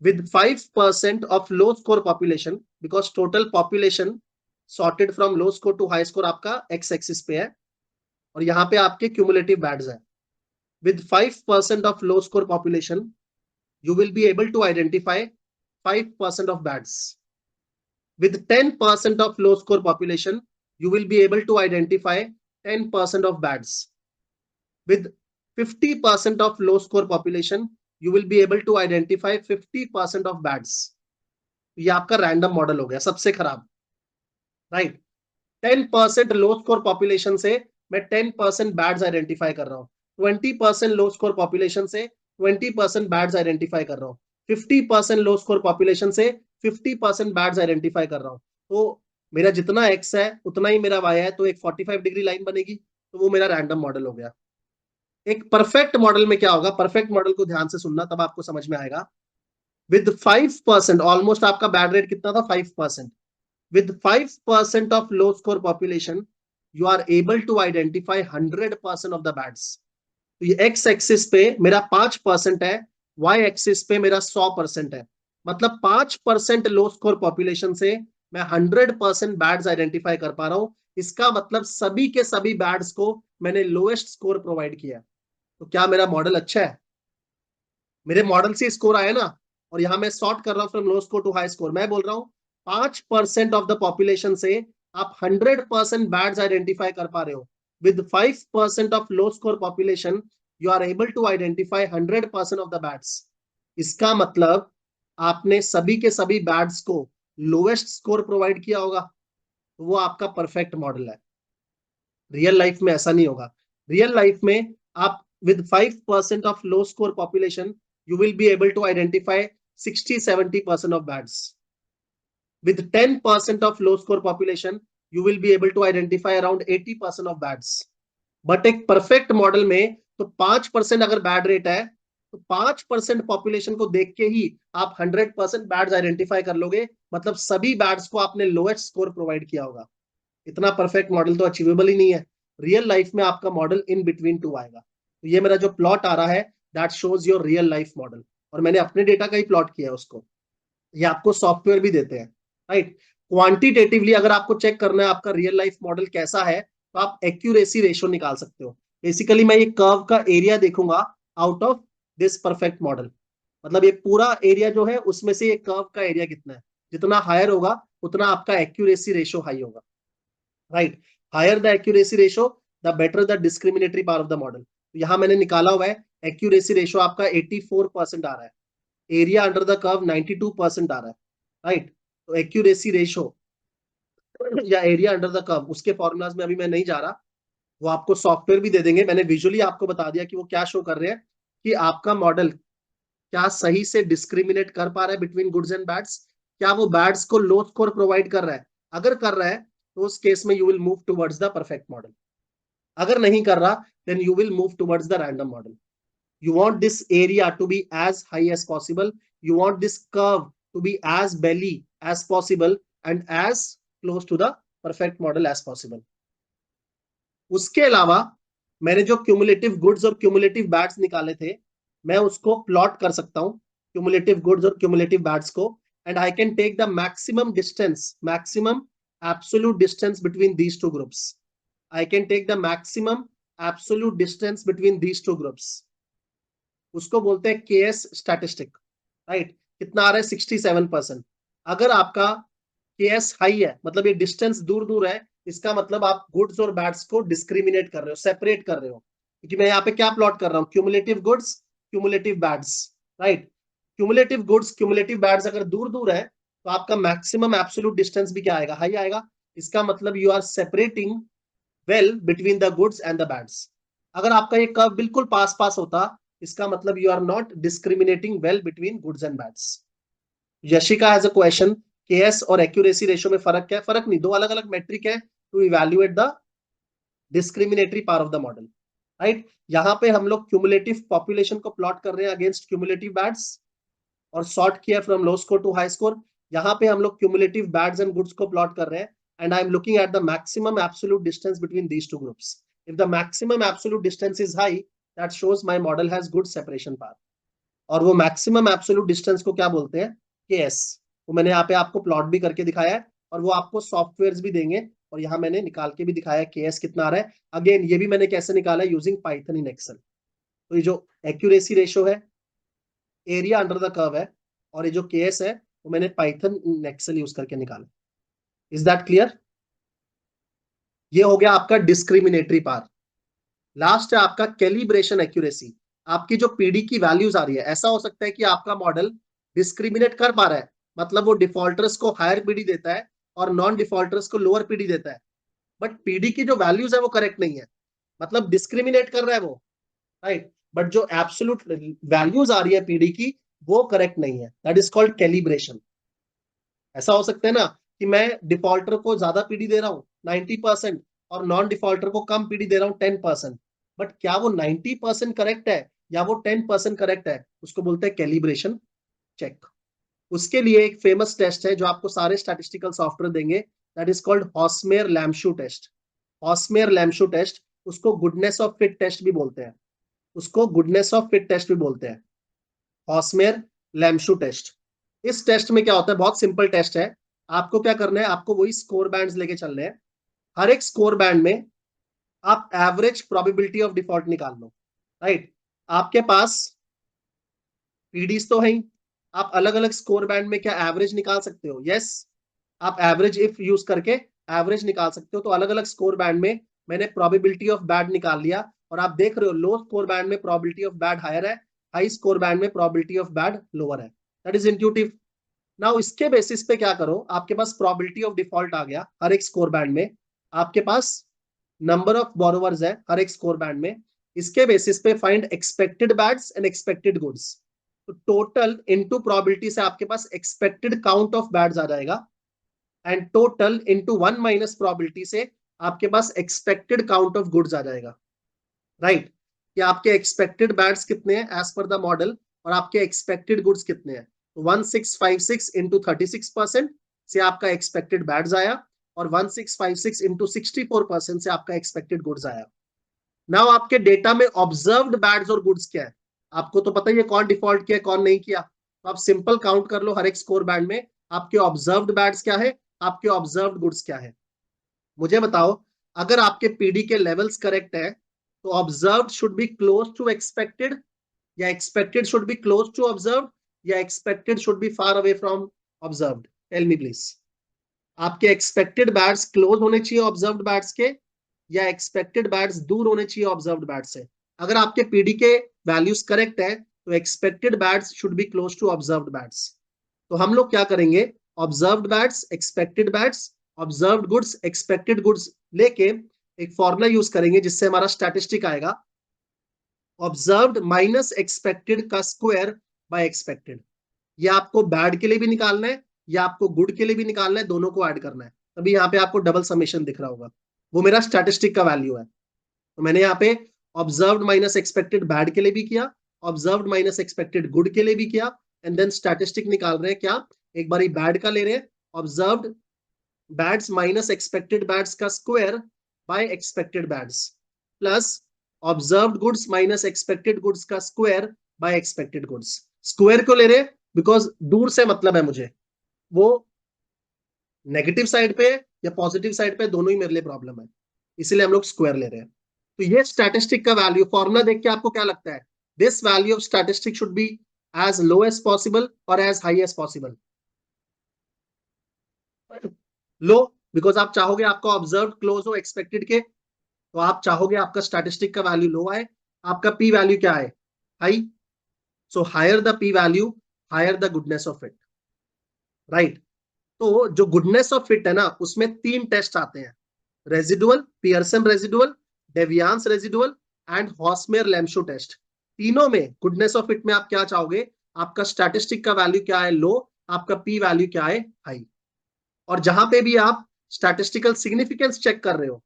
with 5% of low score population, because total population sorted from low score to high score आपका x एक्सिस पे है, और यहाँ पे आपके क्यूमुलेटिव बैड्स है। with 5% of low score population you will be able to identify 5% of bads, with 10% of low score population, you will be able to identify 10% of bads. With 50% of low score population, you will be able to identify 50% of bads. ये आपका रैंडम मॉडल हो गया सबसे खराब, राइट। 10% लो स्कोर पॉपुलेशन से मैं 10% बैड्स आइडेंटिफाई कर रहा हूँ, 20% लो स्कोर पॉपुलेशन से 20% बैड्स आइडेंटिफाई कर रहा हूँ, 50% लो स्कोर पॉपुलेशन से 50% बैड्स आइडेंटिफाई कर रहा हूँ। तो मेरा जितना एक्स है उतना ही मेरा वाई है, तो एक 45 डिग्री लाइन बनेगी, तो वो मेरा रैंडम मॉडल हो गया। एक परफेक्ट मॉडल में क्या होगा, परफेक्ट मॉडल को ध्यान से सुनना तब आपको समझ में आएगा। विद 5%, ऑलमोस्ट आपका बैड रेट कितना था, 5%। with 5% of low score population, you are able to identify 100% of the bats. तो ये x एक्सिस पे मेरा 5% है, y एक्सिस पे मेरा 100% है, मतलब 5% लो स्कोर पॉपुलेशन से मैं 100% बैड्स आइडेंटिफाई कर पा रहा हूं। इसका मतलब सभी के सभी बैड्स को मैंने लोएस्ट स्कोर प्रोवाइड किया। तो क्या मेरा मॉडल अच्छा है? मेरे मॉडल से स्कोर आया ना, और यहां मैं सॉर्ट कर रहा हूं from low score to high score. मैं बोल रहा हूं 5% ऑफ द पॉपुलेशन से आप 100% बैड्स आइडेंटिफाई कर पा रहे हो। With 5% of low score population you are able to identify 100% of the bads. इसका मतलब आपने सभी के सभी बैड्स को लोएस्ट स्कोर प्रोवाइड किया होगा, तो वो आपका परफेक्ट मॉडल है। रियल लाइफ में ऐसा नहीं होगा। रियल लाइफ में आप with 5% of low score population, you will be able to identify 60-70% of bats. With 10% of low score population, you will be able to identify around 80% of bats. But एक परफेक्ट मॉडल में तो 5% अगर बैड रेट है, तो 5% पॉपुलेशन को देख के ही आप 100% बैड्स आइडेंटिफाई कर लोगे, मतलब सभी बैड्स को आपने लोएस्ट स्कोर प्रोवाइड किया होगा। इतना परफेक्ट मॉडल तो अचीवेबल ही नहीं है। रियल लाइफ में आपका मॉडल इन बिटवीन टू आएगा। तो ये मेरा जो प्लॉट आ रहा है that shows your real life model, और मैंने अपने डेटा का ही प्लॉट किया है उसको। ये आपको सॉफ्टवेयर भी देते हैं, राइट। क्वांटिटेटिवली अगर आपको चेक करना है आपका रियल लाइफ मॉडल कैसा है, तो आप एक्यूरेसी रेशियो निकाल सकते हो। बेसिकली मैं ये कर्व का एरिया देखूंगा out of this perfect model, मतलब ये पूरा एरिया जो है उसमें से ये कर्व का एरिया कितना है। जितना हायर होगा उतना आपका एक्यूरेसी रेशियो हाई होगा, right. Higher the accuracy ratio the better the discriminatory power of the model. यहां मैंने निकाला हुआ है एक्यूरेसी रेशियो आपका 84% आ रहा है, एरिया अंडर द कर्व 92% आ रहा है, राइट। तो एक्यूरेसी रेशियो या एरिया अंडर द कर्व, उसके फॉर्मुलाज में अभी मैं नहीं जा रहा, वो आपको सॉफ्टवेयर भी दे देंगे। मैंने विजुअली आपको बता दिया कि वो क्या शो कर रहे हैं, कि आपका मॉडल क्या सही से डिस्क्रिमिनेट कर पा रहा है बिटवीन गुड्स एंड बैड्स, क्या वो बैड्स को लो स्कोर प्रोवाइड कर रहा है। अगर कर रहा है तो उस केस में you will move towards the perfect model. अगर नहीं कर रहा then you will move towards the random model. You want this area to be as high as possible. You want this curve to be as belly as possible and as close to the perfect model as possible. उसके अलावा मैंने जो क्यूमुलेटिव गुड्स और क्यूमुलेटिव बैड्स निकाले थे, मैं उसको प्लॉट कर सकता हूं, क्यूमुलेटिव गुड्स और क्यूमुलेटिव बैड्स को, and I can take the maximum absolute distance between these two groups. I can take the maximum absolute distance between these two groups. उसको बोलते हैं केएस स्टैटिस्टिक, राइट। कितना आ रहा है, 67%। अगर आपका केएस हाई है, मतलब ये डिस्टेंस दूर दूर है, इसका मतलब आप गुड्स और बैड्स को डिस्क्रिमिनेट कर रहे हो, सेपरेट कर रहे हो। क्योंकि मैं यहाँ पे क्या प्लॉट कर रहा हूँ, cumulative goods cumulative bads, right. Cumulative goods cumulative bads अगर दूर दूर है, तो आपका मैक्सिमम एब्सोल्यूट डिस्टेंस भी क्या आएगा, हाई आएगा। इसका मतलब you are separating well between the goods and the bads. अगर आपका ये कर्व बिल्कुल पास पास होता, इसका मतलब you are not discriminating well between goods and bads. Yashika has a question, KS और एक्यूरेसी रेशियो में फर्क क्या है? फर्क नहीं, दो अलग अलग मेट्रिक है to evaluate the discriminatory power of the model, right. यहां पे हम लोग क्यूमुलेटिव पॉपुलेशन को प्लॉट कर रहे हैं अगेंस्ट क्यूमुलेटिव बैड्स, और सॉर्ट किया from low score to high score. यहाँ पे हम लोग क्यूमुलेटिव बैड्स एंड गुड्स को प्लॉट कर रहे हैं, and I am looking at the maximum absolute distance between these two groups. If the maximum absolute distance is high, that shows my model has good separation power. और वो मैक्सिमम एब्सोल्यूट डिस्टेंस को क्या बोलते हैं, केएस। वो मैंने यहाँ पे आपको प्लॉट भी करके दिखाया है, और वो आपको सॉफ्टवेयर भी देंगे, और यहाँ मैंने निकाल के भी दिखाया है केएस कितना आ रहा है। अगेन ये भी मैंने कैसे निकाला है, यूजिंग पाइथन इन एक्सेल। तो ये जो एक्यूरेसी रेशियो है, एरिया अंडर द कर्व है, और ये जो केएस है, वो मैंने पाइथन इन एक्सेल यूज करके निकाला। Is that clear? ये हो गया आपका डिस्क्रिमिनेटरी पार्ट। लास्ट है आपका कैलिब्रेशन एक्यूरेसी। आपकी जो पीडी की वैल्यूज आ रही है, ऐसा हो सकता है कि आपका मॉडल डिस्क्रिमिनेट कर पा रहा है, मतलब वो डिफॉल्टर्स को हायर पीडी देता है और नॉन डिफॉल्टर्स को लोअर पीडी देता है, बट पीडी की जो वैल्यूज है वो करेक्ट नहीं है, मतलब डिस्क्रिमिनेट कर रहा है वो, राइट, बट जो एब्सोल्यूट वैल्यूज आ रही है पीडी की वो करेक्ट नहीं है, दैट इज कॉल्ड कैलिब्रेशन। ऐसा हो सकता है ना कि मैं डिफॉल्टर को ज्यादा पीडी दे रहा हूँ 90% और नॉन डिफॉल्टर को कम पीडी दे रहा हूँ 10%, बट क्या वो 90% करेक्ट है या वो 10% करेक्ट है, उसको बोलते हैं कैलिब्रेशन चेक। उसके लिए एक फेमस टेस्ट है जो आपको सारे स्टैटिस्टिकल सॉफ्टवेयर देंगे, that is called Hosmer Lemeshow test. Hosmer Lemeshow test, उसको गुडनेस ऑफ फिट टेस्ट भी बोलते हैं, उसको गुडनेस ऑफ फिट टेस्ट भी बोलते हैं, हॉस्मेयर लैम्शू टेस्ट। इस टेस्ट में क्या होता है, बहुत सिंपल टेस्ट है। आपको क्या करना है, आपको वही स्कोर बैंड्स लेके चलने हैं। हर एक स्कोर बैंड में आप एवरेज प्रोबेबिलिटी ऑफ डिफॉल्ट निकाल लो, राइट। आपके पास पीडीज तो है ही, आप अलग अलग स्कोर बैंड में क्या एवरेज निकाल सकते हो? यस, आप एवरेज इफ यूज करके एवरेज निकाल सकते हो। तो अलग अलग स्कोर बैंड में मैंने प्रोबेबिलिटी ऑफ बैड निकाल लिया, और आप देख रहे हो लो स्कोर बैंड में प्रोबेबिलिटी ऑफ बैड हायर है, हाई स्कोर बैंड में प्रोबेबिलिटी ऑफ बैड लोअर है। That is intuitive. नाउ इसके बेसिस पे क्या करो, आपके पास प्रोबेबिलिटी ऑफ डिफॉल्ट आ गया हर एक स्कोर बैंड में, आपके पास नंबर ऑफ बोरोवर्स है हर एक स्कोर बैंड में, इसके बेसिस पे find expected bads and expected goods. तो टोटल इनटू प्रोबेबिलिटी से आपके पास एक्सपेक्टेड काउंट ऑफ बैड्स आ जाएगा, and total into one minus probability से आपके पास एक्सपेक्टेड काउंट ऑफ गुड्स आ जाएगा, राइट। कि आपके एक्सपेक्टेड बैड्स कितने हैं एज पर द मॉडल, और आपके एक्सपेक्टेड गुड्स कितने हैं। 1656 इंटू 36% से आपका एक्सपेक्टेड बैड्स आया, और 1656 इंटू 64% से आपका एक्सपेक्टेड गुड्स आया। नाउ आपके डेटा में ऑब्जर्व्ड बैड्स और गुड्स क्या है, आपको तो पता ही है कौन डिफॉल्ट किया कौन नहीं किया, तो आप सिंपल काउंट कर लो हर एक स्कोर बैंड में आपके ऑब्जर्व्ड बैड्स क्या है, आपके ऑब्जर्व्ड गुड्स क्या है। मुझे बताओ, अगर आपके पीडी के लेवल्स करेक्ट है तो observed should be close to expected, या expected should be close to observed, या expected should be far away from observed? Tell me please. आपके एक्सपेक्टेड बैड्स क्लोज होने चाहिए ऑब्जर्व्ड बैड्स के, या एक्सपेक्टेड बैड्स दूर होने चाहिए ऑब्जर्व्ड बैड्स से? अगर आपके पीडी के वैल्यूज करेक्ट है तो expected bads should be close to observed bads. तो हम लोग क्या करेंगे, observed bads expected bads, observed goods expected goods लेके एक फॉर्मूला यूज करेंगे जिससे हमारा स्टैटिस्टिक आएगा ऑब्जर्व्ड माइनस एक्सपेक्टेड का स्क्वायर बाय एक्सपेक्टेड। ये आपको बैड के लिए भी निकालना है या आपको गुड के लिए भी निकालना है, दोनों को ऐड करना है। तभी यहाँ पे आपको डबल समेशन दिख रहा होगा, वो मेरा स्टैटिस्टिक का वैल्यू है। तो मैंने यहाँ पे ऑब्जर्व्ड माइनस एक्सपेक्टेड बैड के लिए भी किया, ऑब्जर्व्ड माइनस एक्सपेक्टेड गुड के लिए भी किया, एंड देन स्टैटिस्टिक निकाल रहे हैं क्या, एक बारी बैड का ले रहे हैं, observed bads minus expected bads का square by expected bads, plus observed goods minus expected goods का square by expected goods. Square क्यों ले रहे हैं, बिकॉज दूर से मतलब है मुझे, वो नेगेटिव साइड पे या पॉजिटिव साइड पे दोनों ही मेरे लिए प्रॉब्लम है, इसीलिए हम लोग स्क्वायर ले रहे हैं। तो ये स्टैटिस्टिक का वैल्यू फॉर्मूला देख के आपको क्या लगता है, this value of statistic should be as low as possible और as high as possible. Low, because आप चाहोगे आपका ऑब्जर्व क्लोज हो एक्सपेक्टेड के, तो आप चाहोगे आपका स्टैटिस्टिक का वैल्यू लो आए। आपका पी वैल्यू क्या है, high, so higher the P value higher the goodness of it, right. तो जो गुडनेस ऑफ फिट है ना, उसमें तीन टेस्ट आते हैं, residual, Pearson residual, deviance residual and Hosmer Lemeshow test. तीनों में गुडनेस ऑफ फिट में आप क्या चाहोगे, आपका स्टैटिस्टिक का वैल्यू क्या है, लो, आपका पी वैल्यू क्या है, हाई। और जहां पे भी आप स्टैटिस्टिकल सिग्निफिकेंस चेक कर रहे हो,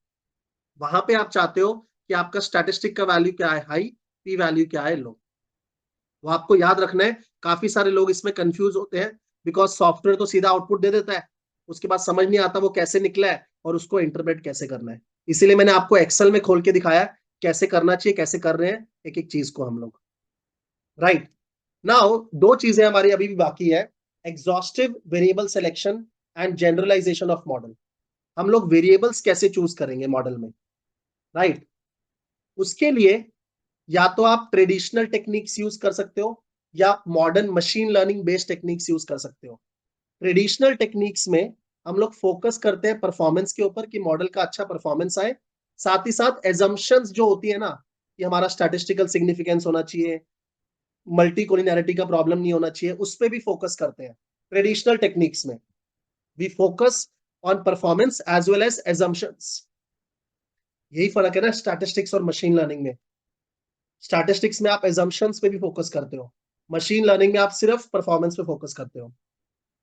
वहां पे आप चाहते हो कि आपका स्टैटिस्टिक का वैल्यू क्या है, हाई, पी वैल्यू क्या है, लो। वो आपको याद रखना है। काफी सारे लोग इसमें कंफ्यूज होते हैं, बिकॉज सॉफ्टवेयर तो सीधा आउटपुट दे देता है, उसके बाद समझ नहीं आता वो कैसे निकला है और उसको इंटरप्रेट कैसे करना है। इसीलिए मैंने आपको एक्सेल में खोल के दिखाया कैसे करना चाहिए, कैसे कर रहे हैं एक एक चीज को हम लोग, राइट। नाउ दो चीजें हमारी अभी भी बाकी है, exhaustive variable selection and generalization of model. हम लोग वेरिएबल्स कैसे चूज करेंगे मॉडल में, राइट। उसके लिए या तो आप ट्रेडिशनल टेक्निक्स यूज कर सकते हो या modern machine learning based techniques use कर सकते हो। ट्रेडिशनल टेक्निक्स में हम लोग फोकस करते हैं परफॉर्मेंस के ऊपर कि मॉडल का अच्छा परफॉर्मेंस आए, साथ ही साथ एजम्पशंस जो होती है ना कि हमारा स्टैटिस्टिकल सिग्निफिकेंस होना चाहिए, मल्टी कोलिनैरिटी का प्रॉब्लम नहीं होना चाहिए, उस पर भी फोकस करते हैं। ट्रेडिशनल टेक्निक्स में we focus on performance as well as assumptions. यही फर्क है ना स्टैटिस्टिक्स और मशीन लर्निंग में। स्टैटिस्टिक्स में आप एजम्पशंस पे भी फोकस करते हो, मशीन लर्निंग में आप सिर्फ परफॉर्मेंस पे फोकस करते हो।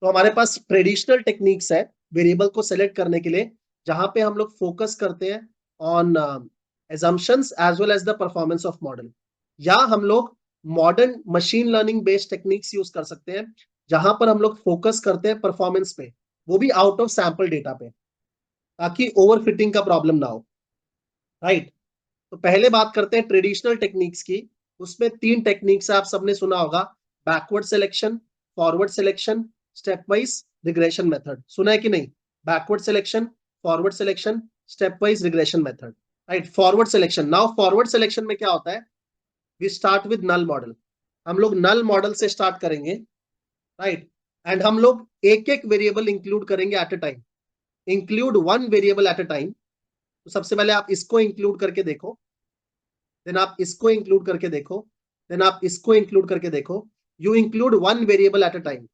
तो हमारे पास ट्रेडिशनल टेक्निक्स है वेरिएबल को सेलेक्ट करने के लिए, जहां पे हम लोग फोकस करते हैं on assumptions as well as the performance of model. या हम लोग modern machine learning based techniques use कर सकते हैं, जहां पर हम लोग फोकस करते हैं परफॉर्मेंस पे, वो भी आउट ऑफ सैंपल डेटा पे, ताकि ओवर फिटिंग का प्रॉब्लम ना हो। राइट। तो पहले बात करते हैं ट्रेडिशनल टेक्निक्स की। उसमें 3 टेक्निक्स आप सबने सुना होगा, backward selection, forward selection, stepwise regression method. सुना है कि नहीं? Backward selection, forward selection, stepwise regression method. Right. Forward selection, now forward selection में क्या होता है, we start with null model. हम लोग नल मॉडल से स्टार्ट करेंगे। राइट। एंड हम लोग एक एक वेरिएबल इंक्लूड करेंगे at a time, include one variable at a time. तो सबसे पहले आप इसको इंक्लूड करके देखो, देन आप इसको इंक्लूड करके देखो, देन आप इसको इंक्लूड करके देखो। You include one variable at a time.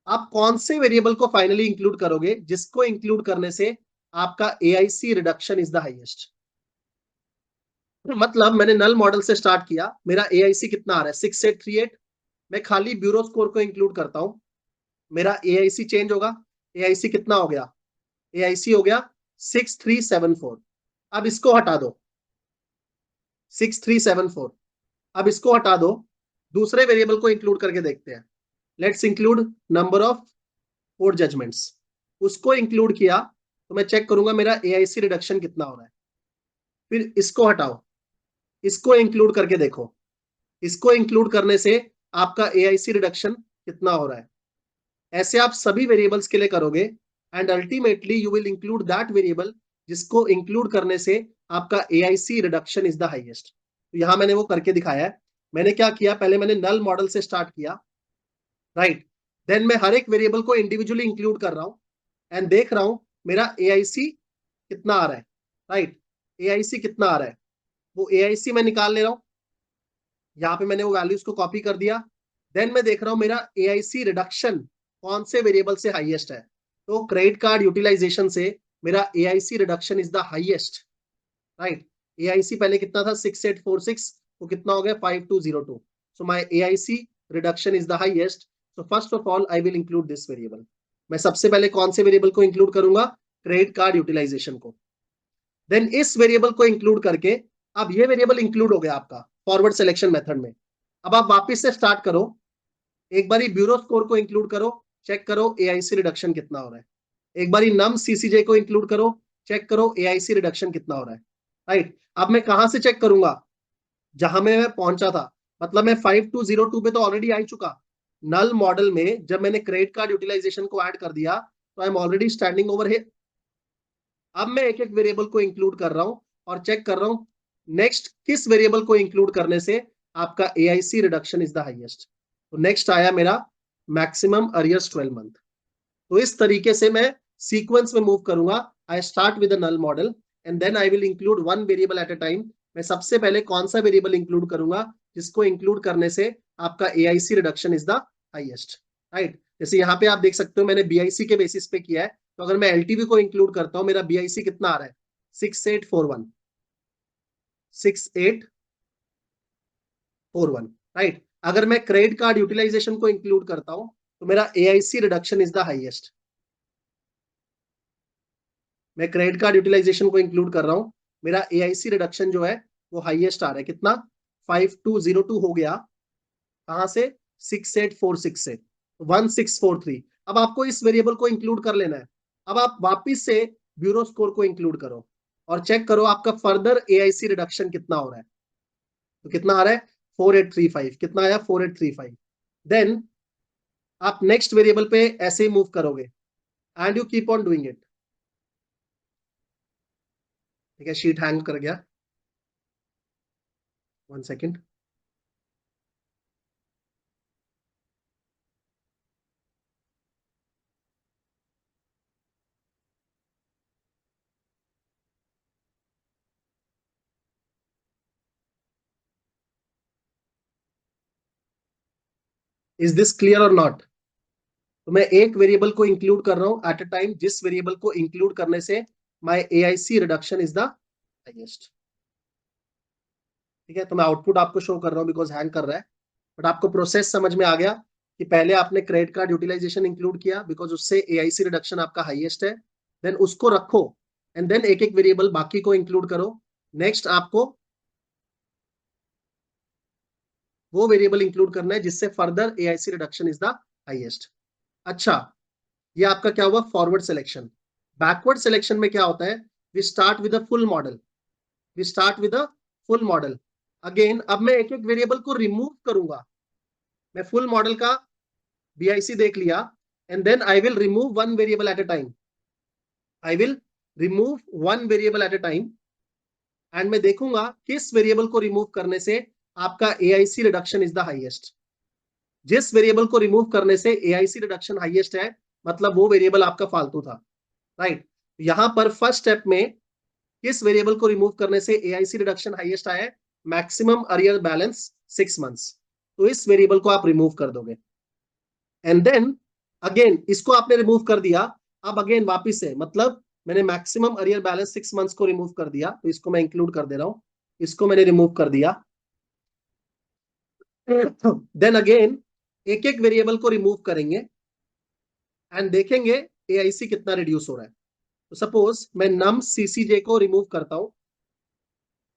आप कौन से वेरिएबल को फाइनली इंक्लूड करोगे जिसको इंक्लूड करने से आपका AIC reduction is the highest? मतलब मैंने नल मॉडल से स्टार्ट किया, मेरा एआईसी कितना आ रहा है 6838। मैं खाली ब्यूरो स्कोर को इंक्लूड करता हूं, मेरा एआईसी चेंज होगा। एआईसी कितना हो गया? एआईसी हो गया 6374। अब इसको हटा दो, 6374। अब इसको हटा दो, दूसरे वेरिएबल को इंक्लूड करके देखते हैं। Let's include number of code judgments. उसको इंक्लूड किया तो मैं चेक करूंगा मेरा एआईसी रिडक्शन कितना हो रहा है। फिर इसको हटाओ, इसको इंक्लूड करके देखो, इसको इंक्लूड करने से आपका एआईसी रिडक्शन कितना हो रहा है। ऐसे आप सभी वेरिएबल्स के लिए करोगे and ultimately you will include that variable जिसको इंक्लूड करने से आपका AIC reduction is the highest. तो यहां मैंने वो करके दिखाया है। मैंने क्या किया, पहले मैंने नल मॉडल से स्टार्ट किया। राइट। देन मैं हर एक वेरिएबल को इंडिविजुअली इंक्लूड कर रहा हूं एंड देख रहा हूं मेरा एआईसी कितना आ रहा है। राइट। एआईसी कितना आ रहा है, वो एआईसी मैं निकाल ले रहा हूं। यहाँ पे मैंने वो वैल्यूज को कॉपी कर दिया। देन मैं देख रहा हूं मेरा एआईसी रिडक्शन कौन से वेरिएबल से हाईएस्ट है। तो क्रेडिट कार्ड यूटिलाइजेशन से मेरा AIC reduction is the highest. Right. AIC पहले कितना था 6846, वो कितना हो गया 5202। So my AIC reduction is the highest. So first of all I will include this variable. मैं सबसे पहले कौन से वेरिएबल को इंक्लूड करूंगा? क्रेडिट कार्ड यूटिलाइजेशन को। देन इस वेरिएबल को इंक्लूड करके, अब ये वेरिएबल इंक्लूड हो गया आपका फॉरवर्ड सिलेक्शन मेथड में। अब आप वापस से स्टार्ट करो, एक बारी ब्यूरो स्कोर को इंक्लूड करो, चेक करो एआईसी रिडक्शन कितना हो रहा है। एक बारी नम सीसीजे को इंक्लूड करो, चेक करो एआईसी रिडक्शन कितना हो रहा है। राइट। अब मैं कहां से चेक करूंगा? जहां में मैं पहुंचा था, मतलब मैं 5202 पे तो ऑलरेडी आ चुका। नल मॉडल में जब मैंने क्रेडिट कार्ड यूटिलाइजेशन को ऐड कर दिया तो I am already standing over here. अब मैं एक एक वेरिएबल को इंक्लूड कर रहा हूं और चेक कर रहा हूं नेक्स्ट किस वेरिएबल को इंक्लूड करने से आपका AIC reduction is the highest. तो नेक्स्ट आया मेरा मैक्सिमम अरियर्स 12 मंथ। तो इस तरीके से मैं सीक्वेंस में मूव करूंगा। I start with null model and then I will include one variable at a time. मैं सबसे पहले कौन सा वेरिएबल इंक्लूड करूंगा जिसको इंक्लूड करने से आपका AIC reduction is the highest. Right. जैसे यहाँ पे आप देख सकते हो मैंने बीआईसी के बेसिस पे किया है, तो अगर मैं एलटीवी को इंक्लूड करता हूं मेरा बीआईसी कितना आ रहा है 6841, 6841। राइट। अगर मैं क्रेडिट कार्ड यूटिलाइजेशन को इंक्लूड करता हूं तो मेरा AIC reduction is the highest. मैं क्रेडिट कार्ड यूटिलाइजेशन को इंक्लूड कर रहा हूं, मेरा एआईसी रिडक्शन जो है वो हाईएस्ट आ रहा है। कितना? 5202 हो गया। कहां से? 6846 से 1643। अब आपको इस वेरिएबल को इंक्लूड कर लेना है। अब आप वापिस से ब्यूरो स्कोर को इंक्लूड करो और चेक करो आपका फर्दर एआईसी रिडक्शन कितना हो रहा है। तो कितना आ रहा है 4835। कितना आया 4835। देन आप नेक्स्ट वेरिएबल पे ऐसे ही मूव करोगे and you keep on doing it. ठीक है, शीट हैंग कर गया, 1 सेकेंड। इज दिस क्लियर और नॉट? तो मैं एक वेरिएबल को इंक्लूड कर रहा हूं एट अ टाइम, जिस वेरिएबल को इंक्लूड करने से my AIC reduction is the highest. ठीक है, तो मैं आउटपुट आपको शो कर रहा हूं बिकॉज हैंग कर रहा है, बट आपको प्रोसेस समझ में आ गया कि पहले आपने क्रेडिट कार्ड यूटिलाइजेशन इंक्लूड किया बिकॉज उससे एआईसी रिडक्शन आपका हाईएस्ट है, देन उसको रखो एंड देन एक एक वेरिएबल बाकी को इंक्लूड करो। नेक्स्ट आपको वो वेरिएबल इंक्लूड करना है जिससे further AIC reduction is the highest. अच्छा, ये आपका क्या हुआ? Forward selection. बैकवर्ड सिलेक्शन में क्या होता है? We start with a full model, we start with a full model. Again अब मैं एक एक वेरिएबल को रिमूव करूंगा। मैं फुल मॉडल का बीआईसी देख लिया and then I will remove one variable at a time, I will remove one variable at a time and मैं देखूंगा किस वेरिएबल को रिमूव करने से आपका AIC reduction is the highest. जिस वेरिएबल को रिमूव करने से एआईसी रिडक्शन हाईएस्ट है मतलब वो वेरिएबल आपका फालतू था, राइट? यहां पर फर्स्ट स्टेप में किस वेरिएबल को रिमूव करने से एआईसी रिडक्शन हाईएस्ट आया है? Maximum arrear balance 6 months. तो इस वेरिएबल को आप रिमूव कर दोगे एंड देन अगेन इसको आपने रिमूव कर दिया। अब अगेन वापिस से मतलब मैंने मैक्सिमम अरियर बैलेंस 6 मंथ्स को रिमूव कर दिया, तो इसको मैं इंक्लूड कर दे रहा हूं, इसको मैंने रिमूव कर दिया। देन अगेन एक एक वेरिएबल को रिमूव करेंगे एंड देखेंगे एआईसी कितना रिड्यूस हो रहा है। तो सपोज मैं नम सीसीजे को रिमूव करता हूं,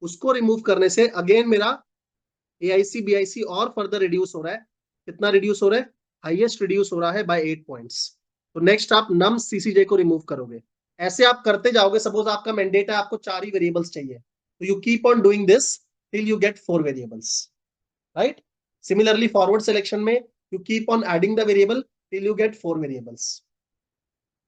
उसको रिमूव करने से अगेन मेरा एआईसी बीआईसी और फर्दर रिड्यूस हो रहा है। कितना रिड्यूस हो रहा है? हाईएस्ट रिड्यूस हो रहा है बाय 8 पॉइंट्स। तो नेक्स्ट आप नम सीसीजे को रिमूव करोगे। ऐसे आप करते जाओगे। सपोज आपका मैंडेट है, आपको 4 ही वेरिएबल्स चाहिए, तो you keep on doing this till you get 4 variables, right? Similarly forward selection में you keep on adding the variable till you get 4 variables.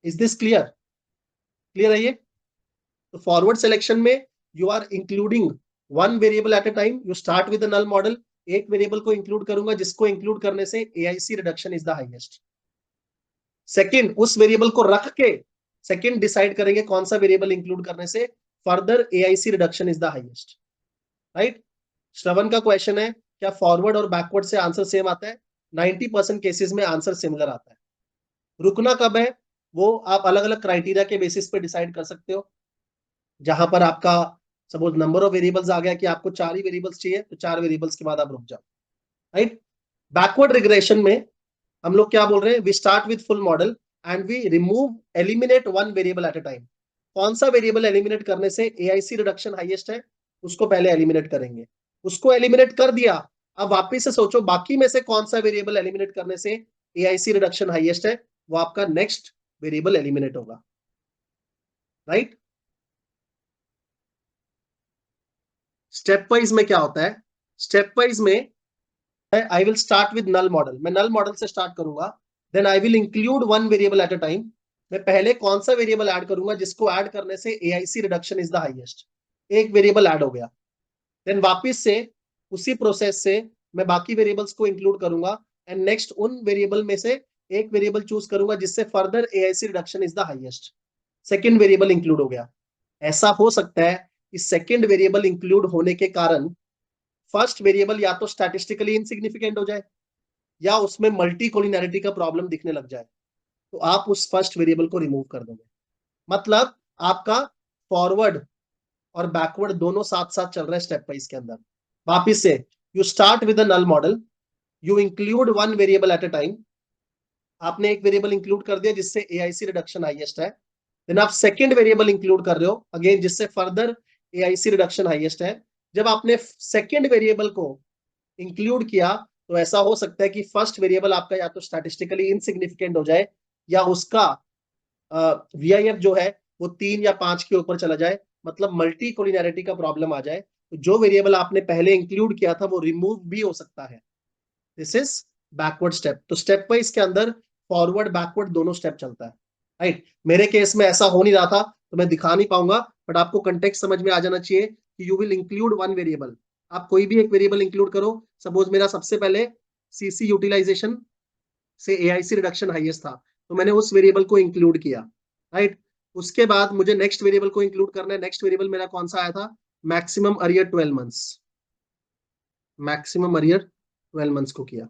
Is this clear? Clear है ये? तो फॉरवर्ड सिलेक्शन में you are including one variable at a time, you start with null model. एक वेरिएबल को इंक्लूड करूंगा जिसको इंक्लूड करने से AIC reduction is the highest. Second, उस वेरिएबल को रख के सेकंड डिसाइड करेंगे कौन सा वेरिएबल इंक्लूड करने से further AIC reduction is the highest, right? Shravan का क्वेश्चन है क्या फॉरवर्ड और बैकवर्ड से आंसर सेम आता है? 90% केसेस में आंसर सिमिलर आता है। रुकना कब है वो आप अलग अलग क्राइटेरिया के बेसिस पे डिसाइड कर सकते हो। जहां पर आपका सपोज नंबर ऑफ वेरिएबल्स आ गया कि आपको 4 ही वेरिएबल्स चाहिए, तो 4 वेरिएबल्स के बाद आप रुक जाओ, राइट? बैकवर्ड रिग्रेशन में हम लोग क्या बोल रहे हैं? We start with full model and we remove eliminate one variable at a time. कौन सा वेरिएबल एलिमिनेट करने से एआईसी रिडक्शन हाईएस्ट है उसको पहले एलिमिनेट करेंगे। उसको एलिमिनेट कर दिया, अब वापिस से सोचो बाकी में से कौन सा वेरिएबल एलिमिनेट करने से एआईसी रिडक्शन हाईएस्ट है, वो आपका नेक्स्ट वेरिएबल एलिमिनेट होगा, राइट? स्टेप वाइज में क्या होता है? स्टेप वाइज में I will start with null model. मैं नल मॉडल से स्टार्ट करूंगा, then I will include one variable at a time. मैं पहले कौन सा वेरिएबल ऐड करूंगा जिसको ऐड करने से AIC reduction is the highest. एक वेरिएबल ऐड हो गया, देन वापिस से उसी प्रोसेस से मैं बाकी वेरिएबल्स को इंक्लूड करूंगा एंड नेक्स्ट उन वेरिएबल में से एक वेरिएबल चूज करूंगा जिससे further AIC reduction is the highest. Second variable include हो गया। ऐसा हो सकता है कि सेकेंड वेरिएबल इंक्लूड होने के कारण फर्स्ट वेरिएबल या तो स्टैटिस्टिकली इनसिग्निफिकेंट हो जाए या उसमें मल्टी कोलिनैरिटी का प्रॉब्लम दिखने लग जाए, तो आप उस फर्स्ट वेरिएबल को रिमूव कर दोगे। मतलब आपका फॉरवर्ड और बैकवर्ड दोनों साथ साथ चल रहा है स्टेप वाइज के अंदर। वापिस से you start with a null model, you include one variable at a time. आपने एक वेरिएबल इंक्लूड कर दिया जिससे एआईसी रिडक्शन हाईएस्ट है, देन आप सेकंड वेरिएबल इंक्लूड कर रहे हो अगेन जिससे फर्दर एआईसी रिडक्शन हाईएस्ट है। जब आपने सेकंड वेरिएबल को इंक्लूड किया तो ऐसा हो सकता है कि फर्स्ट वेरिएबल आपका या तो स्टैटिस्टिकली इनसिग्निफिकेंट हो जाए या उसका वीआईएफ जो है वो 3 या 5 के ऊपर चला जाए, मतलब मल्टी कोलिनैरिटी का प्रॉब्लम आ जाए। तो जो वेरिएबल आपने पहले इंक्लूड किया था वो रिमूव भी हो सकता है। This is backward step. तो स्टेप वाइज के अंदर फॉरवर्ड बैकवर्ड दोनों स्टेप चलता है, राइट? मेरे केस में ऐसा हो नहीं रहा था तो मैं दिखा नहीं पाऊंगा, बट आपको कंटेक्स्ट समझ में आ जाना चाहिए कि you will include one variable. आप कोई भी एक वेरिएबल इंक्लूड करो। सपोज मेरा सबसे पहले सीसी यूटिलाइजेशन से एआईसी रिडक्शन हाईएस्ट था, तो मैंने उस वेरिएबल को इंक्लूड किया, राइट? उसके बाद मुझे नेक्स्ट वेरिएबल को इंक्लूड करना है। नेक्स्ट वेरिएबल मेरा कौन सा आया था? Maximum arrear 12 months. Maximum arrear 12 months को किया।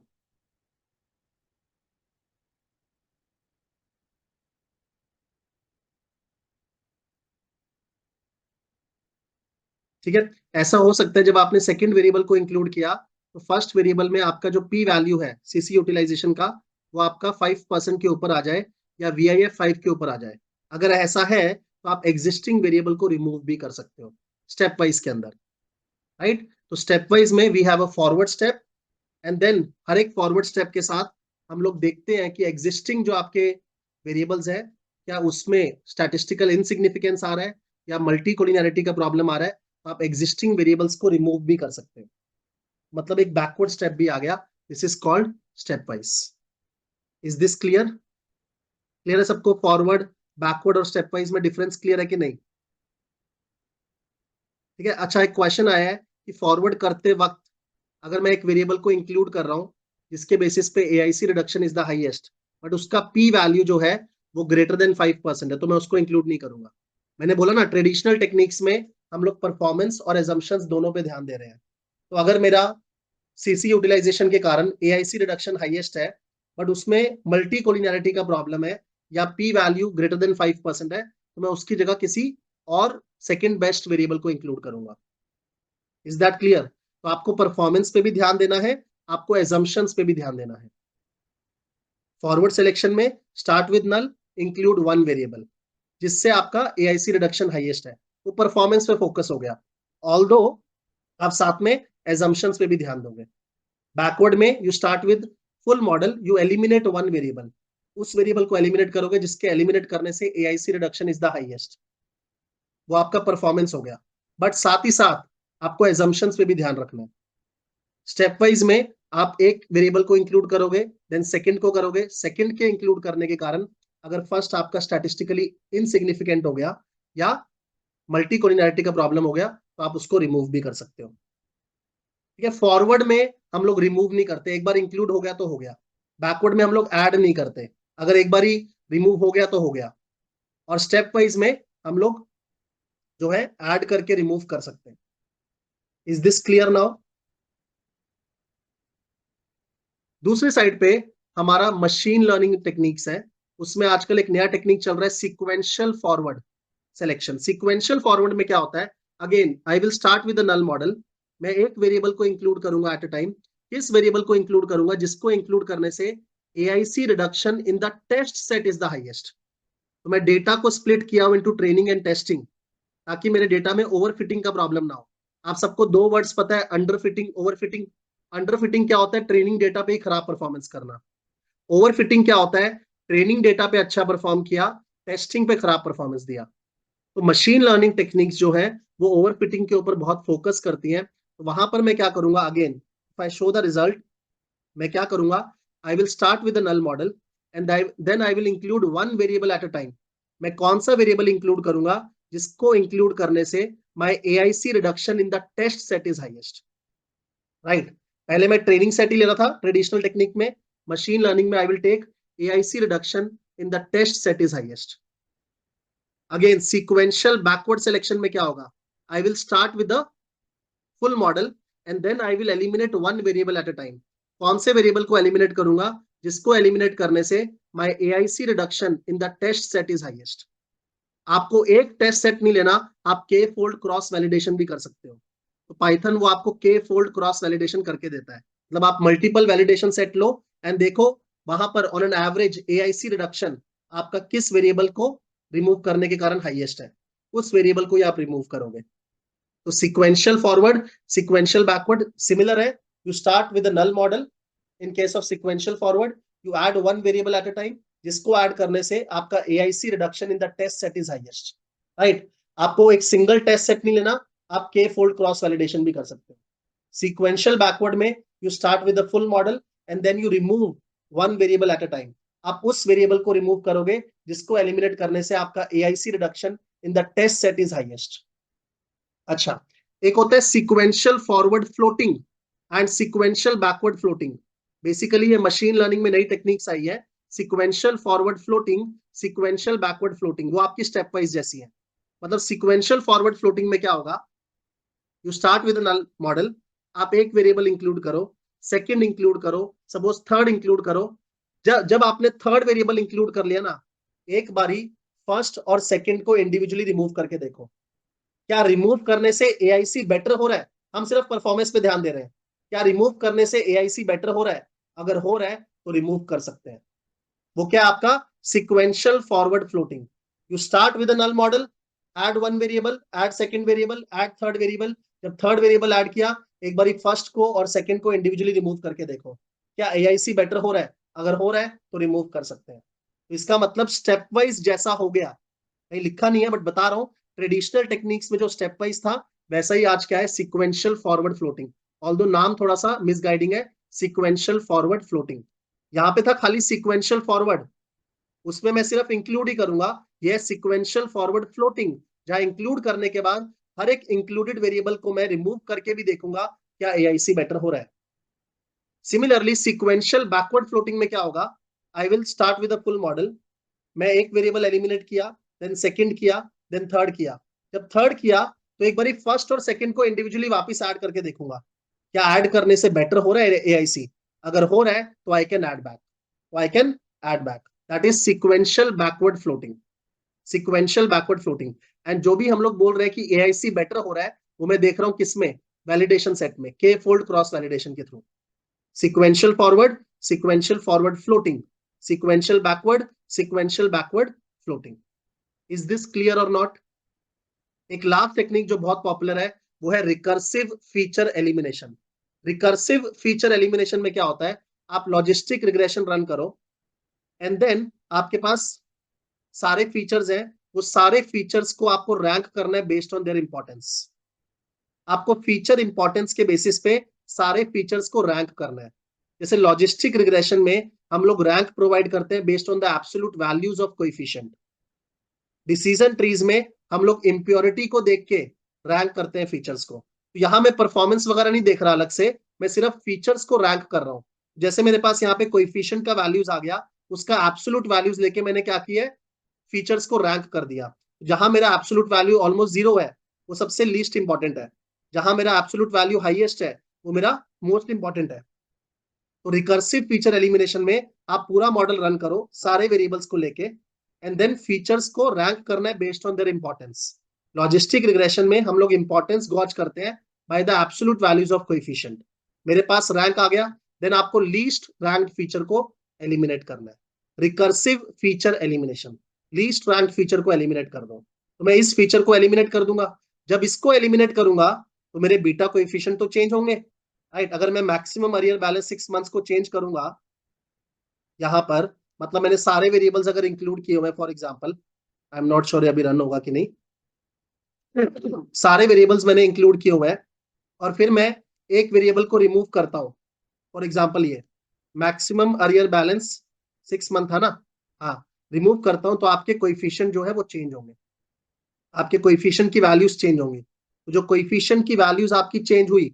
ठीक है। ऐसा हो सकता है जब आपने सेकंड वेरिएबल को इंक्लूड किया तो फर्स्ट वेरिएबल में आपका जो पी वैल्यू है सीसी यूटिलाइजेशन का वो आपका 5% के ऊपर आ जाए या VIF 5 के ऊपर आ जाए। अगर ऐसा है तो आप एग्जिस्टिंग वेरिएबल को रिमूव भी कर सकते हो स्टेप वाइज के अंदर, राइट। तो स्टेप वाइज में we have a forward step and then हर एक फॉरवर्ड स्टेप के साथ हम लोग देखते हैं कि एग्जिस्टिंग जो आपके वेरिएबल्स है क्या उसमें स्टैटिस्टिकल इनसिग्निफिकेंस आ रहा है या मल्टी कोलिनैरिटी का प्रॉब्लम आ रहा है, तो आप एग्जिस्टिंग वेरिएबल्स को रिमूव भी कर सकते हैं। मतलब एक बैकवर्ड स्टेप भी आ गया। This is called step wise. Is this clear? Clear है सबको? फॉरवर्ड, बैकवर्ड और स्टेप वाइज में डिफरेंस क्लियर है कि नहीं? ठीक है। अच्छा, एक क्वेश्चन आया है कि फॉरवर्ड करते वक्त अगर मैं एक वेरिएबल को इंक्लूड कर रहा हूं जिसके बेसिस पे AIC reduction is the highest but उसका पी वैल्यू जो है वो ग्रेटर देन 5% है तो मैं उसको इंक्लूड नहीं करूंगा। मैंने बोला ना ट्रेडिशनल टेक्निक्स में हम लोग परफॉर्मेंस और एजम्पशंस दोनों पे ध्यान दे रहे हैं। तो अगर मेरा सीसी यूटिलाइजेशन के कारण AIC रिडक्शन हाईएस्ट है बट उसमें मल्टी कोलिनैरिटी का प्रॉब्लम है या पी वैल्यू ग्रेटर देन 5% है तो मैं उसकी जगह किसी और सेकेंड बेस्ट वेरिएबल को इंक्लूड करूंगा। Is that clear? तो आपको परफॉर्मेंस पे भी ध्यान देना है, आपको एजम्पशंस पे भी ध्यान देना है। फॉरवर्ड सिलेक्शन में start with null, include one variable, जिससे आपका AIC रिडक्शन हाईएस्ट है। वो परफॉर्मेंस पे फोकस हो गया, ऑल्दो आप साथ में एजम्पशंस पे भी ध्यान दोगे। बैकवर्ड में you start with full model, you eliminate one variable, उस वेरिएबल को एलिमिनेट करोगे जिसके एलिमिनेट करने से AIC reduction is the highest. वो आपका परफॉर्मेंस हो गया। बट साथ ही साथ आपको एजम्पशंस पे भी ध्यान रखना है। स्टेप वाइज में आप एक वेरिएबल को इंक्लूड करोगे, देन सेकंड को करोगे, सेकंड के इंक्लूड करने के कारण अगर फर्स्ट आपका स्टैटिस्टिकली इनसिग्निफिकेंट हो गया या मल्टी कोलिनैरिटी का प्रॉब्लम हो गया तो आप उसको रिमूव भी कर सकते हो। ठीक है। फॉरवर्ड में हम लोग रिमूव नहीं करते, एक बार इंक्लूड हो गया तो हो गया। बैकवर्ड में हम लोग ऐड नहीं करते, अगर एक बार ही रिमूव हो गया तो हो गया। और स्टेप वाइज में हम लोग जो है ऐड करके रिमूव कर सकते हैं। Is this clear now? दूसरी साइड पे हमारा मशीन लर्निंग टेक्निक्स है, उसमें आजकल एक नया टेक्निक चल रहा है sequential forward selection. Sequential forward में क्या होता है? Again I will start with null model, मैं एक वेरिएबल को इंक्लूड करूंगा एट अ टाइम। किस वेरिएबल को इंक्लूड करूंगा? जिसको इंक्लूड करने से AIC reduction in the test set is the highest. तो मैं डेटा को स्प्लिट किया हूं इनटू ट्रेनिंग एंड टेस्टिंग ताकि मेरे डेटा में ओवर फिटिंग का प्रॉब्लम ना हो। आप सबको दो वर्ड्स पता है, under fitting, over fitting. Under fitting क्या होता है? ट्रेनिंग डेटा पे ही खराब परफॉर्मेंस करना। ओवर फिटिंग क्या होता है? ट्रेनिंग डेटा पे अच्छा परफॉर्म किया, टेस्टिंग पे खराब परफॉर्मेंस दिया। तो मशीन लर्निंग टेक्निक्स जो है वो ओवर फिटिंग के ऊपर बहुत फोकस करती हैं। तो वहां पर मैं क्या करूंगा? Again if I show the result, मैं क्या करूंगा? I will start with null model and then I will include one variable at a time. मैं कौन सा वेरिएबल इंक्लूड करूंगा जिसको इंक्लूड करने से my AIC reduction in the test set is highest, right. पहले मैं ट्रेनिंग सेट ही ले रहा था ट्रेडिशनल टेक्निक में, मशीन लर्निंग में I will take AIC reduction in the test set is highest. Again sequential backward selection में क्या होगा? I will start with the full model and then I will eliminate one variable at a time. कौन से वेरिएबल को एलिमिनेट करूंगा? जिसको एलिमिनेट करने से my AIC reduction in the test set is highest. आपको एक टेस्ट सेट नहीं लेना, आप के फोल्ड क्रॉस वैलिडेशन भी कर सकते हो। तो पाइथन वो आपको के फोल्ड क्रॉस वैलिडेशन करके देता है। मतलब आप multiple validation set low and देखो वहां पर on an average AIC reduction आपका किस वेरिएबल को रिमूव करने के कारण हाईएस्ट है, उस वेरिएबल को ही आप रिमूव करोगे। तो sequential forward, sequential backward similar है। You start with null model, in case of sequential forward you add one variable at a time, जिसको ऐड करने से आपका AIC reduction in the test set is highest, right. आपको एक सिंगल टेस्ट सेट नहीं लेना, आप के फोल्ड क्रॉस वैलिडेशन भी कर सकते हो। सीक्वेंशियल बैकवर्ड में you start with the full model and then you remove one variable at a time. आप उस वेरिएबल को रिमूव करोगे जिसको एलिमिनेट करने से आपका AIC reduction in the test set is highest. अच्छा, एक होता है sequential forward floating and sequential backward floating. Basically ये मशीन लर्निंग में नई टेक्निक्स आई है। Sequential forward floating, sequential backward floating, वो आपकी स्टेप वाइज जैसी है। मतलब सीक्वेंशियल फॉरवर्ड फ्लोटिंग में क्या होगा? You start with null model, आप एक वेरिएबल इंक्लूड करो, सेकंड इंक्लूड करो, सपोज थर्ड इंक्लूड करो। जब आपने थर्ड वेरिएबल इंक्लूड कर लिया ना, एक बारी फर्स्ट और सेकंड को इंडिविजुअली रिमूव करके देखो। क्या रिमूव करने से एआईसी बेटर हो रहा है? हम सिर्फ परफॉर्मेंस पे ध्यान दे रहे हैं। क्या रिमूव करने से एआईसी बेटर हो रहा है? अगर हो रहा है तो रिमूव कर सकते हैं। वो क्या आपका sequential forward floating. You start with null model, add one variable, add second variable, add third variable. जब थर्ड वेरिएबल ऐड किया, एक बार फर्स्ट को और सेकंड को इंडिविजुअली रिमूव करके देखो क्या एआईसी बेटर हो रहा है। अगर हो रहा है तो रिमूव कर सकते हैं। तो इसका मतलब स्टेप वाइज जैसा हो गया, कहीं लिखा नहीं है बट बता रहा हूं, ट्रेडिशनल टेक्निक्स में जो स्टेप वाइज था वैसा ही आज क्या है, सिक्वेंशियल फॉरवर्ड फ्लोटिंग। ऑल्दो नाम थोड़ा सा मिसगाइडिंग है, सिक्वेंशियल फॉरवर्ड फ्लोटिंग। यहाँ पे था खाली सिक्वेंशियल फॉरवर्ड, उसमें मैं सिर्फ इंक्लूड ही करूंगा ये सिक्वेंशियल फॉरवर्ड फ्लोटिंग, जहां इंक्लूड करने के बाद हर एक इंक्लूडेड वेरिएबल को मैं रिमूव करके भी देखूंगा क्या एआईसी बेटर हो रहा है। सिमिलरली सिक्वेंशियल बैकवर्ड फ्लोटिंग में क्या होगा, I will start with a full model. मैं एक वेरिएबल एलिमिनेट किया, देन सेकंड किया, देन थर्ड किया। जब थर्ड किया तो एक बार फर्स्ट और सेकंड को इंडिविजुअली वापस ऐड करके देखूंगा क्या ऐड करने से बेटर हो रहा है एआईसी। अगर हो रहा है तो आई कैन ऐड बैक, तो I can add back. That is sequential backward floating, sequential backward floating. And जो भी हम लोग बोल रहे हैं कि एआईसी बेटर हो रहा है, वो मैं देख रहा हूं किसमें, वैलिडेशन सेट में, के फोल्ड क्रॉस वैलिडेशन के through. sequential forward, sequential forward floating, sequential backward, sequential backward floating. Is this clear or not? एक लास्ट टेक्निक जो बहुत पॉपुलर है वो है recursive feature elimination. Recursive feature elimination में क्या होता है, आप लॉजिस्टिक रिग्रेशन रन करो एंड देन आपके पास सारे फीचर्स हैं, वो सारे फीचर्स को आपको रैंक करना है बेस्ड ऑन देयर इंपॉर्टेंस। आपको फीचर इंपॉर्टेंस के बेसिस पे सारे फीचर्स को रैंक करना है। जैसे लॉजिस्टिक रिग्रेशन में हम लोग रैंक प्रोवाइड करते हैं based on the absolute values of coefficient. Decision trees में हम लोग इंप्योरिटी को देख के रैंक करते हैं फीचर्स को। तो यहां मैं परफॉर्मेंस वगैरह नहीं देख रहा अलग से, मैं सिर्फ फीचर्स को रैंक कर रहा हूं। जैसे मेरे पास यहाँ पे कोएफिशिएंट का वैल्यूज आ गया, उसका एब्सोल्यूट वैल्यूज लेके मैंने क्या किया है, फीचर्स को रैंक कर दिया। जहां मेरा एब्सोल्यूट वैल्यू ऑलमोस्ट जीरो है वो सबसे लीस्ट इंपॉर्टेंट है, जहां मेरा एब्सोल्यूट वैल्यू हाईएस्ट है वो मेरा मोस्ट इंपॉर्टेंट है। तो रिकर्सिव फीचर एलिमिनेशन में आप पूरा मॉडल रन करो सारे वेरिएबल्स को लेके एंड देन फीचर्स को रैंक करना है based on their importance. Logistic regression में हम लोग इंपॉर्टेंस गॉज करते हैं by the absolute values of coefficient. मेरे पास रैंक आ गया, देन आपको लीस्ट रैंक्ड फीचर को एलिमिनेट करना है। Recursive feature elimination, least ranked feature को एलिमिनेट कर दो। तो मैं इस फीचर को एलिमिनेट कर दूंगा, जब इसको एलिमिनेट करूंगा तो मेरे बीटा कोएफिशिएंट तो चेंज होंगे, राइट। अगर मैं मैक्सिमम अरियर बैलेंस 6 मंथ्स को चेंज करूंगा यहाँ पर, मतलब मैंने सारे वेरिएबल्स अगर इंक्लूड किए हुए, for example I am not sure अभी रन होगा कि नहीं, सारे वेरिएबल्स मैंने इंक्लूड किए हुए हैं और फिर मैं एक वेरिएबल को रिमूव करता हूँ, फॉर एग्जांपल ये मैक्सिमम अरियर बैलेंस 6 मंथ है ना, हाँ, रिमूव करता हूँ तो आपके कोएफिशिएंट जो है वो चेंज होंगे, आपके कोएफिशिएंट की वैल्यूज चेंज होंगी। तो जो कोएफिशिएंट की वैल्यूज आपकी चेंज हुई,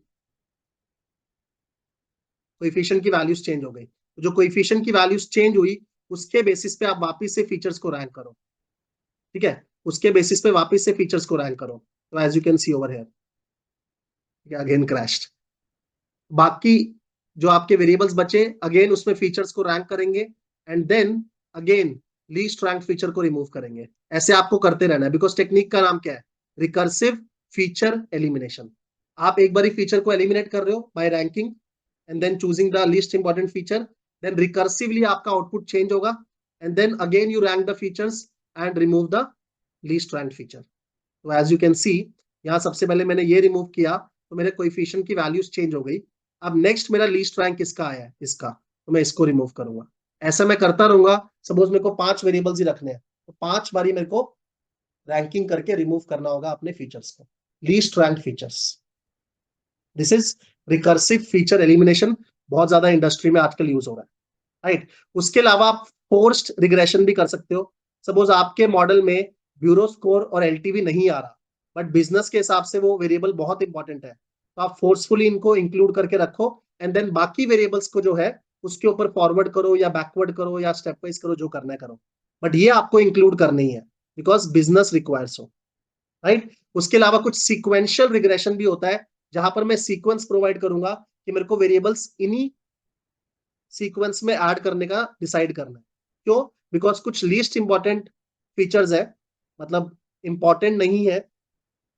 कोएफिशिएंट की वैल्यूज चेंज हो गई, तो जो कोएफिशिएंट की वैल्यूज चेंज हुई उसके बेसिस पे आप वापस से फीचर्स को रैंक करो, ठीक है, उसके बेसिस पे वापस से फीचर्स को रैंक करो। तो as you can see over here again crashed. बाकी जो आपके वेरिएबल्स बचे अगेन उसमें फीचर्स को रैंक करेंगे and then again least rank feature को रिमूव करेंगे। ऐसे आपको करते रहना है बिकॉज टेक्निक का नाम क्या है, रिकर्सिव फीचर एलिमिनेशन। आप एक बार फीचर को एलिमिनेट कर रहे हो by ranking and then choosing the least important feature, then recursively आपका आउटपुट चेंज होगा and then again you rank the features and remove the least rank feature. तो एज यू कैन सी यहाँ सबसे पहले मैंने ये रिमूव किया तो मेरे कोएफिशिएंट की वैल्यूज चेंज हो गई। अब नेक्स्ट मेरा लीस्ट रैंक किसका आया है, इसका, तो मैं इसको रिमूव करूंगा। ऐसा मैं करता रहूंगा। सपोज मेरे को 5 वेरिएबल्स ही रखने हैं तो 5 बारी मेरे को रैंकिंग करके रिमूव करना होगा अपने फीचर्स को, least rank features. This is recursive feature elimination, बहुत ज्यादा इंडस्ट्री में आजकल यूज हो रहा है, राइट। उसके अलावा आप फोर्स्ड रिग्रेशन भी कर सकते हो। सपोज आपके मॉडल में ब्यूरो स्कोर और एलटीवी नहीं आ रहा बट बिजनेस के हिसाब से वो वेरिएबल बहुत इंपॉर्टेंट है, तो आप फोर्सफुली इनको इंक्लूड करके रखो एंड देन बाकी वेरिएबल्स को जो है उसके ऊपर फॉरवर्ड करो या बैकवर्ड करो या स्टेप वाइज करो, जो करना है करो, बट ये आपको इंक्लूड करनी है बिकॉज बिजनेस रिक्वायर्स हो, राइट। उसके अलावा कुछ सीक्वेंशियल रिग्रेशन भी होता है जहां पर मैं सीक्वेंस प्रोवाइड करूंगा कि मेरे को वेरिएबल्स इन्हीं सीक्वेंस में ऐड करने का डिसाइड करना है। क्यों? बिकॉज कुछ लीस्ट इंपॉर्टेंट फीचर्स है, मतलब इंपॉर्टेंट नहीं है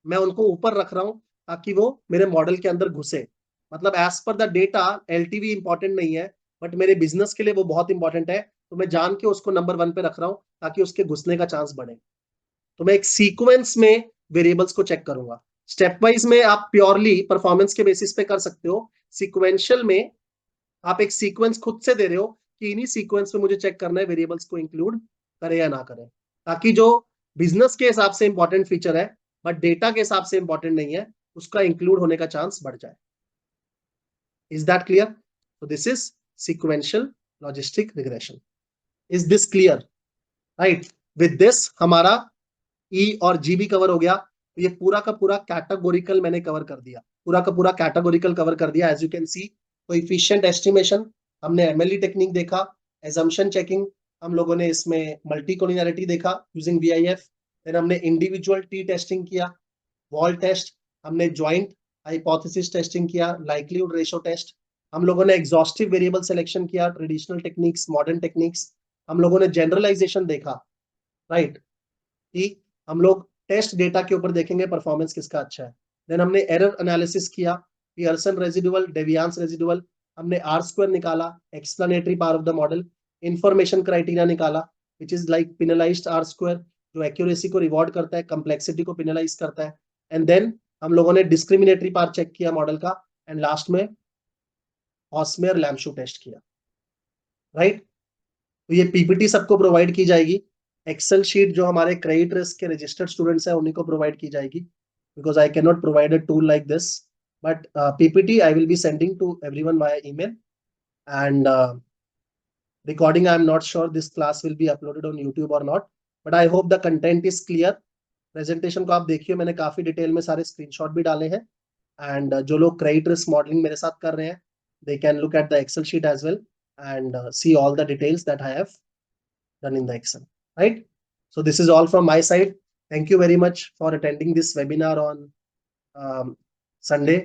मैं उनको ऊपर रख रहा हूँ ताकि वो मेरे मॉडल के अंदर घुसे। मतलब as per the data LTV important नहीं है, बट मेरे बिजनेस के लिए वो बहुत इंपॉर्टेंट है, तो मैं जान के उसको नंबर 1 पे रख रहा हूँ ताकि उसके घुसने का चांस बढ़े। तो मैं एक सीक्वेंस में वेरिएबल्स को चेक करूंगा। स्टेप वाइज में आप प्योरली परफॉर्मेंस के बेसिस पे कर सकते हो। सिक्वेंशियल में आप एक सीक्वेंस खुद से दे रहे हो कि इन्हीं सीक्वेंस में मुझे चेक करना है वेरिएबल्स को इंक्लूड करे या ना करे, ताकि जो बिजनेस के हिसाब से इंपॉर्टेंट फीचर है बट डेटा के हिसाब से इंपॉर्टेंट नहीं है, उसका इंक्लूड होने का चांस बढ़ जाए। Is that clear? तो this is sequential logistic regression. Is this clear? Right. With this हमारा ई और जी भी कवर हो गया। तो ये पूरा का पूरा कैटेगोरिकल मैंने कवर कर दिया, पूरा का पूरा कैटेगोरिकल कवर कर दिया। As you can see, coefficient estimation हमने एमएलई टेक्निक देखा, एजम्पशन चेकिंग हम लोगों ने इसमें मल्टी कोलिनियरिटी देखा यूजिंग वीआईएफ, फिर हमने इंडिविजुअल टी टेस्टिंग किया, वॉल टेस्ट, हमने ज्वाइंट हाइपोथेसिस टेस्टिंग किया, लाइक्लीहुड रेशो टेस्ट, हम लोगों ने एग्जॉस्टिव वेरिएबल सिलेक्शन किया, ट्रेडिशनल टेक्निक्स, मॉडर्न टेक्निक्स, हम लोगों ने जनरलाइजेशन देखा। राइट, कि हम लोग टेस्ट डेटा के ऊपर देखेंगे परफॉर्मेंस किसका अच्छा है। देन हमने एरर एनालिसिस किया, पियर्सन रेजिडुअल, डेवियांस रेजिडुअल, हमने आर स्क्वायर निकाला, explanatory power of the model, information criteria निकाला which is like penalized R square, जो एक्यूरेसी को रिवॉर्ड करता है, कंप्लेक्सिटी को पिनलाइज करता है। एंड देन हम लोगों ने डिस्क्रिमिनेटरी पार्ट चेक किया मॉडल का, एंड लास्ट में ऑस्मेयर लैम्शू टेस्ट किया। राइट, तो ये पीपीटी सबको प्रोवाइड की जाएगी। एक्सेल शीट जो हमारे क्रेडिट रिस्क के रजिस्टर्ड स्टूडेंट्स हैं उन्हीं को प्रोवाइड की जाएगी, because I can not provide a tool like this, but PPT I will be sending to everyone via email, and recording I'm not sure this class will be uploaded on YouTube or not, but I hope the content is clear. Presentation को आप देखिए, मैंने काफी डिटेल में सारे स्क्रीनशॉट भी डाले हैं, एंड जो लोग क्रेडिट रिस्क मॉडलिंग मेरे साथ कर रहे हैं, they can look at the Excel sheet as well and see all the details that I have done in the Excel. Right? So this is all from my side. Thank you very much for attending this webinar on Sunday.